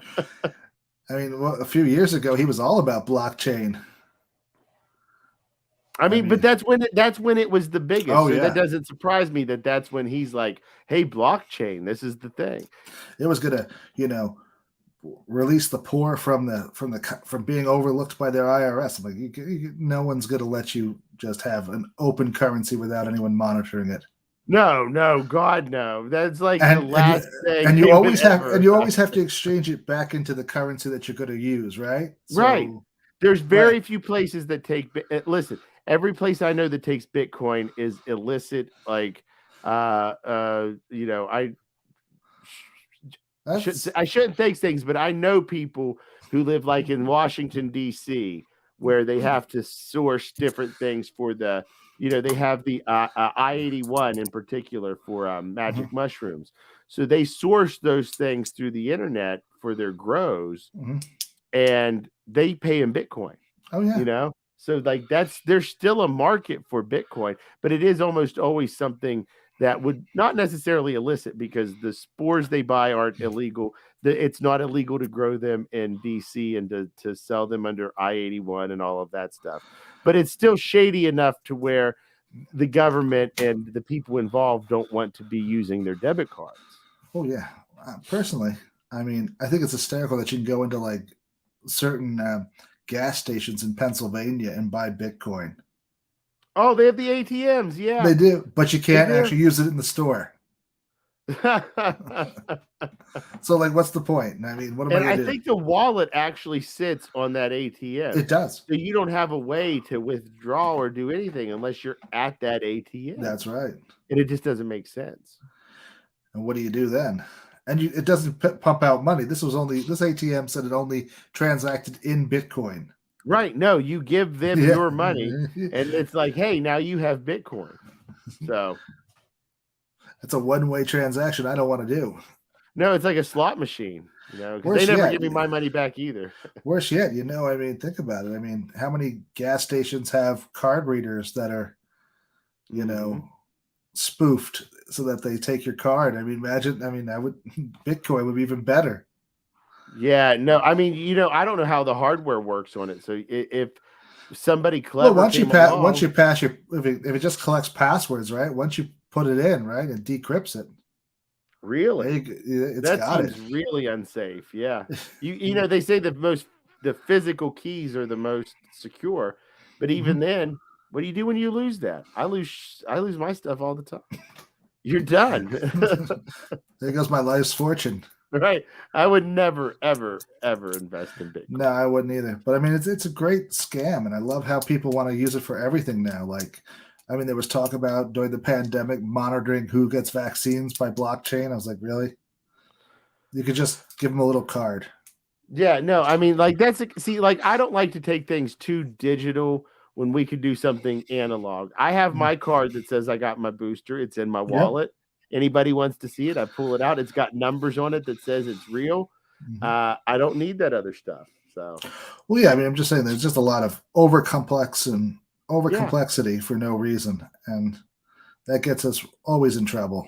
mean, a few years ago, he was all about blockchain. I mean, but that's when it was the biggest. Oh So that yeah, doesn't surprise me that that's when he's like, "Hey, blockchain, this is the thing." it was gonna, release the poor from being overlooked by their IRS. I'm like, no one's gonna let you just have an open currency without anyone monitoring it. No, God, no. That's like the And last thing and you they would always have ever. to exchange it back into the currency that you're going to use, right? Right. So, There's right. very few places that take listen, every place I know that takes Bitcoin is illicit, like I That's I shouldn't think things, but I know people who live like in Washington D.C. where they have to source different things for they have the I-81 in particular for magic mushrooms. So they source those things through the internet for their grows, and they pay in Bitcoin. Oh yeah. So like there's still a market for Bitcoin, but it is almost always something that would not necessarily illicit, because the spores they buy aren't illegal. It's not illegal to grow them in DC and to sell them under I-81 and all of that stuff. But it's still shady enough to where the government and the people involved don't want to be using their debit cards. Oh yeah. Personally, I mean, I think it's hysterical that you can go into like certain gas stations in Pennsylvania and buy Bitcoin. Oh, they have the ATMs, yeah. They do, but you can't actually use it in the store. So, like, what's the point? I mean, what am I And going I to do? think the wallet actually sits on that ATM. It does. So you don't have a way to withdraw or do anything unless you're at that ATM. That's right. And it just doesn't make sense. And what do you do then? And it doesn't pump out money. This ATM said it only transacted in Bitcoin. Right. No, you give them your money, and it's like, hey, now you have Bitcoin. So it's a one-way transaction I don't want to do. No, it's like a slot machine, because they never give me my money back either. Worse yet, I mean, think about it. I mean, how many gas stations have card readers that are, spoofed so that they take your card? I mean, imagine, Bitcoin would be even better. Yeah, no, I mean, I don't know how the hardware works on it. So if somebody clever once you pass your, if it just collects passwords, right? Once you put it in, right, and decrypts it. Really? That seems really unsafe. Yeah. They say the physical keys are the most secure, but even then, what do you do when you lose that? I lose my stuff all the time. You're done. There goes my life's fortune. Right. I would never, ever, ever invest in Bitcoin. No, I wouldn't either. But I mean, it's a great scam, and I love how people want to use it for everything now. Like, I mean, there was talk about during the pandemic monitoring who gets vaccines by blockchain. I was like, really? You could just give them a little card. Yeah, no, I mean, like I don't like to take things too digital when we could do something analog. I have my card that says I got my booster. It's in my wallet. Anybody wants to see it, I pull it out. It's got numbers on it that says it's real. Mhm. I don't need that other stuff. So Well, yeah, I mean, I'm just saying there's just a lot of yeah. overcomplexity for no reason, and that gets us always in trouble.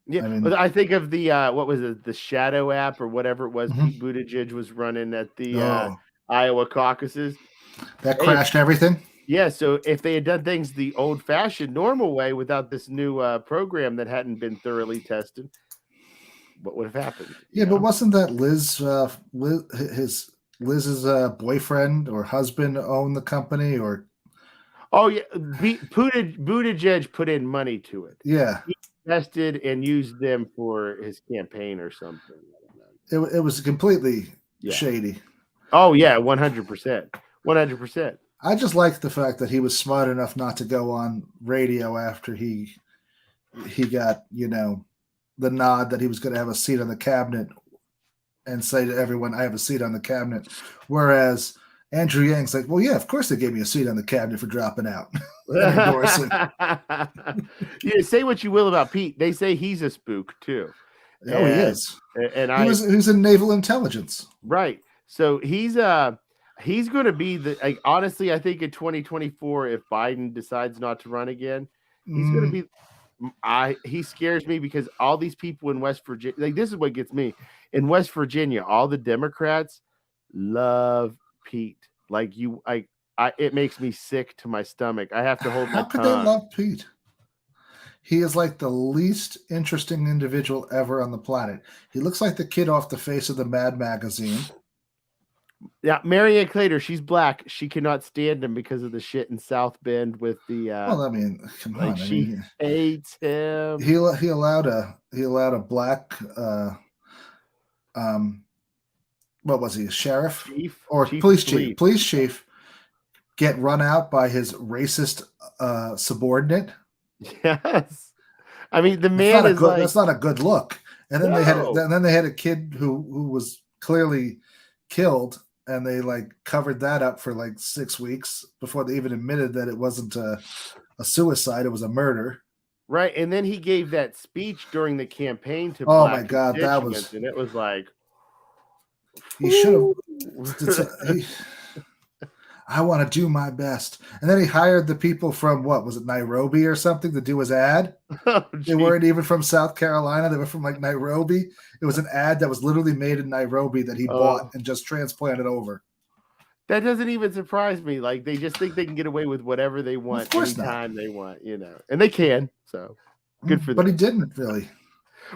Yeah, I but mean, I think of the what was it, the Shadow app or whatever it was mhm. Pete Buttigieg was running at the Oh, Iowa caucuses. that Hey, crashed everything. yeah, so if they had done things the old-fashioned normal way without this new program that hadn't been thoroughly tested, what would have happened, you Yeah, but know? wasn't that Liz's boyfriend or husband owned the company? Or Oh yeah, Buttigieg put in money to it. yeah, He invested and used them for his campaign or something. I don't know. it was completely Yeah. shady. Oh yeah, 100%. 100%. I just liked the fact that he was smart enough not to go on radio after he got the nod that he was going to have a seat on the cabinet and say to everyone, "I have a seat on the cabinet." Whereas Andrew Yang's like, "Well, yeah, of course they gave me a seat on the cabinet for dropping out and endorsing." Yeah, say what you will about Pete. They say he's a spook too. Oh, he And is. and He I was in naval intelligence. right. So he's going to be the like honestly I think in 2024 if Biden decides not to run again, he's going to Mm, be he scares me because all these people in West Virginia, like this is what gets me. In West Virginia, all the Democrats love Pete. Like it makes me sick to my stomach. I have to hold my how could they tongue. love Pete? He is like the least interesting individual ever on the planet. He looks like the kid off the face of the Mad magazine. Yeah, Marianne Clater, she's black. She cannot stand him because of the shit in South Bend with the Well, I mean, come like on. I she mean, hates him. he allowed a black um what was he, a sheriff or Chief of police. police chief get run out by his racist subordinate. Yes. I mean, the man is like, That's not a good look. And no. then they had a kid who was clearly killed, and they like covered that up for like 6 weeks before they even admitted that it wasn't a suicide, it was a murder. Right. And then he gave that speech during the campaign to Oh my black god, that constituents, was and it was like, he should have "Ooh." he, I want to do my best. And then he hired the people from what was it, Nairobi or something, to do his ad. Oh, They geez. weren't even from South Carolina. They were from like Nairobi. It was an ad that was literally made in Nairobi that he bought and just transplanted over. That doesn't even surprise me. Like they just think they can get away with whatever they Well, of want course not. anytime they want, and they can. So good for But he them. didn't really.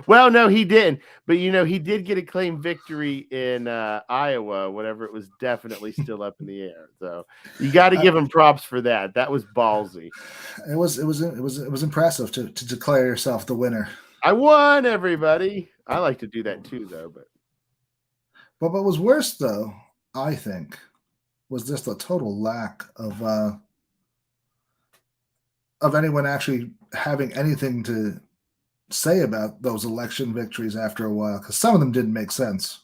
Well, no, he didn't. But he did get a claim victory in Iowa. Whatever, it was definitely still up in the air. So you got to give him props for that. That was ballsy. It was impressive to declare yourself the winner. I won, everybody. I like to do that too, though. But what was worse, though, I think, was just a total lack of anyone actually having anything to say about those election victories after a while, because some of them didn't make sense.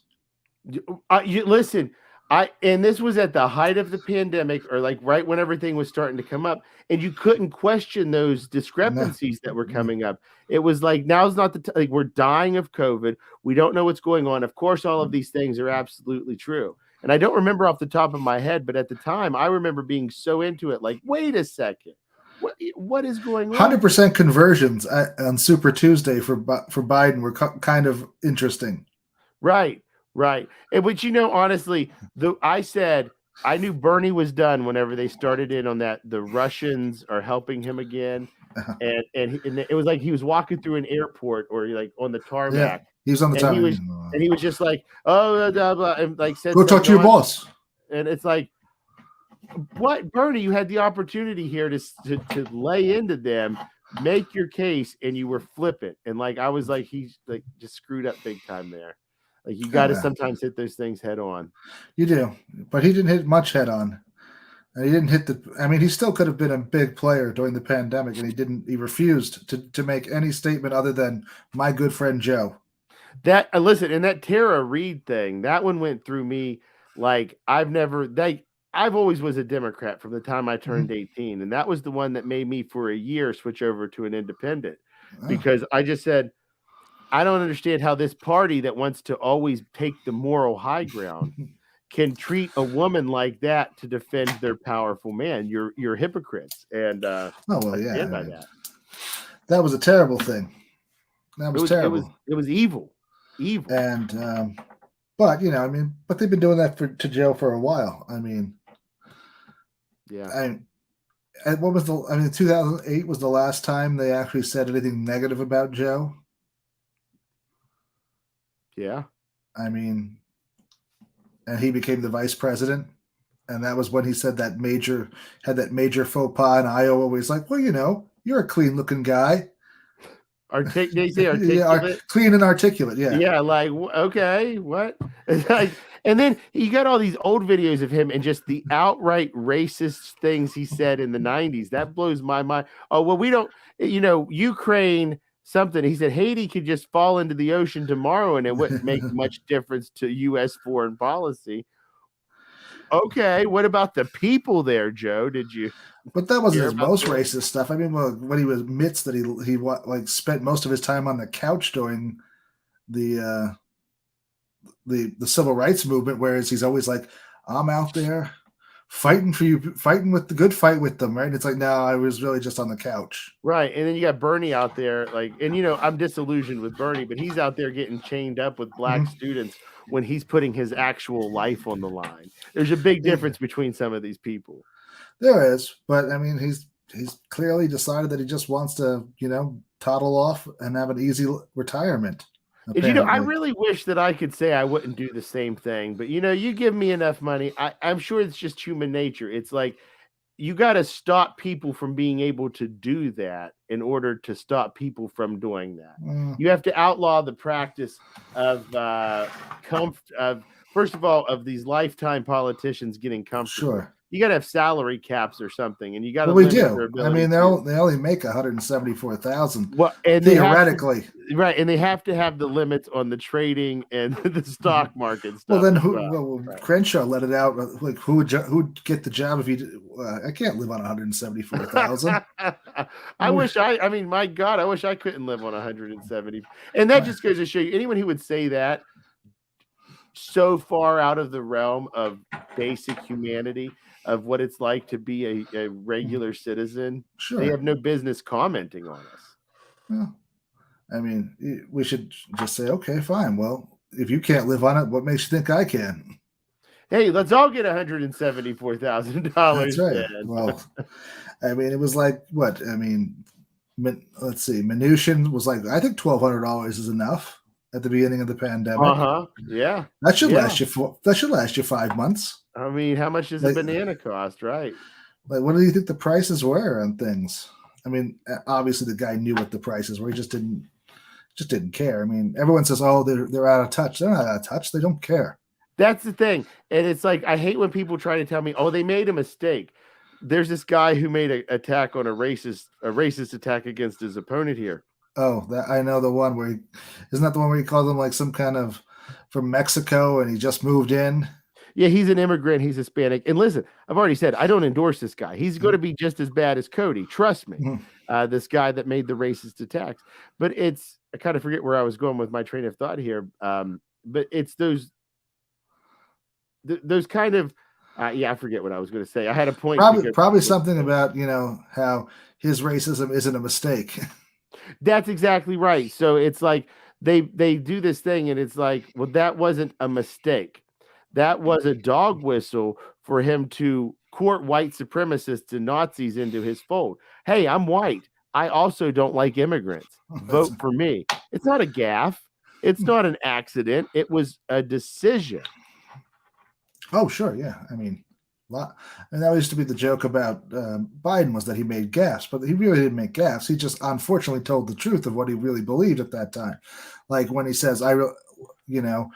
You listen. And this was at the height of the pandemic, or like right when everything was starting to come up, and you couldn't question those discrepancies that were coming up. It was like now's not the like we're dying of COVID. We don't know what's going on. Of course, all of these things are absolutely true. And I don't remember off the top of my head, but at the time, I remember being so into it. Like, wait a second, what is going on? 100% conversions on Super Tuesday for Biden were kind of interesting. Right. And but honestly, I said I knew Bernie was done whenever they started in on that. The Russians are helping him again, and it was like he was walking through an airport or like on the tarmac. Yeah, he was on the tarmac, and he was just like, oh, blah, blah, and like said, go talk to your boss. And it's like, what, Bernie? You had the opportunity here to lay into them, make your case, and you were flippant. And like I was like, he's like just screwed up big time there. Like you got to sometimes hit those things head on. You do, but he didn't hit much head on, and he didn't hit I mean, he still could have been a big player during the pandemic, and he didn't. He refused to make any statement other than "my good friend Joe." That listen, and that Tara Reid thing, that one went through me like I've always was a Democrat from the time I turned 18, and that was the one that made me for a year switch over to an independent because I just said, I don't understand how this party that wants to always take the moral high ground can treat a woman like that to defend their powerful man. You're hypocrites, and Oh well, I yeah. stand by that. That was a terrible thing. That was terrible. It was evil, evil. And but you know, I mean, but they've been doing that to Joe for a while. I mean, yeah. And what was 2008 was the last time they actually said anything negative about Joe. Yeah. I mean, and he became the vice president. And that was when he said that major faux pas in Iowa where he's like, well, you know, you're a clean looking guy. They say articulate. Clean and articulate, yeah. Yeah, like, okay, what? Like, and then you got all these old videos of him and just the outright racist things he said in the 90s. That blows my mind. Oh, well, we don't, you know, Ukraine something. He said Haiti could just fall into the ocean tomorrow and it wouldn't make much difference to U.S. foreign policy. Okay, what about the people there, Joe? Did you? But that wasn't his most racist stuff. I mean, well, when he admits that he like spent most of his time on the couch during the civil rights movement, whereas he's always like, I'm out there fighting for you, fighting with the good fight with them, right? And it's like, no, I was really just on the couch. Right. And then you got Bernie out there, like, and you know, I'm disillusioned with Bernie, but he's out there getting chained up with black students when he's putting his actual life on the line. There's a big difference between some of these people. There is, but I mean, he's clearly decided that he just wants to, you know, toddle off and have an easy retirement. And, you know, I really wish that I could say I wouldn't do the same thing, but you know, you give me enough money, I'm sure it's just human nature. It's like you got to stop people from being able to do that in order to stop people from doing that. You have to outlaw the practice of first of all, of these lifetime politicians getting comfortable. Sure. You got to have salary caps or something, and you got to. Well, we do. I mean, they only make $174,000. Well, and theoretically, right? And they have to have the limits on the trading and the stock market stuff. Well, then right. Crenshaw let it out. Like, who'd get the job if he? I can't live on $174,000. I wish I mean, my God, I wish I couldn't live on 170. And that just goes to show you, anyone who would say that, so far out of the realm of basic humanity, of what it's like to be a regular citizen. Sure. They have no business commenting on us. Well, I mean, we should just say, okay, fine. Well, if you can't live on it, what makes you think I can? Hey, let's all get $174,000. That's right. Then. Well, I mean, it was like what? I mean, let's see. Mnuchin was like, I think $1,200 is enough at the beginning of the pandemic. Yeah. That should last you. That should last you 5 months. I mean, how much does a banana cost, right? Like, what do you think the prices were on things? I mean, obviously the guy knew what the prices were. He just didn't care. I mean, everyone says, "Oh, they're out of touch." They're not out of touch. They don't care. That's the thing, and it's like I hate when people try to tell me, "Oh, they made a mistake." There's this guy who made an attack on a racist attack against his opponent here. Oh, that I know the one where isn't that the one where he called him like some kind of from Mexico and he just moved in. Yeah, he's an immigrant. He's Hispanic. And listen, I've already said I don't endorse this guy. He's going to be just as bad as Cody. Trust me. This guy that made the racist attacks. But I kind of forget where I was going with my train of thought here. But it's those kind of I forget what I was going to say. I had a point. Probably something about, you know, how his racism isn't a mistake. That's exactly right. So it's like they do this thing and it's like, well, that wasn't a mistake. That was a dog whistle for him to court white supremacists and Nazis into his fold. Hey, I'm white. I also don't like immigrants. Vote for me. It's not a gaffe. It's not an accident. It was a decision. Oh, sure. Yeah. I mean, and that used to be the joke about Biden was that he made gaffes, but he really didn't make gaffes. He just unfortunately told the truth of what he really believed at that time. Like when he says, you know,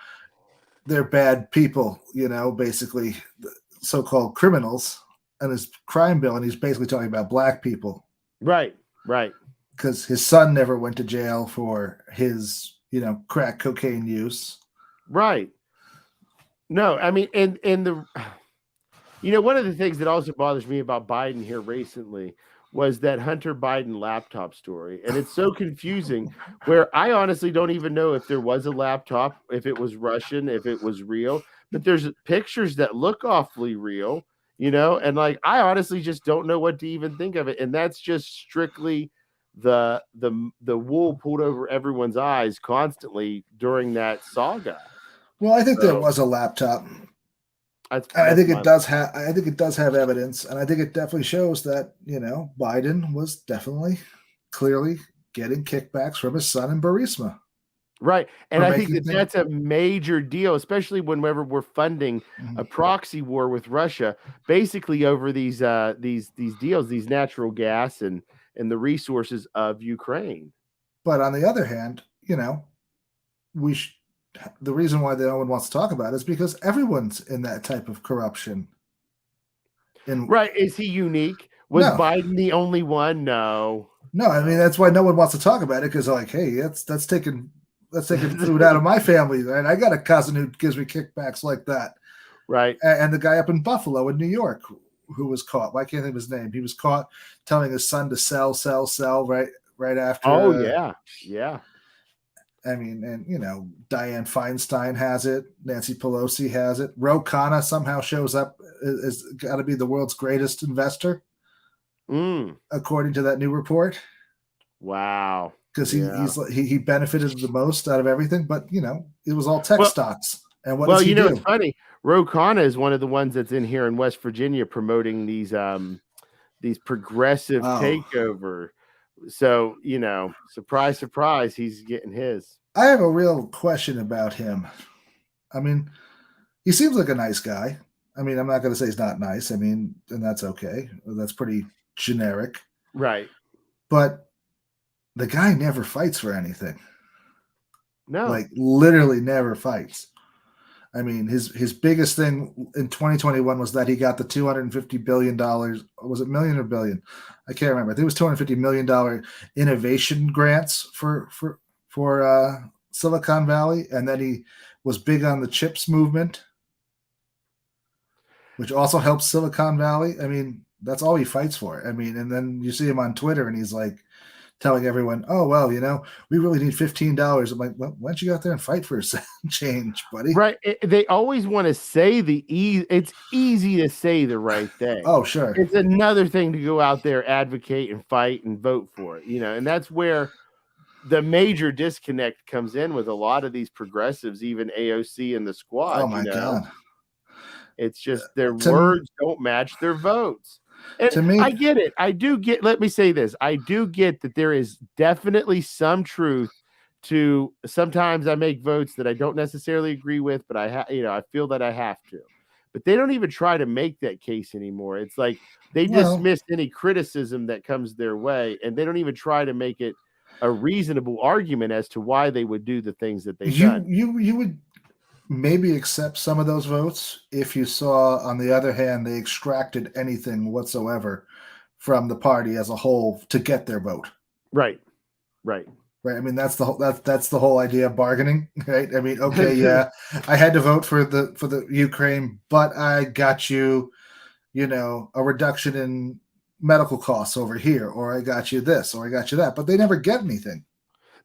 they're bad people, you know, basically so-called criminals and his crime bill. And he's basically talking about black people. Right. Because his son never went to jail for his, you know, crack cocaine use. Right. No, I mean, and the, you know, one of the things that also bothers me about Biden here recently was that Hunter Biden laptop story. And it's so confusing where I honestly don't even know if there was a laptop, if it was Russian, if it was real, but there's pictures that look awfully real, and like I honestly just don't know what to even think of it. And that's just strictly the wool pulled over everyone's eyes constantly during that saga. Well, I think there So was a laptop. that's, And I that's think my it does have. I think it does have evidence, and I think it definitely shows that Biden was definitely, clearly getting kickbacks from his son in Burisma right. And for I think making that things. that's a major deal, especially whenever we're funding a proxy war with Russia, basically over these deals, these natural gas and the resources of Ukraine. But on the other hand, we the reason why no one wants to talk about it is because everyone's in that type of corruption. Right. Is he unique? Was No. Biden the only one? No. No, I mean that's why no one wants to talk about it, because they're like, hey, that's taking food out of my family, and I got a cousin who gives me kickbacks like that. Right. And the guy up in Buffalo in New York who was caught. I can't think of his name. He was caught telling his son to sell right after. Oh yeah. I mean, and Dianne Feinstein has it. Nancy Pelosi has it. Ro Khanna somehow shows up is got to be the world's greatest investor, according to that new report. Wow. Because he benefited the most out of everything, but it was all tech stocks. And what does he do? It's funny. Ro Khanna is one of the ones that's in here in West Virginia promoting these progressive takeover. So, surprise, surprise, he's getting his. I have a real question about him. I mean, he seems like a nice guy. I mean, I'm not going to say he's not nice. I mean, and that's okay. That's pretty generic. Right. But the guy never fights for anything. No. Like, literally never fights. I mean, his biggest thing in 2021 was that he got the $250 billion. Was it million or billion? I can't remember. I think it was $250 million innovation grants for Silicon Valley. And then he was big on the CHIPS movement, which also helps Silicon Valley. I mean, that's all he fights for. I mean, and then you see him on Twitter and he's like telling everyone, oh, well, we really need $15. I'm like, well, why don't you go out there and fight for a change, buddy? Right. They always want to say it's easy to say the right thing. Oh, sure. It's another thing to go out there, advocate and fight and vote for it, and that's where the major disconnect comes in with a lot of these progressives, even AOC and the squad. Oh my God. It's just their words don't match their votes. And to me, I get it. Let me say this. I do get that there is definitely some truth to sometimes I make votes that I don't necessarily agree with, but I feel that I have to. But they don't even try to make that case anymore. It's like they dismiss any criticism that comes their way, and they don't even try to make it a reasonable argument as to why they would do the things that they've done. You would maybe accept some of those votes if you saw, on the other hand, they extracted anything whatsoever from the party as a whole to get their vote. Right. I mean, that's the whole idea of bargaining, right? I mean, okay, yeah, I had to vote for the Ukraine, but I got you, a reduction in medical costs over here, or I got you this, or I got you that, but they never get anything.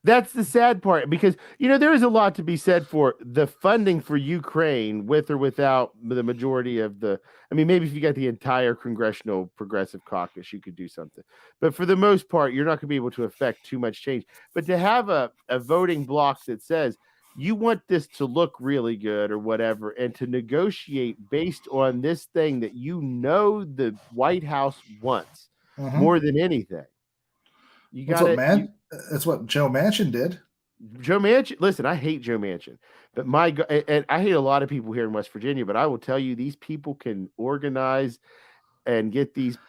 That's the sad part, because there is a lot to be said for the funding for Ukraine, with or without the majority of maybe if you got the entire congressional progressive caucus, you could do something. But for the most part, you're not going to be able to affect too much change. But to have a voting bloc that says you want this to look really good or whatever, and to negotiate based on this thing that the White House wants more than anything. That's what Joe Manchin did. Joe Manchin, listen, I hate Joe Manchin, but and I hate a lot of people here in West Virginia, but I will tell you, these people can organize and get these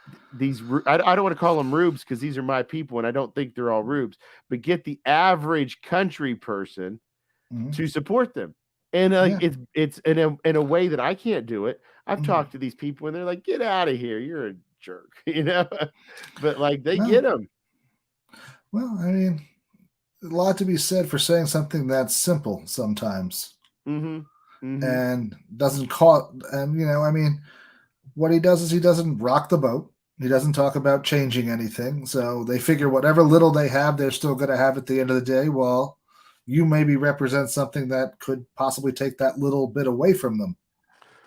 I don't want to call them rubes, because these are my people and I don't think they're all rubes, but get the average country person to support them. And it's in a way that I can't do it. I've talked to these people and they're like, get out of here, you're a jerk, but like they get them. Well, I mean, a lot to be said for saying something that's simple sometimes, and doesn't cause. And I mean, what he does is he doesn't rock the boat. He doesn't talk about changing anything. So they figure whatever little they have, they're still going to have at the end of the day. Well, you maybe represent something that could possibly take that little bit away from them.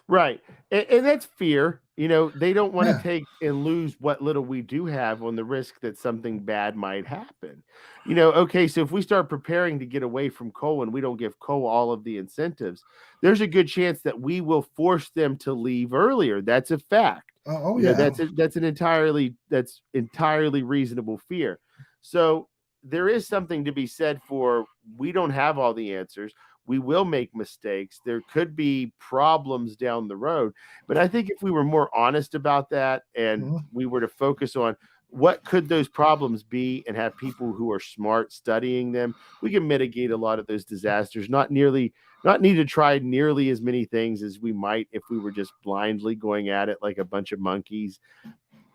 Right. And that's fear. They don't want to Yeah. take and lose what little we do have on the risk that something bad might happen. Okay, so if we start preparing to get away from coal and we don't give coal all of the incentives, there's a good chance that we will force them to leave earlier. That's a fact. Yeah. That's entirely reasonable fear. So there is something to be said for we don't have all the answers. We will make mistakes. There could be problems down the road. But I think if we were more honest about that and Mhm. we were to focus on what could those problems be and have people who are smart studying them, we can mitigate a lot of those disasters. Not need to try nearly as many things as we might if we were just blindly going at it like a bunch of monkeys.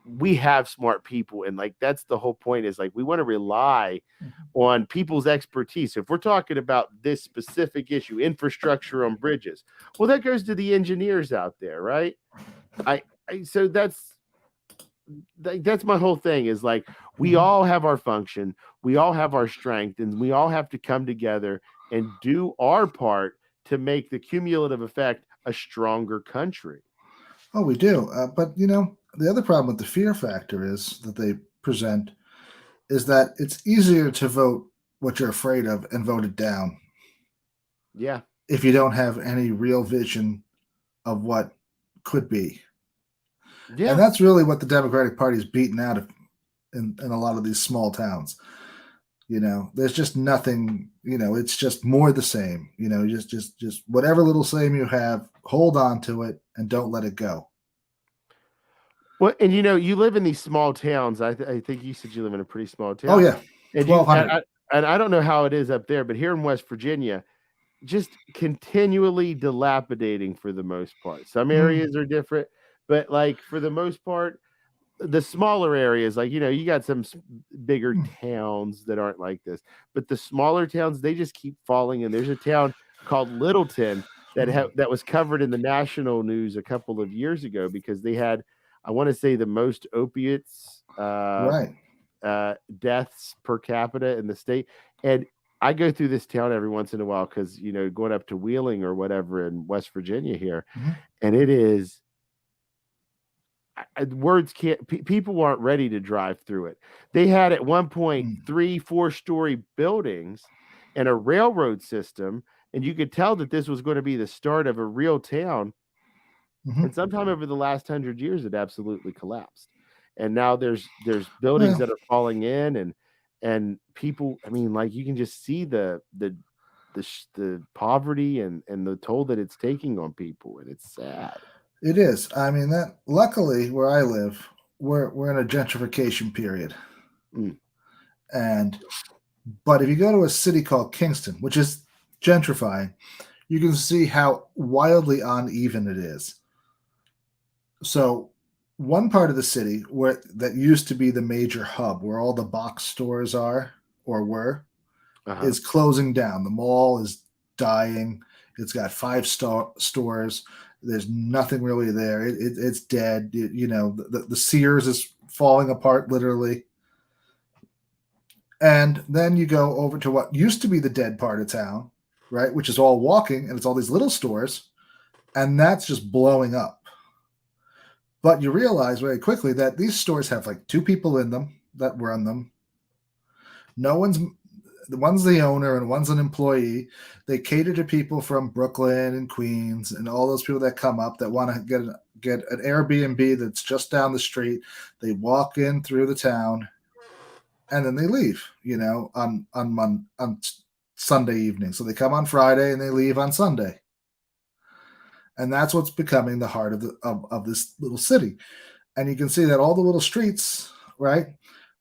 We have smart people, and like that's the whole point, is like we want to rely on people's expertise. If we're talking about this specific issue, infrastructure on bridges, well, that goes to the engineers out there, right? So that's my whole thing, is like we all have our function, we all have our strength, and we all have to come together and do our part to make the cumulative effect a stronger country. Oh, we do. But the other problem with the fear factor is that they present is that it's easier to vote what you're afraid of and vote it down Yeah. if you don't have any real vision of what could be. And Yeah. that's really what the Democratic Party is beaten out of in a lot of these small towns. There's just nothing, it's just more the same. Just whatever little same you have, hold on to it and don't let it go. Well, and you live in these small towns. I think you said you live in a pretty small Oh town, yeah, and 1,200. I don't know how it is up there, but here in West Virginia, just continually dilapidating for the most part. Some Mm, areas are different, but like for the most part, the smaller areas, like you got some bigger mm, towns that aren't like this, but the smaller towns, they just keep falling. And there's a town called Littleton mm. that was covered in the national news a couple of years ago because they had, I want to say, the most opiates Right. deaths per capita in the state. And I go through this town every once in a while because going up to Wheeling or whatever in West Virginia here, Mhm. and it is, words can't, people aren't ready to drive through it. They had at one point Mm. 3-4 story buildings and a railroad system, and you could tell that this was going to be the start of a real town. And Mhm. sometime over the last 100 years, it absolutely collapsed. And now there's buildings Well, that are falling in, and people. I mean, like you can just see the poverty and the toll that it's taking on people, and it's sad. it is. I mean, that luckily where I live, we're in a gentrification period. Mm, And but if you go to a city called Kingston, which is gentrifying, you can see how wildly uneven it is. So one part of the city where that used to be the major hub where all the box stores are or were uh-huh. is closing down. The mall is dying. It's got five-star stores. There's nothing really there. It's dead. The Sears is falling apart literally. And then you go over to what used to be the dead part of town, right? Which is all walking and it's all these little stores. And that's just blowing up. But you realize very quickly that these stores have like two people in them that run them. No one's one's the owner and one's an employee. They cater to people from Brooklyn and Queens and all those people that come up that want to get an Airbnb that's just down the street. They walk in through the town and then they leave. On Sunday evening. So they come on Friday and they leave on Sunday. And that's what's becoming the heart of this little city. And you can see that all the little streets, right,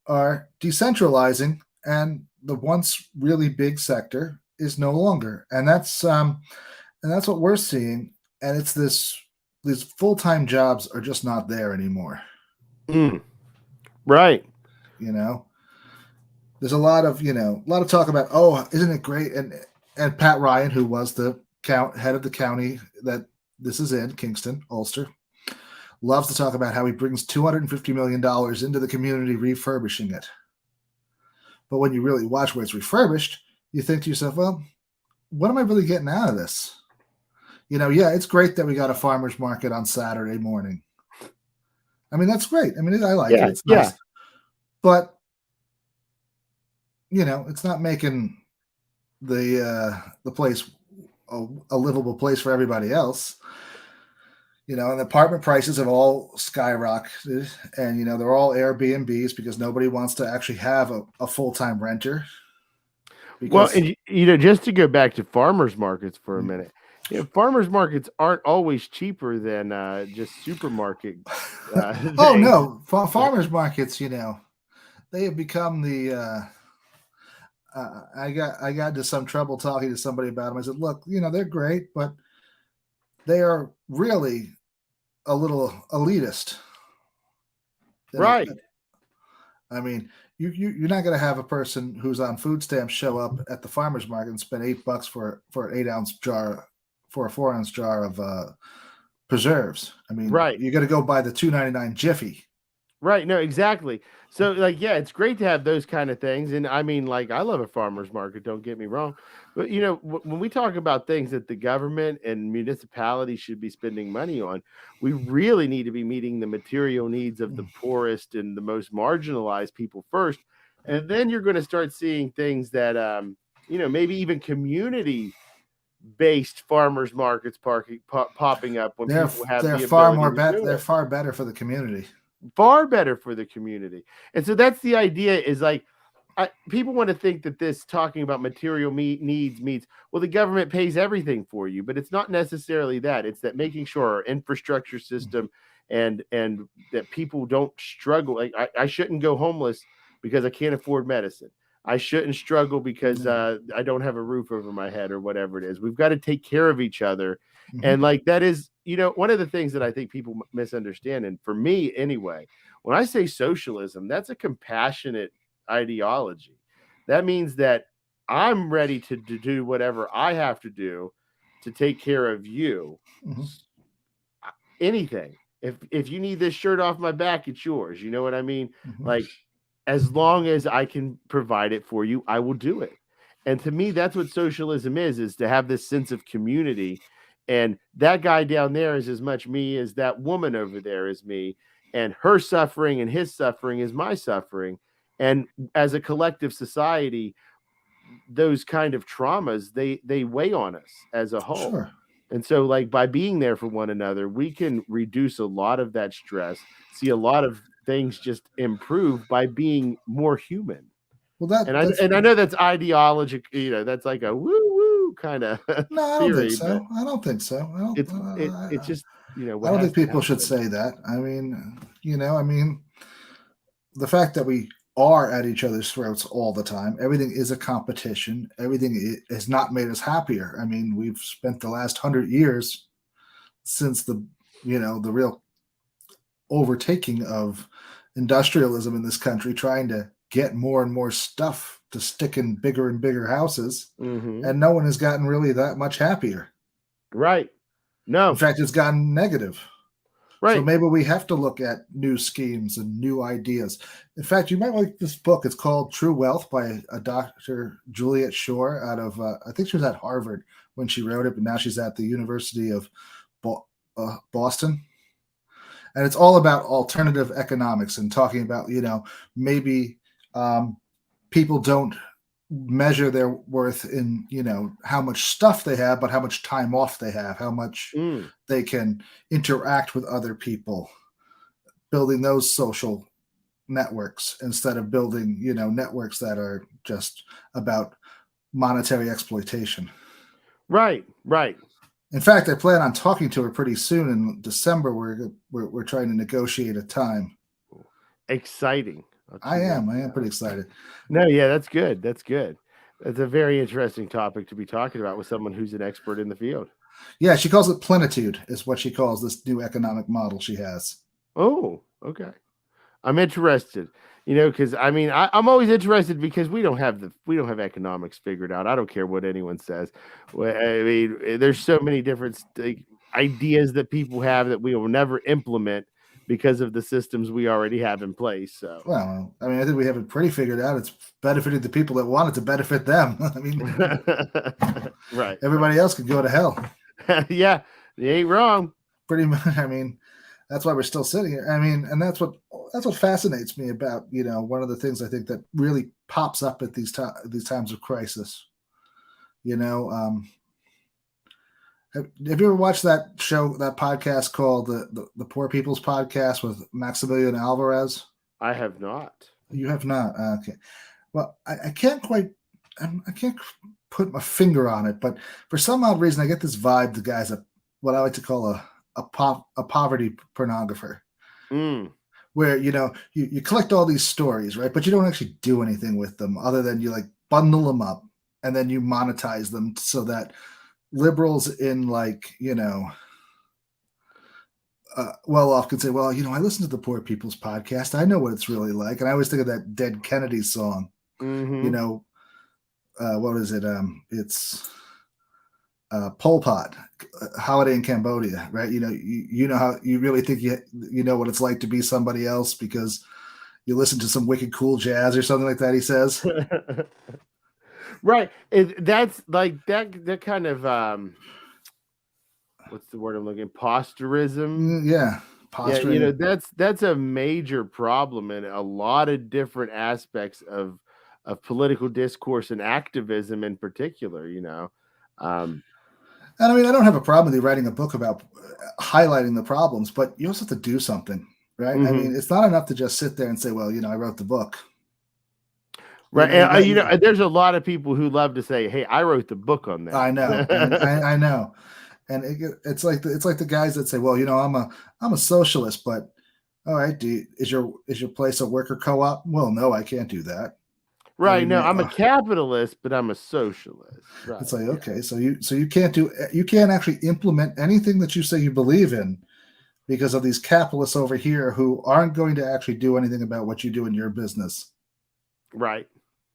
are decentralizing, and the once really big sector is no longer. And that's what we're seeing. And it's these full time jobs are just not there anymore. Mm, right. You know, there's a lot of talk about, oh, isn't it great? And Pat Ryan, who was the head of the county that this is in, Kingston, Ulster, loves to talk about how he brings $250 million into the community refurbishing it. But when you really watch where it's refurbished, you think to yourself, well, what am I really getting out of this? Yeah, it's great that we got a farmer's market on Saturday morning. I mean, that's great. I mean, I like it. It's nice. But, it's not making the place a livable place for everybody else. And apartment prices have all skyrocketed, and they're all Airbnbs because nobody wants to actually have a full-time renter. Well, and just to go back to farmers markets for a minute, farmers markets aren't always cheaper than just supermarket. Oh no, farmers markets, they have become the. I got into some trouble talking to somebody about them. I said, look, they're great, but they are really a little elitist. Right. I mean, you're not going to have a person who's on food stamps show up at the farmer's market and spend $8 for an 8-ounce jar, for a 4-ounce jar of preserves. I mean, right. You got to go buy the $2.99 Jiffy. Right. No, exactly. So it's great to have those kind of things. And I mean, I love a farmer's market, don't get me wrong. But, when we talk about things that the government and municipalities should be spending money on, we really need to be meeting the material needs of the poorest and the most marginalized people first. And then you're going to start seeing things that, maybe even community-based farmers markets popping up when people have the ability. They're far better for the community. Far better for the community. And so that's the idea, is people want to think that this talking about material needs means, well, the government pays everything for you, but it's not necessarily that. It's that making sure our infrastructure system and that people don't struggle. I shouldn't go homeless because I can't afford medicine. I shouldn't struggle because I don't have a roof over my head or whatever it is. We've got to take care of each other. And that is, one of the things that I think people misunderstand. And for me anyway, when I say socialism, that's a compassionate ideology. That means that I'm ready to do whatever I have to do to take care of you. Anything. If you need this shirt off my back, it's yours. You know what I mean? As long as I can provide it for you, I will do it. And to me, that's what socialism is to have this sense of community. And that guy down there is as much me as that woman over there is me. And her suffering and his suffering is my suffering. And as a collective society, those kind of traumas, they weigh on us as a whole. Sure. And so by being there for one another, we can reduce a lot of that stress, see a lot of things just improve by being more human. Well, I know that's ideological, that's like a woo kind of no, I don't think so. I don't think so. It's just I don't think people should say that. I mean, the fact that we are at each other's throats all the time, everything is a competition. Everything has not made us happier. I mean, we've spent the last 100 years since the real overtaking of industrialism in this country, trying to get more and more stuff to stick in bigger and bigger houses, and no one has gotten really that much happier. Right. No. In fact, it's gotten negative. Right. So maybe we have to look at new schemes and new ideas. In fact, you might like this book. It's called True Wealth by a Dr. Juliet Shore out of, I think she was at Harvard when she wrote it, but now she's at the University of Boston. And it's all about alternative economics and talking about, maybe people don't measure their worth in, how much stuff they have, but how much time off they have, how much they can interact with other people, building those social networks instead of building, networks that are just about monetary exploitation. Right. In fact, I plan on talking to her pretty soon in December. We're trying to negotiate a time. Exciting. I am pretty excited. No, yeah, that's good. That's a very interesting topic to be talking about with someone who's an expert in the field. Yeah, she calls it plenitude, is what she calls this new economic model she has. Oh, okay. I'm interested, because I'm always interested because we don't have economics figured out. I don't care what anyone says. I mean, there's so many different. ideas that people have that we will never implement because of the systems we already have in place. So, well, I mean, I think we have it pretty figured out. It's benefiting the people that want it to benefit them. I mean, right. everybody else could go to hell. Yeah, you ain't wrong. Pretty much. I mean, that's why we're still sitting here. I mean, and that's what fascinates me about, one of the things I think that really pops up at these times of crisis. Have you ever watched that show, that podcast called the Poor People's Podcast with Maximilian Alvarez? I have not. You have not. Okay. Well, I can't quite. I can't put my finger on it, but for some odd reason, I get this vibe. The guy's what I like to call a poverty pornographer, where you collect all these stories, right? But you don't actually do anything with them other than you like bundle them up and then you monetize them so that liberals in well off could say, well, I listen to the Poor People's Podcast. I know what it's really like. And I always think of that Dead Kennedy song. What is it? It's Pol Pot, Holiday in Cambodia, right? You know how you really think you know what it's like to be somebody else because you listen to some wicked cool jazz or something like that, he says. Right. That's like that kind of what's the word I'm looking? Posturism. Yeah. Posturing. Yeah, that's a major problem in a lot of different aspects of political discourse and activism in particular, And I mean, I don't have a problem with you writing a book about highlighting the problems, but you also have to do something, right? I mean, it's not enough to just sit there and say, well, I wrote the book. Right. And, there's a lot of people who love to say, hey, I wrote the book on that. I know. I know. And it's like the guys that say, well, I'm a socialist, but all right, is your place a worker co-op? Well, no, I can't do that. Right. No, I'm a capitalist, but I'm a socialist. Right. It's like, okay, so you can't actually implement anything that you say you believe in because of these capitalists over here who aren't going to actually do anything about what you do in your business. Right.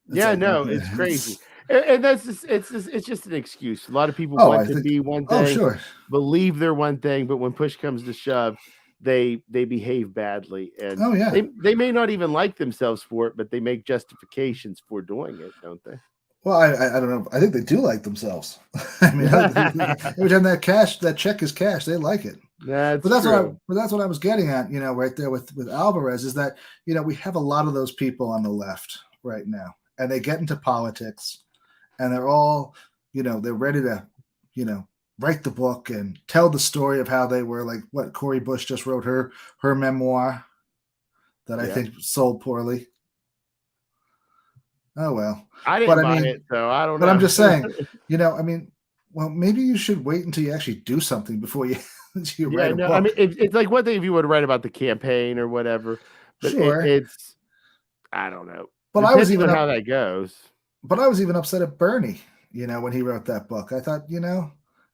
It's crazy. And that's it's just an excuse. A lot of people want to be one thing, believe they're one thing, but when push comes to shove, they behave badly, and they may not even like themselves for it, but they make justifications for doing it, don't they? Well, I don't know. I think they do like themselves. I mean, every time that check is cashed, they like it. That's true. That's what I was getting at. Right there with Alvarez is that we have a lot of those people on the left right now, and they get into politics, and they're all they're ready to write the book and tell the story of how they were like what Cori Bush just wrote her memoir that I think sold poorly. Oh well, I didn't buy it, so I don't know. But I'm just saying, I mean, well, maybe you should wait until you actually do something before you write a book. I mean, it's like one thing if you would write about the campaign or whatever, but it's I don't know. But I was even how that goes. But I was even upset at Bernie, when he wrote that book. I thought,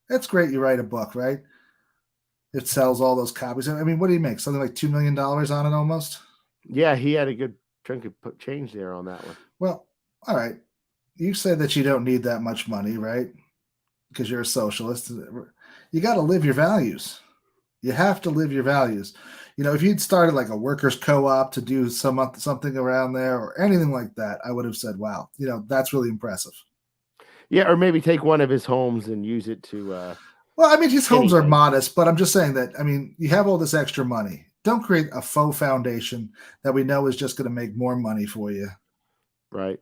that's great. You write a book, right? It sells all those copies. I mean, what did he make? Something like $2 million on it almost? Yeah, he had a good chunk of change there on that one. Well, all right. You say that you don't need that much money, right? Because you're a socialist. You got to live your values. You have to live your values. If you'd started like a workers' co-op to do something around there or anything like that, I would have said, wow, that's really impressive. Yeah, or maybe take one of his homes and use it to well, I mean, his homes are modest, but I'm just saying that, I mean, you have all this extra money. Don't create a faux foundation that we know is just going to make more money for you. Right.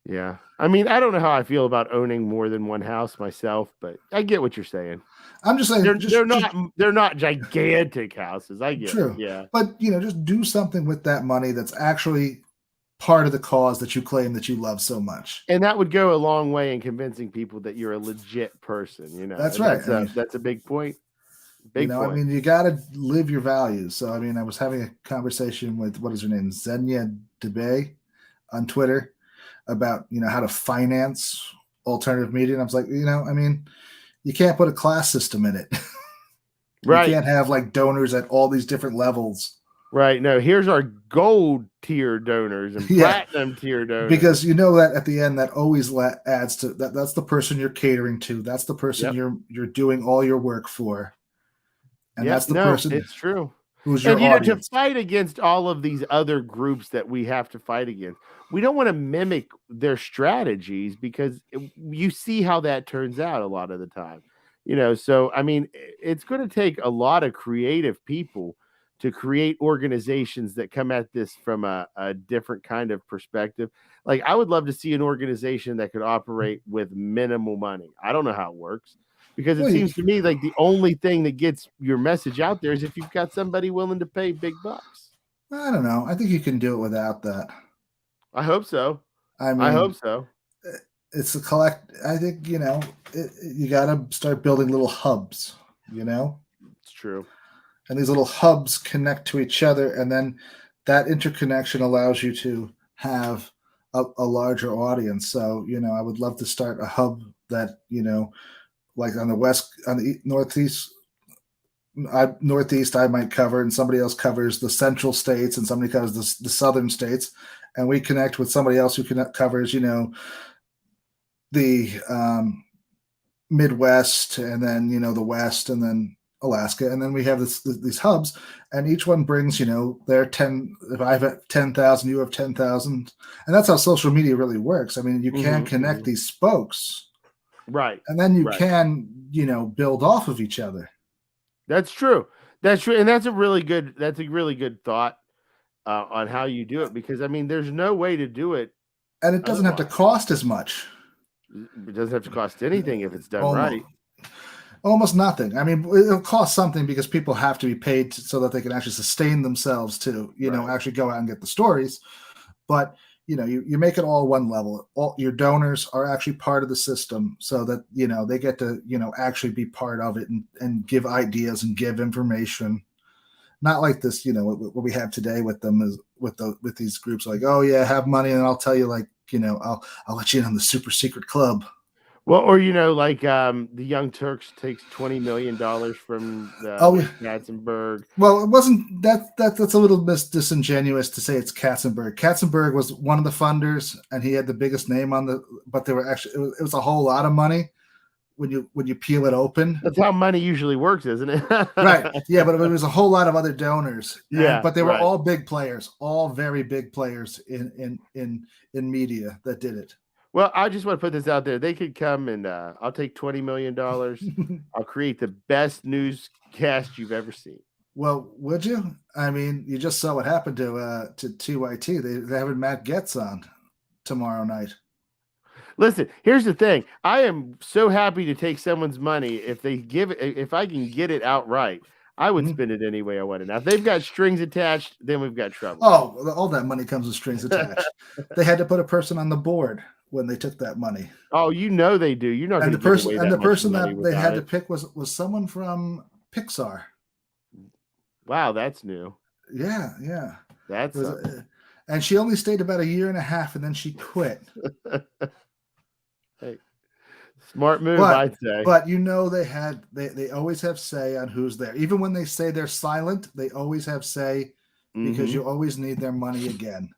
Yeah. I mean, I don't know how I feel about owning more than one house myself, but I get what you're saying. I'm just saying they're not gigantic houses. I get true. It. Yeah. But just do something with that money that's actually part of the cause that you claim that you love so much. And that would go a long way in convincing people that you're a legit person, That's right. That's a big point. Big point. I mean, you got to live your values. So, I mean, I was having a conversation with, what is her name? Xenia Debay on Twitter about, how to finance alternative media. And I was like, I mean, you can't put a class system in it. Right. You can't have like donors at all these different levels. Right. No, here's our gold tier donors and platinum tier donors. Because that at the end, that always adds to that. That's the person you're catering to. That's the person you're doing all your work for. and Yeah, that's the no, person it's true. who's And your to audience. fight against all of these other groups that we have to fight against, we don't want to mimic their strategies because you see how that turns out a lot of the time. So I mean, it's going to take a lot of creative people to create organizations that come at this from a different kind of perspective. Like, I would love to see an organization that could operate with minimal money. I don't know how it works, because it Well, seems to me like the only thing that gets your message out there is if you've got somebody willing to pay big bucks. I don't know. I think you can do it without that. I hope so. I I hope mean, so. it's a collect. I think you got to start building little hubs. It's true. And these little hubs connect to each other, and then that interconnection allows you to have a larger audience. So I would love to start a hub that like on the northeast I might cover, and somebody else covers the central states, and somebody covers the southern states, and we connect with somebody else who covers the Midwest, and then the West, and then Alaska, and then we have these hubs, and each one brings their 10. If I have 10,000, you have 10,000, and that's how social media really works. I mean, you can connect these spokes, right, and then you right. can build off of each other. That's true. That's true, and that's a really good thought on how you do it, because I mean, there's no way to do it, and it doesn't have to cost as much. It doesn't have to cost anything if it's done right. Almost nothing. I mean, it'll cost something because people have to be paid so that they can actually sustain themselves to, actually go out and get the stories. But, you make it all one level. All your donors are actually part of the system, so that, they get to, actually be part of it and give ideas and give information. Not like this, what we have today with them is with these groups, like, oh yeah, have money and I'll tell you, like, I'll let you in on the super secret club. Well, or like the Young Turks takes $20 million from Katzenberg. Well, it wasn't that's a little disingenuous to say it's Katzenberg. Katzenberg was one of the funders, and he had the biggest name but there were actually it was a whole lot of money when you peel it open. That's how money usually works, isn't it? Right. Yeah, but it was a whole lot of other donors. But they were all big players, all very big players in media that did it. Well, I just want to put this out there. They could come and I'll take $20 million. I'll create the best newscast you've ever seen. Well, would you? I mean, you just saw what happened to TYT. They're having Matt Getz on tomorrow night. Listen, here's the thing. I am so happy to take someone's money if I can get it outright. I would spend it any way I wanted. Now, if they've got strings attached, then we've got trouble. Oh, all that money comes with strings attached. They had to put a person on the board when they took that money. Oh, they do. You're not going to give away that much money. And the person that they had to pick was someone from Pixar. Wow, that's new. Yeah, yeah. That's and she only stayed about a year and a half, and then she quit. Hey, smart move, I'd say. But they always have say on who's there. Even when they say they're silent, they always have say, because you always need their money again.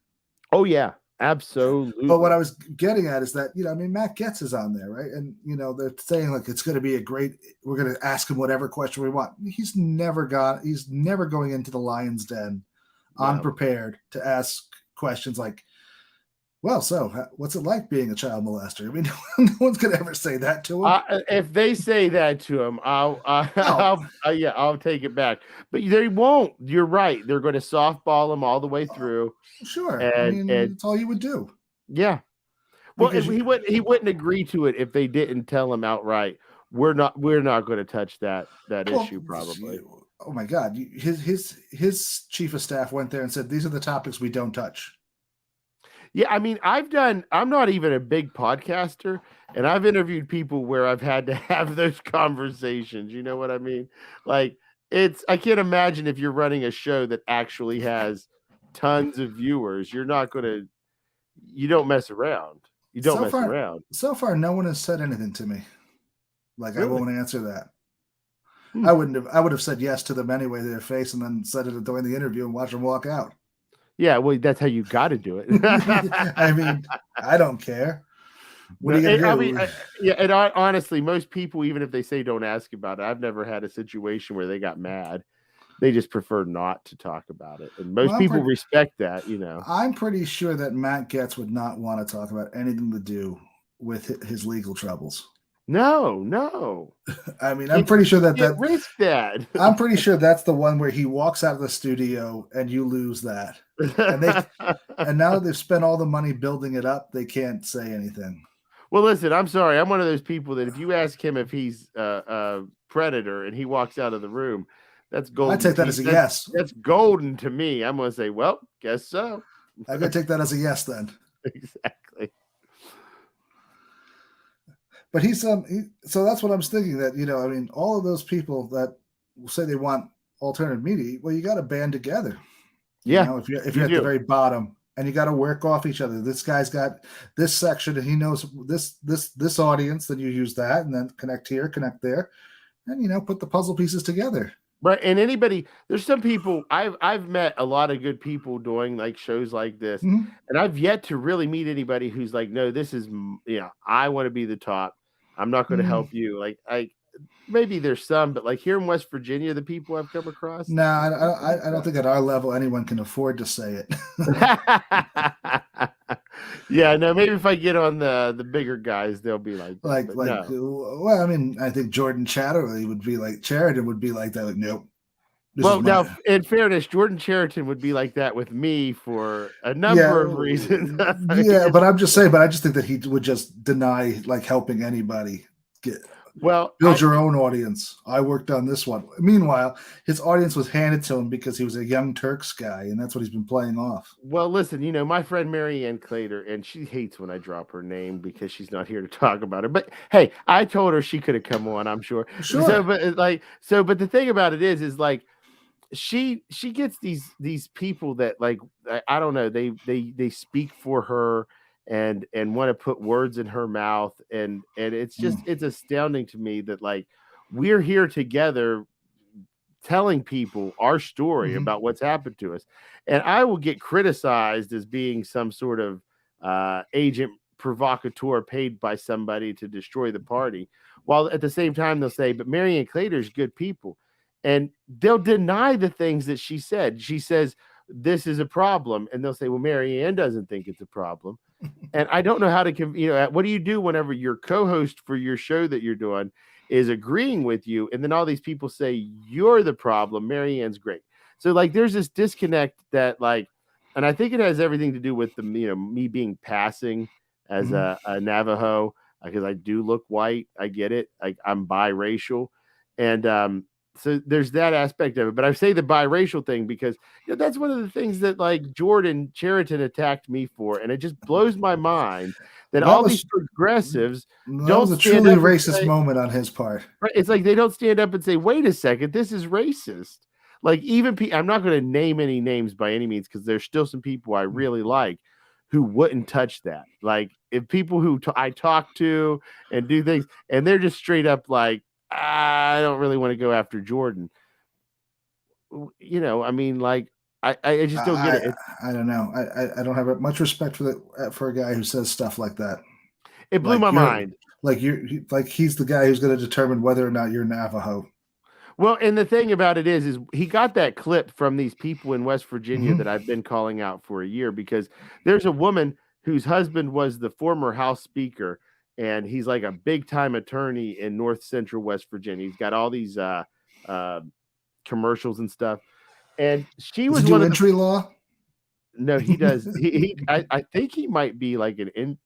Oh yeah, absolutely. But what I was getting at is that, Matt Getz is on there, right? And they're saying, like, it's going to be we're going to ask him whatever question we want. He's never going into the lion's den unprepared to ask questions like, well, so what's it like being a child molester? I mean, no one's going to ever say that to him. If they say that to him, I'll take it back. But they won't. You're right. They're going to softball him all the way through. Sure. And that's all you would do. Yeah. Well, he wouldn't agree to it if they didn't tell him outright. We're not going to touch that issue, probably. Oh my God. His chief of staff went there and said, these are the topics we don't touch. Yeah, I mean, I'm not even a big podcaster, and I've interviewed people where I've had to have those conversations. You know what I mean? Like, I can't imagine if you're running a show that actually has tons of viewers, you don't mess around. You don't mess around. So far, no one has said anything to me. Like, really? I won't answer that. I would have said yes to them anyway to their face, and then said it during the interview and watch them walk out. Yeah, well, that's how you got to do it. I mean, I don't care. What are you gonna do? Yeah, and honestly, most people, even if they say don't ask about it, I've never had a situation where they got mad. They just prefer not to talk about it, and most Well, people respect that, you know. I'm pretty sure that Matt Getz would not want to talk about anything to do with his legal troubles. No, I mean, I'm pretty sure that can't risk that. I'm pretty sure that's the one where he walks out of the studio and you lose that. And now that they've spent all the money building it up, they can't say anything. Well, listen, I'm sorry. I'm one of those people that if you ask him if he's a predator and he walks out of the room, that's golden. I take that as a yes. That's golden to me. I'm going to say, well, guess so. I gotta take that as a yes then. Exactly. But so that's what I'm thinking, that, I mean, all of those people that say they want alternative media, well, you got to band together. Yeah. If you're at the very bottom, and you got to work off each other. This guy's got this section and he knows this audience, then you use that and then connect here, connect there, and put the puzzle pieces together. Right. And there's some people I've met a lot of good people doing like shows like this, Mm-hmm. and I've yet to really meet anybody who's like, no, this is, I want to be the top. I'm not going to help you. Like maybe there's some, but like here in West Virginia, the people I've come across. No, I don't think at our level anyone can afford to say it. Yeah, no, maybe if I get on the bigger guys, they'll be like, no. Well, I mean, I think Jordan Chatterley would be like, Sheridan would be like that. Like, nope. Well, now, in fairness, Jordan Cheriton would be like that with me for a number of reasons. Yeah, but I'm just saying, I just think that he would just deny like helping anybody build your own audience. I worked on this one. Meanwhile, his audience was handed to him because he was a Young Turks guy, and that's what he's been playing off. Well, listen, my friend Mary Ann Clater, and she hates when I drop her name because she's not here to talk about it. But hey, I told her she could have come on, I'm sure. Sure. But the thing about it is like she gets these people that like, I don't know, they speak for her and want to put words in her mouth, and it's just it's astounding to me that like we're here together telling people our story about what's happened to us, and I will get criticized as being some sort of agent provocateur paid by somebody to destroy the party, while at the same time they'll say, but Mary Ann Clater's good people, and they'll deny the things that she said. She says this is a problem, and they'll say, well, Mary Ann doesn't think it's a problem. And I don't know how to, what do you do whenever your co-host for your show that you're doing is agreeing with you, and then all these people say you're the problem, Mary Ann's great. So like there's this disconnect that like, and I think it has everything to do with the me being passing as a Navajo, because I do look white. I get it. I'm biracial, and so there's that aspect of it. But I say the biracial thing because that's one of the things that like Jordan Cheriton attacked me for, and it just blows my mind that all these progressives that was a truly racist moment on his part. Right? It's like they don't stand up and say, "Wait a second, this is racist." Like even I'm not going to name any names by any means because there's still some people I really like who wouldn't touch that. Like if people who I talk to and do things, and they're just straight up like, I don't really want to go after Jordan. I mean, like, I just don't get it. I don't know. I don't have much respect for a guy who says stuff like that. It blew my mind. Like he's the guy who's going to determine whether or not you're Navajo. Well, and the thing about it is he got that clip from these people in West Virginia that I've been calling out for a year, because there's a woman whose husband was the former House Speaker, and he's like a big time attorney in North Central West Virginia. He's got all these commercials and stuff. And she was one of entry law. No, he does. I think he might be like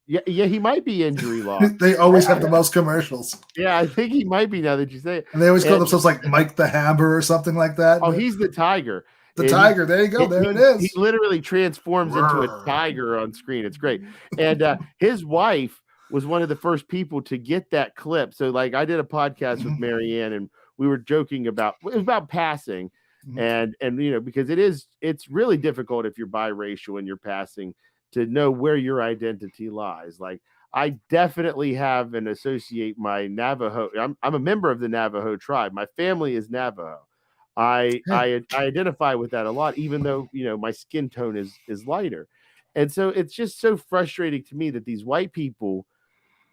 he might be injury law. They always have the most commercials. Yeah, I think he might be now that you say it. And they always call themselves like Mike the Hammer or something like that. Oh, he's the tiger. The tiger. There you go. There it is. He literally transforms into a tiger on screen. It's great. And his wife was one of the first people to get that clip. So like I did a podcast with Mary Ann, and we were joking about passing. And because it's really difficult if you're biracial and you're passing to know where your identity lies. Like I definitely have and associate my Navajo. I'm a member of the Navajo tribe. My family is Navajo. I identify with that a lot, even though my skin tone is lighter. And so it's just so frustrating to me that these white people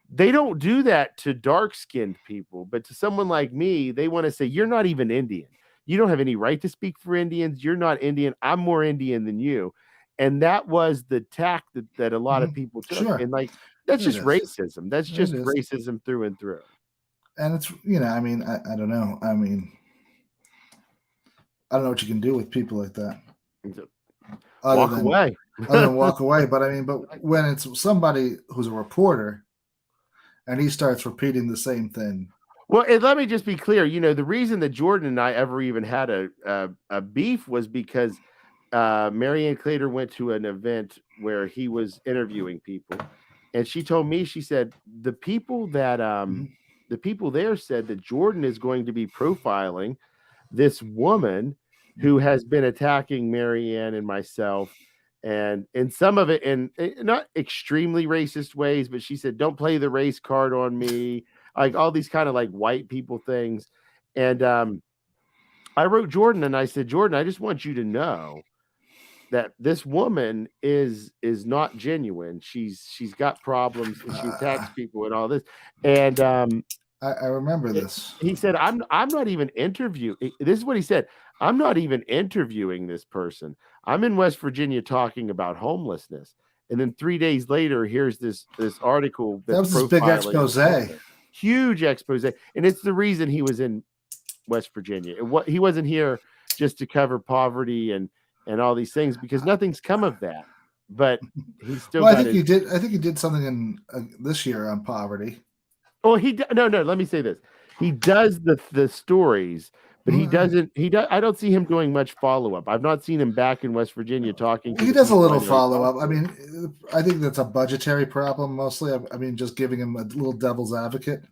they don't do that to dark-skinned people, but to someone like me, they want to say, you're not even Indian. You don't have any right to speak for Indians. You're not Indian. I'm more Indian than you. And that was the tack that a lot of people took. Sure, And like, that's it just is. racism. That's It just is, racism through and through. and it's I mean, I don't know. I mean, I don't know what you can do with people like that, other Walk than away. walk away. But I mean, but when it's somebody who's a reporter and he starts repeating the same thing. Well, and let me just be clear. The reason that Jordan and I ever even had a beef was because Marianne Clater went to an event where he was interviewing people, and she told me, she said, the people there said that Jordan is going to be profiling this woman who has been attacking Marianne and myself, and some of it in not extremely racist ways, but she said, don't play the race card on me, like all these kind of like white people things. And I wrote Jordan and I said, Jordan, I just want you to know that this woman is not genuine. She's got problems and she attacks people and all this. And I remember this. he said, I'm not even interviewing. This is what he said. I'm not even interviewing this person. I'm in West Virginia talking about homelessness. And then 3 days later, here's this article That was this big expose. Huge expose. And it's the reason he was in West Virginia. He wasn't here just to cover poverty and all these things, because nothing's come of that. But he's still. Well, I think he did something in this year on poverty. Oh, no. Let me say this: he does the stories, but he doesn't. I don't see him doing much follow up. I've not seen him back in West Virginia talking. He does a little follow up. I mean, I think that's a budgetary problem mostly. I mean, just giving him a little devil's advocate.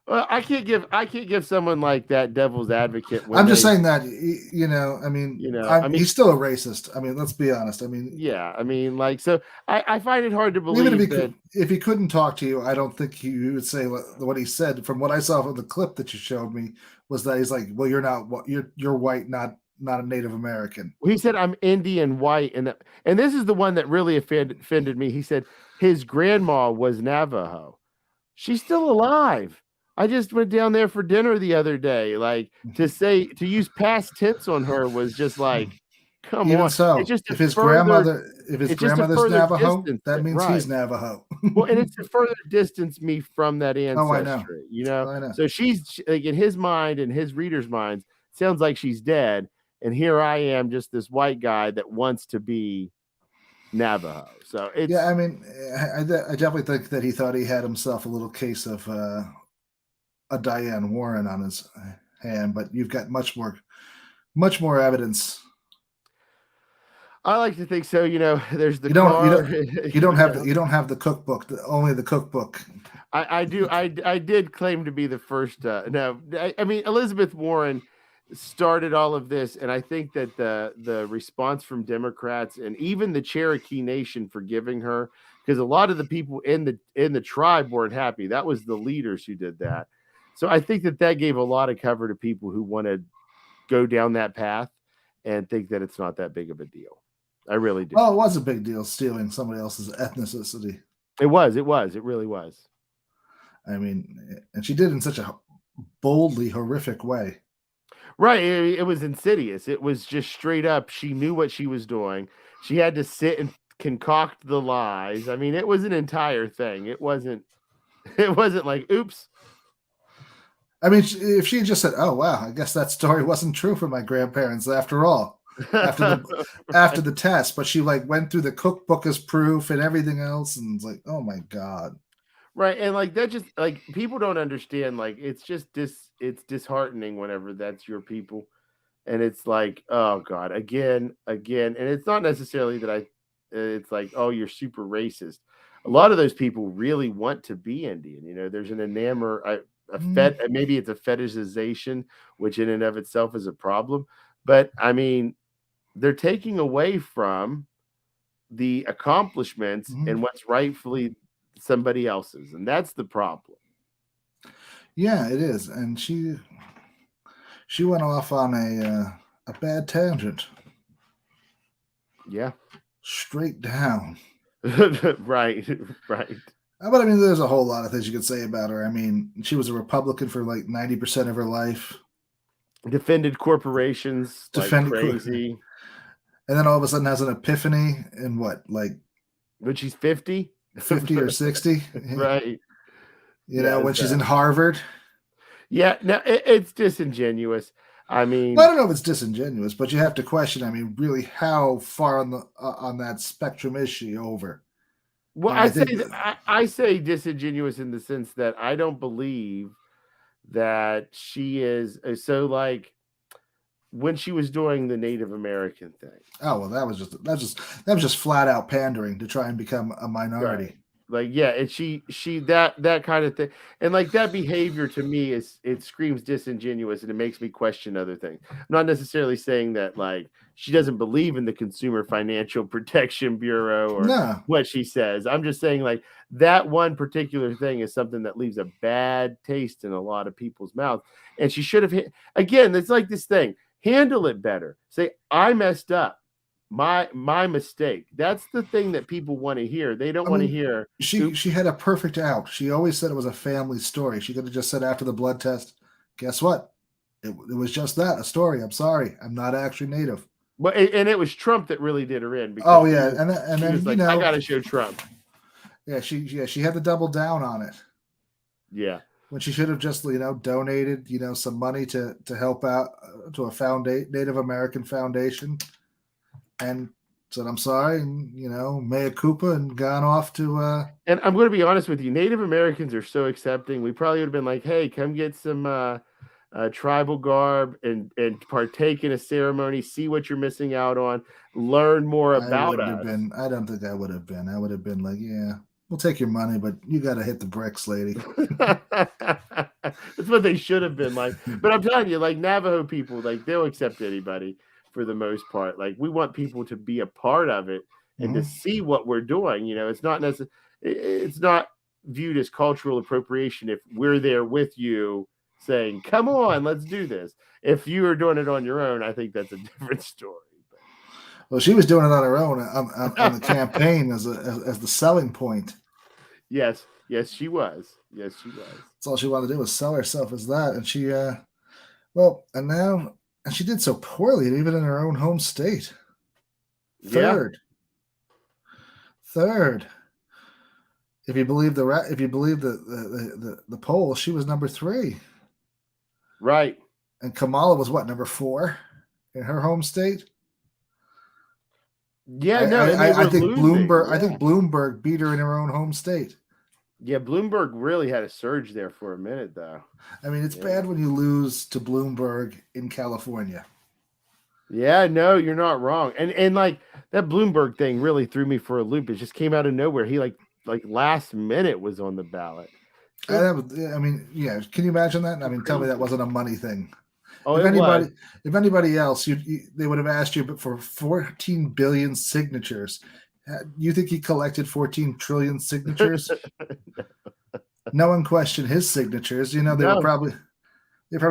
Well, I can't give someone like that devil's advocate. I'm just saying that, I mean, he's still a racist. I mean, let's be honest. I mean, yeah, I mean, like, so I find it hard to believe if he couldn't talk to you, I don't think he would say what he said. From what I saw from the clip that you showed me, was that he's like, well, you're white, not a Native American. He said, I'm Indian white. And this is the one that really offended me. He said his grandma was Navajo. She's still alive. I just went down there for dinner the other day. Like, to use past tense on her was just like, come Even on. So, if his grandmother's Navajo, that means he's Navajo. Well, and it's to further distance me from that ancestry. I know. So she's, like, in his mind and his readers' minds, sounds like she's dead. And here I am, just this white guy that wants to be Navajo. So it's, yeah, I mean, I definitely think that he thought he had himself a little case of a Diane Warren on his hand, but you've got much more evidence. I like to think so. There's the you don't have the cookbook, only the cookbook. I do. I did claim to be the first. No, I mean, Elizabeth Warren started all of this, and I think that the response from Democrats and even the Cherokee Nation for giving her, because a lot of the people in the tribe weren't happy. That was the leaders who did that. So I think that gave a lot of cover to people who want to go down that path and think that it's not that big of a deal. I really do. Well, it was a big deal stealing somebody else's ethnicity. It was. It really was. I mean, and she did it in such a boldly horrific way. Right. It was insidious. It was just straight up. She knew what she was doing. She had to sit and concoct the lies. I mean, it was an entire thing. It wasn't like, oops. I mean, if she just said, "Oh wow, I guess that story wasn't true for my grandparents after all," after the test, but she like went through the cookbook as proof and everything else, and it's like, oh my god, right? And like that, just like people don't understand. Like it's just it's disheartening whenever that's your people, and it's like, oh god, again, and it's not necessarily that it's like, oh, you're super racist. A lot of those people really want to be Indian. There's an maybe it's a fetishization, which in and of itself is a problem. But I mean, they're taking away from the accomplishments and what's rightfully somebody else's, and that's the problem. Yeah, it is. And she went off on a bad tangent. Yeah, straight down. right. But I mean, there's a whole lot of things you could say about her. I mean, she was a Republican for like 90% of her life. Defended corporations like Defended, crazy. and then all of a sudden has an epiphany in what, like When she's 50? 50 or 60? Right. You know, Yes. when she's in Harvard. Yeah, no, it's disingenuous. I Well, I mean, don't know if it's disingenuous, but you have to question. I mean, really, how far on that spectrum is she over? well, You know, I think. I say disingenuous in the sense that I don't believe that she is so like when she was doing the Native American thing. Oh well, that was just flat out pandering to try and become a Right. minority. Like, yeah, and she that kind of thing. And like that behavior to me is it screams disingenuous and it makes me question other things. I'm not necessarily saying that like she doesn't believe in the Consumer Financial Protection Bureau or No, what she says. I'm just saying like that one particular thing is something that leaves a bad taste in a lot of people's mouths. And she should have again, it's like this thing. Handle it better. Say, I messed up. My mistake. That's the thing that people want to hear. They don't I want to mean, hear, she oops. had a perfect out. She always said it was a family story. She could have just said after the blood test, guess what? It was just that, a story. I'm sorry, I'm not actually Native. But and it was Trump that really did her in because Oh yeah, and she then was like, I gotta show Trump. she had to double down on it Yeah. when she should have just donated some money to help out to a Native American foundation and said I'm sorry and mea culpa and gone off to And I'm gonna be honest with you, Native Americans are so accepting. We probably would have been like, hey, come get some tribal garb and partake in a ceremony, see what you're missing out on, learn more I about wouldn't have us. been. I don't think I would have been. I would have been like, yeah, we'll take your money, but you got to hit the bricks, lady. That's what they should have been like. But I'm telling you, like Navajo people, like they'll accept anybody for the most part. Like we want people to be a part of it and to Mm-hmm. see what we're doing. It's not necessarily it's not viewed as cultural appropriation if we're there with you saying, "Come on, let's do this." If you are doing it on your own, I think that's a different story. Well, she was doing it on her own on the campaign as the selling point. Yes, yes, she was. Yes, she was. That's all she wanted to do was sell herself as that, and she well, and she did so poorly, even in her own home state. Yeah, Third, third. If you believe the poll, she was number 3, right. and Kamala was what, number 4 in her home state. Yeah, no, and they were I think losing. I think Bloomberg beat her in her own home state. Yeah, Bloomberg really had a surge there for a minute, though. I mean, it's bad when you lose to Bloomberg in California. Yeah, no, you're not wrong. And like that Bloomberg thing really threw me for a loop. It just came out of nowhere. He like last minute was on the ballot. I mean, yeah. Can you imagine that? I mean, tell me that Crazy. wasn't a money thing. Oh, it was. If anybody else, they would have asked you, for 14 billion signatures. You think he collected 14 trillion signatures? No one questioned his signatures. They No, they're probably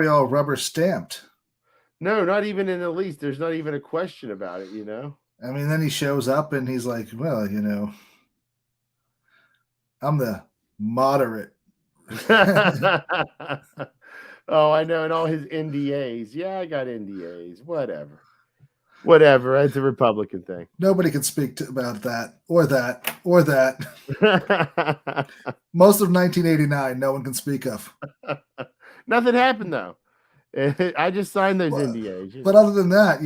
all rubber stamped. no, not even in the least. There's not even a question about it, I mean, then he shows up and he's like, well, I'm the moderate. Oh, I know. And all his NDAs. Yeah, I got NDAs. Whatever. Whatever. It's a Republican thing. Nobody can speak about that or that or that. Most of 1989, no one can speak of. Nothing happened though. I just signed those NDAs. But other than that,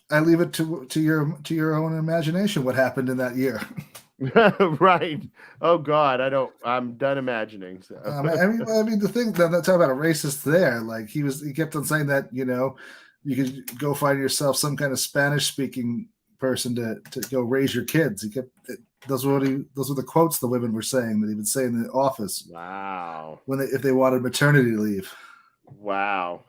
I leave it to your own imagination what happened in that year. Right. Oh God, I'm done imagining. So I mean, the thing that talk about a racist there, like he kept on saying that you could go find yourself some kind of Spanish speaking person to go raise your kids. Those were the quotes the women were saying that he would say in the office. Wow. If they wanted maternity leave. Wow.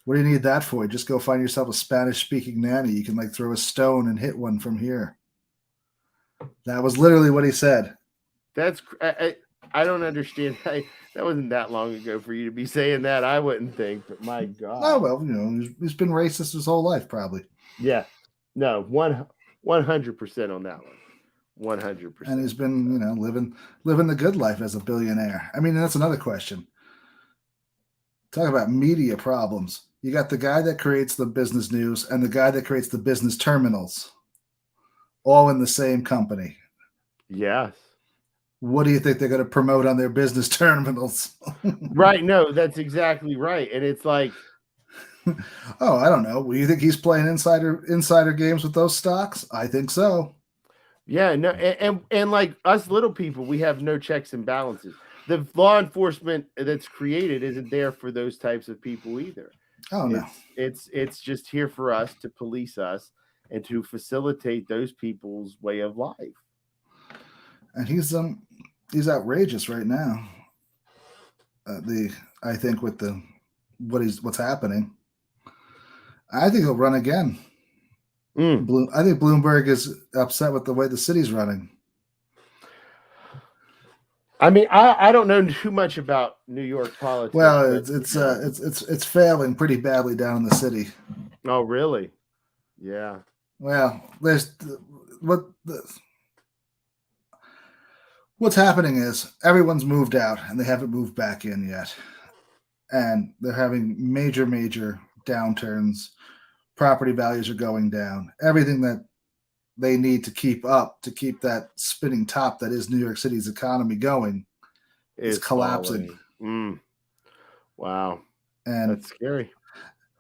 What do you need that for? Just go find yourself a Spanish speaking nanny. You can throw a stone and hit one from here. That was literally what he said. That's I don't understand. That wasn't that long ago for you to be saying that. I wouldn't think, but my God. Oh well, he's been racist his whole life, probably. Yeah. No, 100% on that one. and 100%. he's been, living the good life as a billionaire. I mean, that's another question. Talk about media problems. You got the guy that creates the business news and the guy that creates the business terminals, all in the same company. Yes. What do you think they're going to promote on their business terminals? Right. No, that's exactly right. And it's like, Oh, I don't know. You think he's playing insider games with those stocks? I think so. yeah, no, and like us little people, we have no checks and balances. The law enforcement that's created isn't there for those types of people either. Oh no. It's just here for us to police us and to facilitate those people's way of life. And he's outrageous right now. I think with what's happening, I think he'll run again. I think Bloomberg is upset with the way the city's running. I mean, I don't know too much about New York politics. Well, but, it's failing pretty badly down in the city. Oh, really? Yeah. Well, what's happening is everyone's moved out and they haven't moved back in yet, and they're having major downturns. Property values are going down. Everything that they need to keep that spinning top that is New York City's economy going is collapsing. Wow. And that's scary.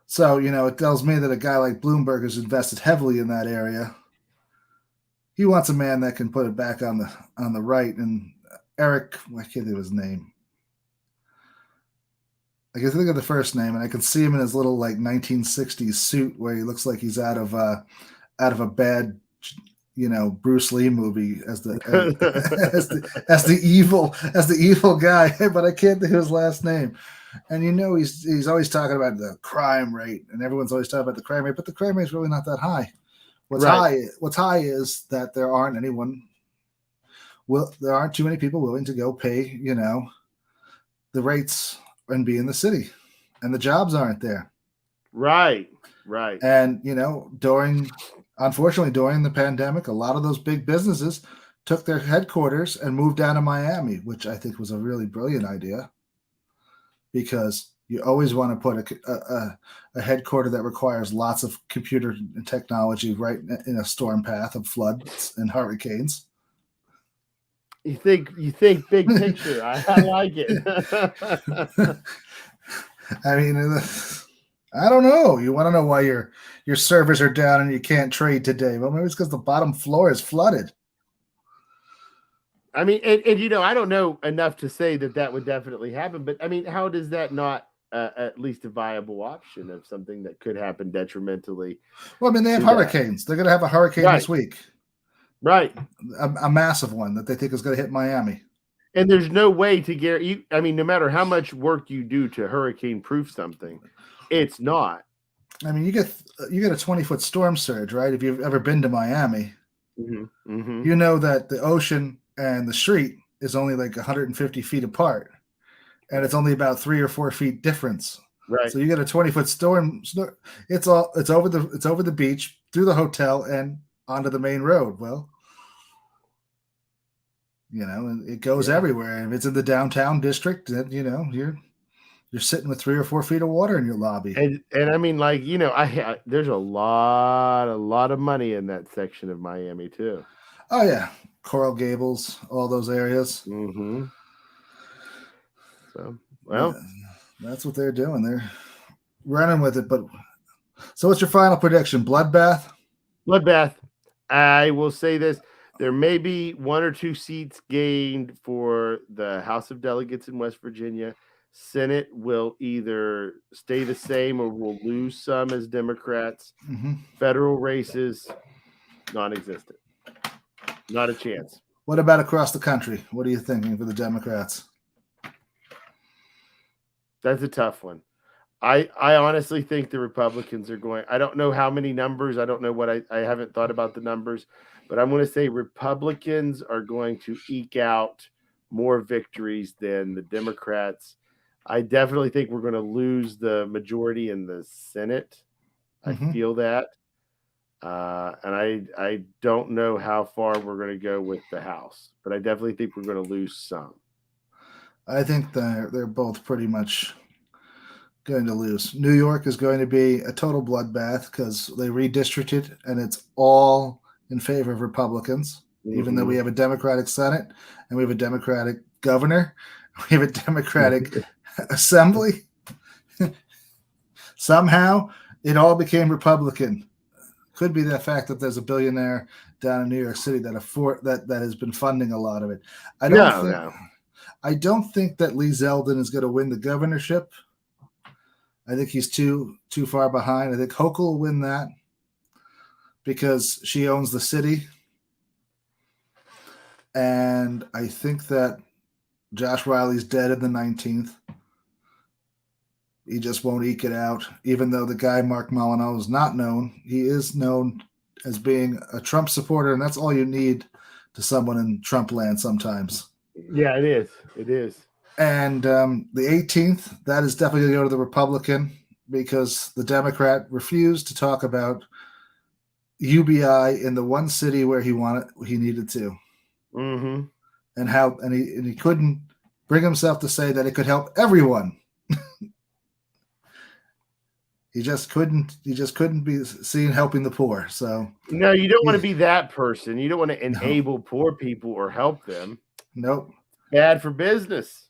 So, it tells me that a guy like Bloomberg has invested heavily in that area. He wants a man that can put it back on the right. And Eric, I can't think of his name. I can think of the first name, and I can see him in his little 1960s suit where he looks like he's out of a bad, Bruce Lee movie as the evil guy. But I can't think of his last name. And he's always talking about the crime rate, and everyone's always talking about the crime rate, but the crime rate is really not that high. What's high is that there aren't too many people willing to go pay, the rates and be in the city, and the jobs aren't there. Right. And unfortunately, during the pandemic, a lot of those big businesses took their headquarters and moved down to Miami, which I think was a really brilliant idea, because you always want to put a headquarter that requires lots of computer and technology right in a storm path of floods and hurricanes. You think big picture. I like it. I mean, I don't know. You want to know why your servers are down and you can't trade today? Well, maybe it's because the bottom floor is flooded. I mean, and I don't know enough to say that would definitely happen, but I mean, how does that not at least a viable option of something that could happen detrimentally? Well, I mean, they have hurricanes. They're going to have a hurricane this week. Right. A massive one that they think is going to hit Miami. And there's no way to guarantee. I mean, no matter how much work you do to hurricane-proof something, it's not. I mean, you get a 20-foot storm surge, right? If you've ever been to Miami, you know that the ocean and the street is only 150 feet apart, and it's only about 3 or 4 feet difference. Right. So you get a 20-foot storm. It's over the beach, through the hotel, and onto the main road. Well, and it goes everywhere. And if it's in the downtown district, then you're sitting with 3 or 4 feet of water in your lobby. And I mean, there's a lot of money in that section of Miami too. Oh yeah, Coral Gables, all those areas. So, well, that's what they're doing. They're running with it. But so, what's your final prediction? Bloodbath. I will say this: there may be 1 or 2 seats gained for the House of Delegates in West Virginia. Senate will either stay the same or will lose some as Democrats. Federal races, non-existent. Not a chance. What about across the country? What are you thinking for the Democrats? That's a tough one. I honestly think the Republicans are going. I don't know how many numbers. I don't know what I haven't thought about the numbers, but I'm going to say Republicans are going to eke out more victories than the Democrats. I definitely think we're going to lose the majority in the Senate. I feel that. And I don't know how far we're going to go with the House, but I definitely think we're going to lose some. I think they're both pretty much going to lose. New York is going to be a total bloodbath because they redistricted and it's all in favor of Republicans, even though we have a Democratic Senate and we have a Democratic governor, we have a Democratic assembly. Somehow it all became Republican. Could be the fact that there's a billionaire down in New York City that has been funding a lot of it. I don't think that Lee Zeldin is going to win the governorship. I think he's too far behind. I think Hochul will win that because she owns the city. And I think that Josh Riley's dead in the 19th. He just won't eke it out. Even though the guy, Mark Molinaro, is not known, he is known as being a Trump supporter, and that's all you need to someone in Trump land sometimes. Yeah, it is. It is. And the 18th, that is definitely going to go to the Republican because the Democrat refused to talk about UBI in the one city where he needed to. Mm-hmm. And he couldn't bring himself to say that it could help everyone. He just couldn't be seen helping the poor. So no, you don't want to be that person. You don't want to enable poor people or help them. Nope. Bad for business.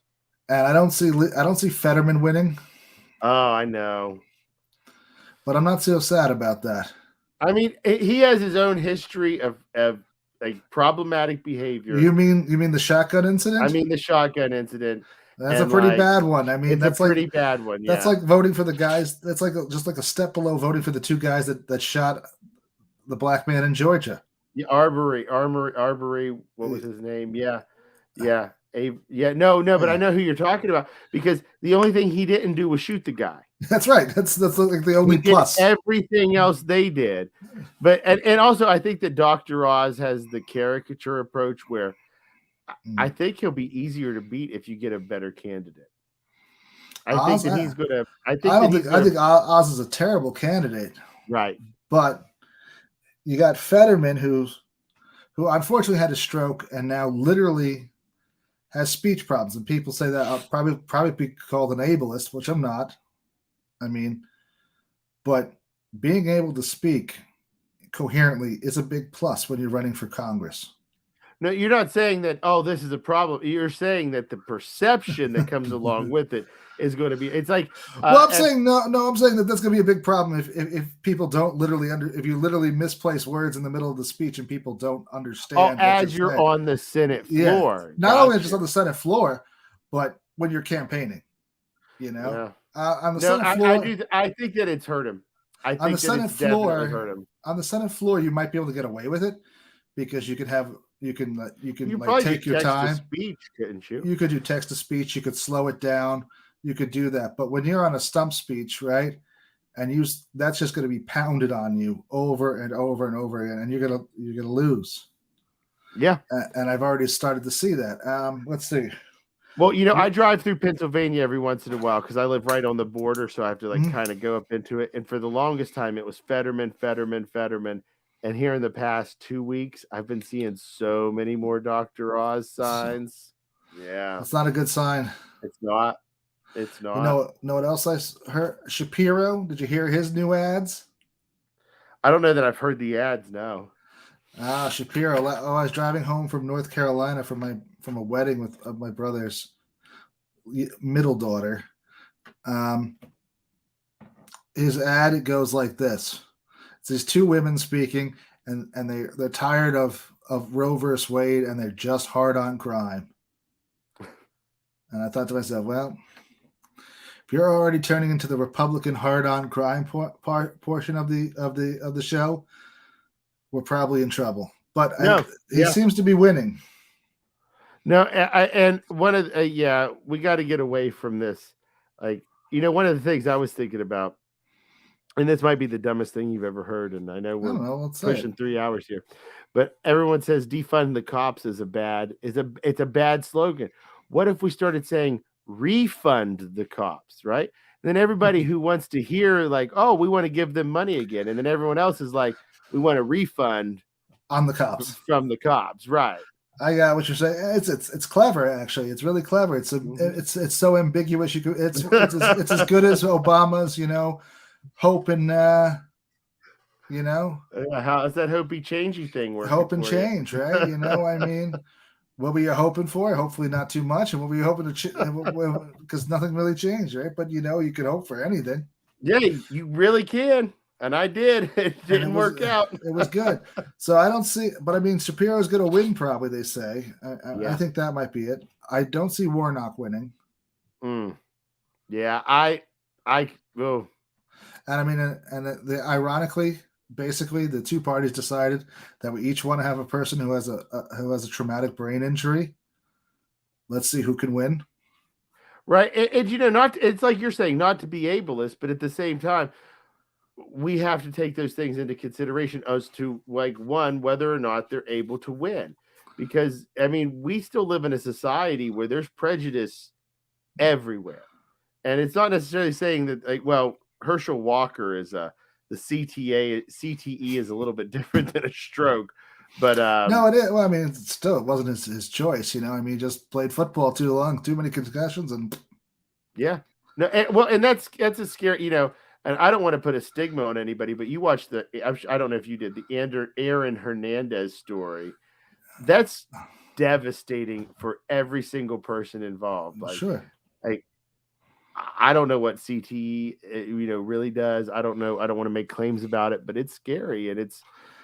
And I don't see Fetterman winning. Oh, I know. But I'm not so sad about that. I mean, he has his own history of like problematic behavior. You mean the shotgun incident? I mean the shotgun incident. That's a pretty bad one. I mean, that's a pretty bad one. Yeah. That's like voting for the guys. That's like just like a step below voting for the two guys that shot the black man in Georgia. Yeah, Arbery. What was his name? Yeah. No, but I know who you're talking about because the only thing he didn't do was shoot the guy. That's right. That's like the only plus. Everything else they did, but and also I think that Dr. Oz has the caricature approach where I think he'll be easier to beat if you get a better candidate. I think that he's gonna. I think Oz is a terrible candidate. Right, but you got Fetterman who unfortunately had a stroke and now literally has speech problems, and people say that I'll probably be called an ableist, which I'm not. I mean, but being able to speak coherently is a big plus when you're running for Congress. No, you're not saying that, oh, this is a problem. You're saying that the perception that comes along with it is going to be, it's like. I'm saying I'm saying that that's going to be a big problem if people don't if you literally misplace words in the middle of the speech and people don't understand. As you're on the Senate floor. Yeah. Not only just on the Senate floor, but when you're campaigning, on the Senate floor. I think that it's hurt him. I think on the Senate floor, hurt him. On the Senate floor, you might be able to get away with it because you can take your time. Speech, couldn't you? You could do text to speech. You could slow it down. You could do that. But when you're on a stump speech, right, and that's just going to be pounded on you over and over and over again, and you're gonna lose. Yeah. And I've already started to see that. Let's see. Well, I drive through Pennsylvania every once in a while because I live right on the border, so I have to kind of go up into it. And for the longest time, it was Fetterman. And here in the past 2 weeks, I've been seeing so many more Dr. Oz signs. Yeah. It's not a good sign. It's not. It's not. Know what else I heard? Shapiro. Did you hear his new ads? I don't know that I've heard the ads, no. Shapiro. I was driving home from North Carolina from a wedding of my brother's middle daughter. His ad, it goes like this. It's these two women speaking, and they're tired of Roe versus Wade, and they're just hard on crime. And I thought to myself, well, if you're already turning into the Republican hard on crime portion of the show, we're probably in trouble. But he seems to be winning. No, and one of we got to get away from this. Like, one of the things I was thinking about. And this might be the dumbest thing you've ever heard, and I know we're pushing 3 hours here, but everyone says defund the cops is it's a bad slogan. What if we started saying refund the cops, right? Then everybody who wants to hear like, oh, we want to give them money again, and then everyone else is like, we want a refund on the cops. from the cops, right? I got what you're saying. It's clever, actually. It's really clever. It's so ambiguous. It's as good as Obama's, hope and how's that hopey changey thing working? Hope and change, right? I mean, what were you hoping for? Hopefully not too much. And what were you hoping to because nothing really changed, right? But you could hope for anything. Yeah, you really can. And I did. It didn't work out. It was good. So I don't see, but I mean, Shapiro's going to win, probably, they say. I think that might be it. I don't see Warnock winning. Yeah, oh. And I mean, ironically, basically, the two parties decided that we each want to have a person who has a traumatic brain injury. Let's see who can win. Right. And it's like you're saying, not to be ableist, but at the same time, we have to take those things into consideration as to, like, one, whether or not they're able to win. Because, I mean, we still live in a society where there's prejudice everywhere. And it's not necessarily saying that, like, well, Herschel Walker is the CTE is a little bit different than a stroke. But no, it is. Well, I mean, it wasn't his choice. I mean, he just played football too long, too many concussions, and yeah, no, and that's a scary, and I don't want to put a stigma on anybody, but you watched I don't know if you did the Aaron Hernandez story. That's devastating for every single person involved. Like, sure. Like, I don't know what CTE, really does. I don't know. I don't want to make claims about it, but it's scary, and it's.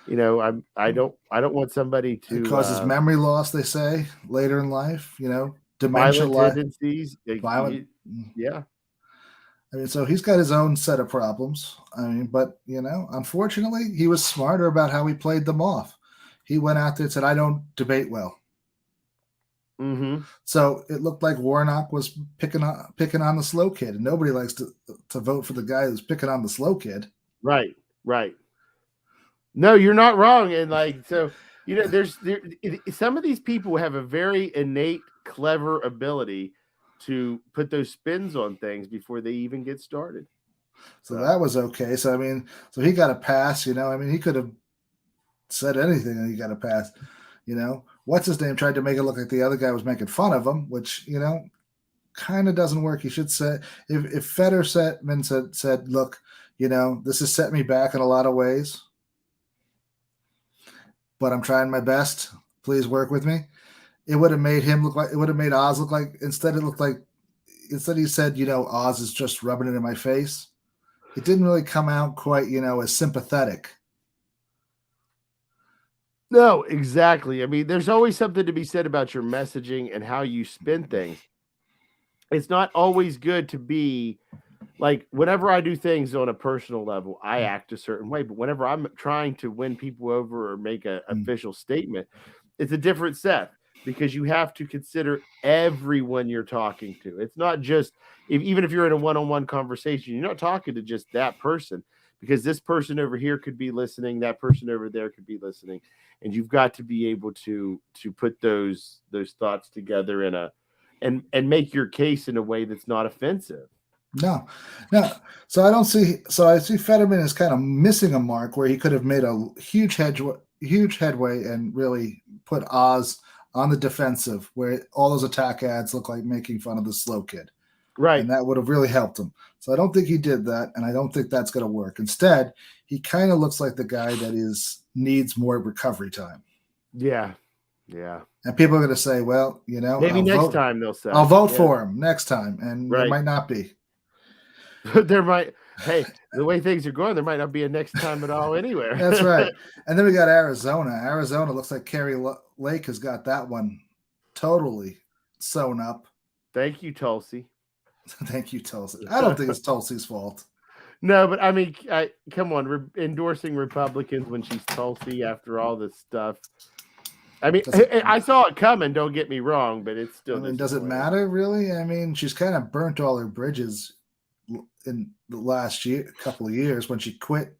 I don't want somebody to. It causes memory loss, they say, later in life. Dementia, violent tendencies. Violent. Yeah. I mean, so he's got his own set of problems. I mean, but unfortunately, he was smarter about how he played them off. He went out there and said, "I don't debate well." Mm-hmm. So it looked like Warnock was picking on the slow kid, and nobody likes to vote for the guy who's picking on the slow kid. Right. No, you're not wrong. And like, so, there's some of these people have a very innate, clever ability to put those spins on things before they even get started. So that was okay. So, I mean, so he got a pass, I mean, he could have said anything and he got a pass, What's his name tried to make it look like the other guy was making fun of him, which, kind of doesn't work. He should say, if Fetterman said, look, this has set me back in a lot of ways, but I'm trying my best. Please work with me. It would have made him look like, it would have made Oz look like, instead he said, Oz is just rubbing it in my face. It didn't really come out quite, as sympathetic. No, exactly. I mean, there's always something to be said about your messaging and how you spin things. It's not always good to be like, whenever I do things on a personal level, I act a certain way. But whenever I'm trying to win people over or make an official statement, it's a different set, because you have to consider everyone you're talking to. It's not just, even if you're in a one-on-one conversation, you're not talking to just that person, because this person over here could be listening, that person over there could be listening, and you've got to be able to put those thoughts together and make your case in a way that's not offensive. No. So I see Fetterman is kind of missing a mark where he could have made a huge headway and really put Oz on the defensive, where all those attack ads look like making fun of the slow kid. Right. And that would have really helped him. So I don't think he did that, and I don't think that's going to work. Instead, he kind of looks like the guy that needs more recovery time. Yeah. And people are going to say, well, maybe next time they'll say, I'll vote for him next time, and right. There might not be. Hey, the way things are going, there might not be a next time at all anywhere. That's right. And then we got Arizona. Arizona looks like Kerry Lake has got that one totally sewn up. Thank you, Tulsi. Thank you, Tulsi. I don't think it's Tulsi's fault. No, but I mean, come on, endorsing Republicans when she's Tulsi after all this stuff. I mean, I saw it coming, don't get me wrong, but it's still. I mean, does it matter, really? I mean, she's kind of burnt all her bridges in the last couple of years when she quit,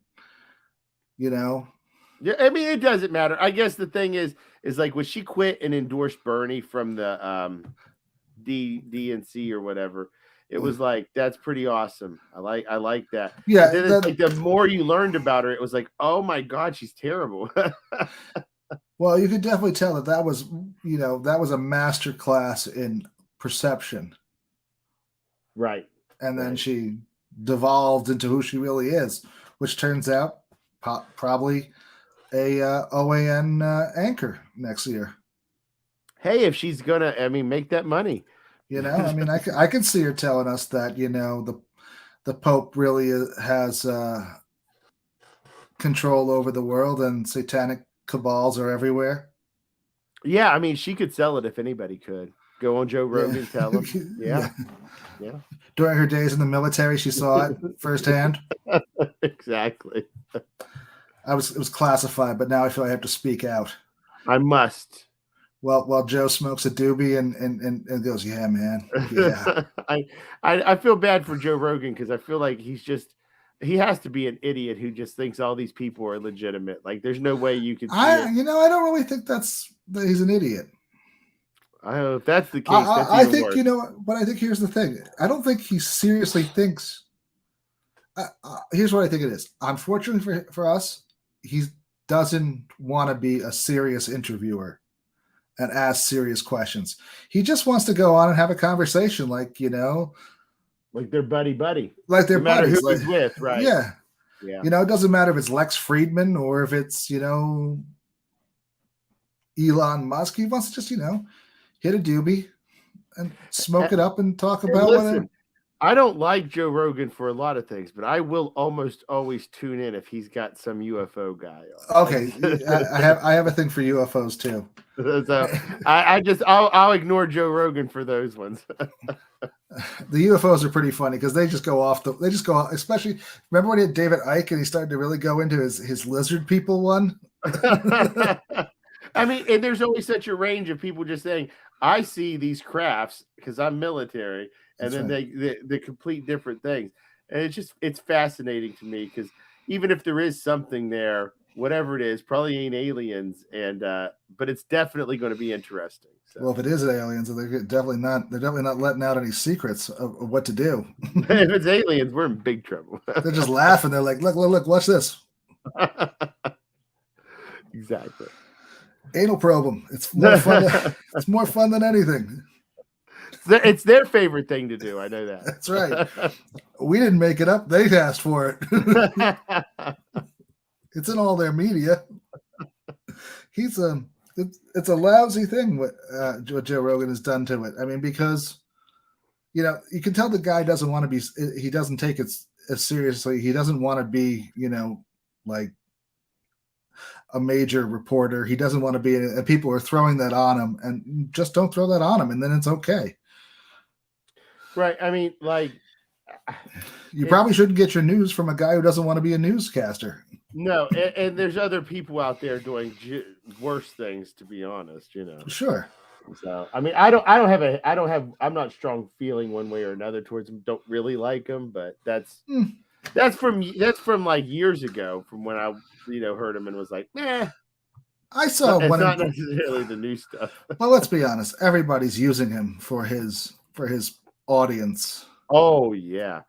Yeah, I mean, it doesn't matter. I guess the thing is like, when she quit and endorsed Bernie from the DNC or whatever, it was like, that's pretty awesome. I like that. Yeah, But then it's like the more you learned about her, it was like, oh my God, she's terrible. well, you could definitely tell that was, that was a master class in perception. Right. And then she devolved into who she really is, which turns out probably a OAN anchor next year. Hey, if she's gonna, make that money. I can see her telling us that the Pope really has control over the world and satanic cabals are everywhere. Yeah, she could sell it if anybody could. Go on Joe Rogan, tell him. Yeah. During her days in the military, she saw it firsthand. Exactly. It was classified, but now I feel I have to speak out. I must. While Joe smokes a doobie and goes, yeah, man. Yeah. I feel bad for Joe Rogan because I feel like he has to be an idiot who just thinks all these people are legitimate. Like there's no way you could see it. I don't really think that he's an idiot. I hope that's the case. I think, but I think here's the thing. I don't think he seriously thinks. Here's what I think it is. Unfortunately for us, he doesn't want to be a serious interviewer and ask serious questions. He just wants to go on and have a conversation, like they're buddy, like they're no matter buddies, who he's with, right? Yeah. It doesn't matter if it's Lex Friedman or if it's Elon Musk. He wants to just hit a doobie and smoke it up and talk about whatever. I don't like Joe Rogan for a lot of things, but I will almost always tune in if he's got some UFO guy on. Okay, I have a thing for UFOs too. So I'll ignore Joe Rogan for those ones. The UFOs are pretty funny because they just go off. Especially remember when he had David Icke and he started to really go into his lizard people one. And there's always such a range of people just saying, I see these crafts because I'm military. And then they complete different things. And it's fascinating to me because even if there is something there, whatever it is, probably ain't aliens. But it's definitely going to be interesting. So. Well, if it is aliens, they're definitely not letting out any secrets of what to do. If it's aliens, we're in big trouble. They're just laughing. They're like, look, watch this. Exactly. Anal probe them. It's more fun. It's more fun than anything. It's their favorite thing to do. I know that. That's right. We didn't make it up. They asked for it. It's in all their media. It's a lousy thing what Joe Rogan has done to it. Because you can tell the guy doesn't want to be. He doesn't take it as seriously. He doesn't want to be. Like a major reporter. He doesn't want to be. And people are throwing that on him, and just don't throw that on him, and then it's okay. Right. You probably shouldn't get your news from a guy who doesn't want to be a newscaster. No, and there's other people out there doing worse things, to be honest. Sure. So I'm not strong feeling one way or another towards them. Don't really like them, but that's from like years ago, from when I heard him and was like, I saw it's not necessarily the new stuff. Well, let's be honest. Everybody's using him for his audience. Oh yeah.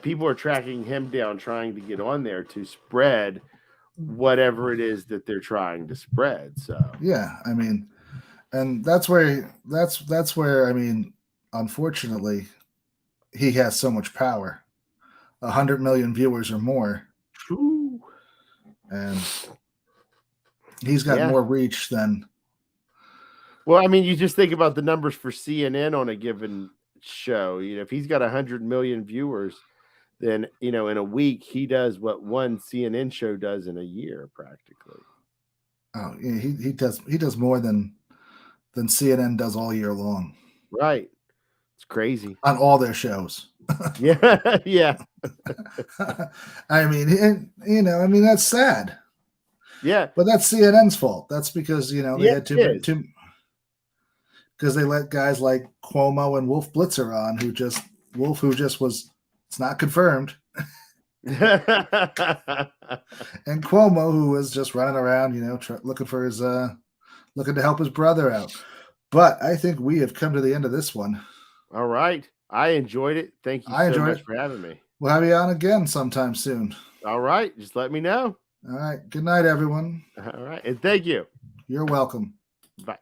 People are tracking him down, trying to get on there to spread whatever it is that they're trying to spread. So yeah, and that's where unfortunately, he has so much power. 100 million viewers or more. Ooh. And he's got more reach than. Well, you just think about the numbers for CNN on a given show. If he's got 100 million viewers, then in a week he does what one CNN show does in a year, practically. Oh, yeah, he does more than CNN does all year long. Right, it's crazy on all their shows. Yeah. That's sad. Yeah, but that's CNN's fault. That's because they had too because they let guys like Cuomo and Wolf Blitzer on, who just was. It's not confirmed. And Cuomo, who was just running around, looking for his looking to help his brother out. But I think we have come to the end of this one. All right. I enjoyed it. Thank you I so enjoyed much it. for having me. We'll have you on again sometime soon. All right. Just let me know. All right. Good night, everyone. All right. And thank you. You're welcome. Bye.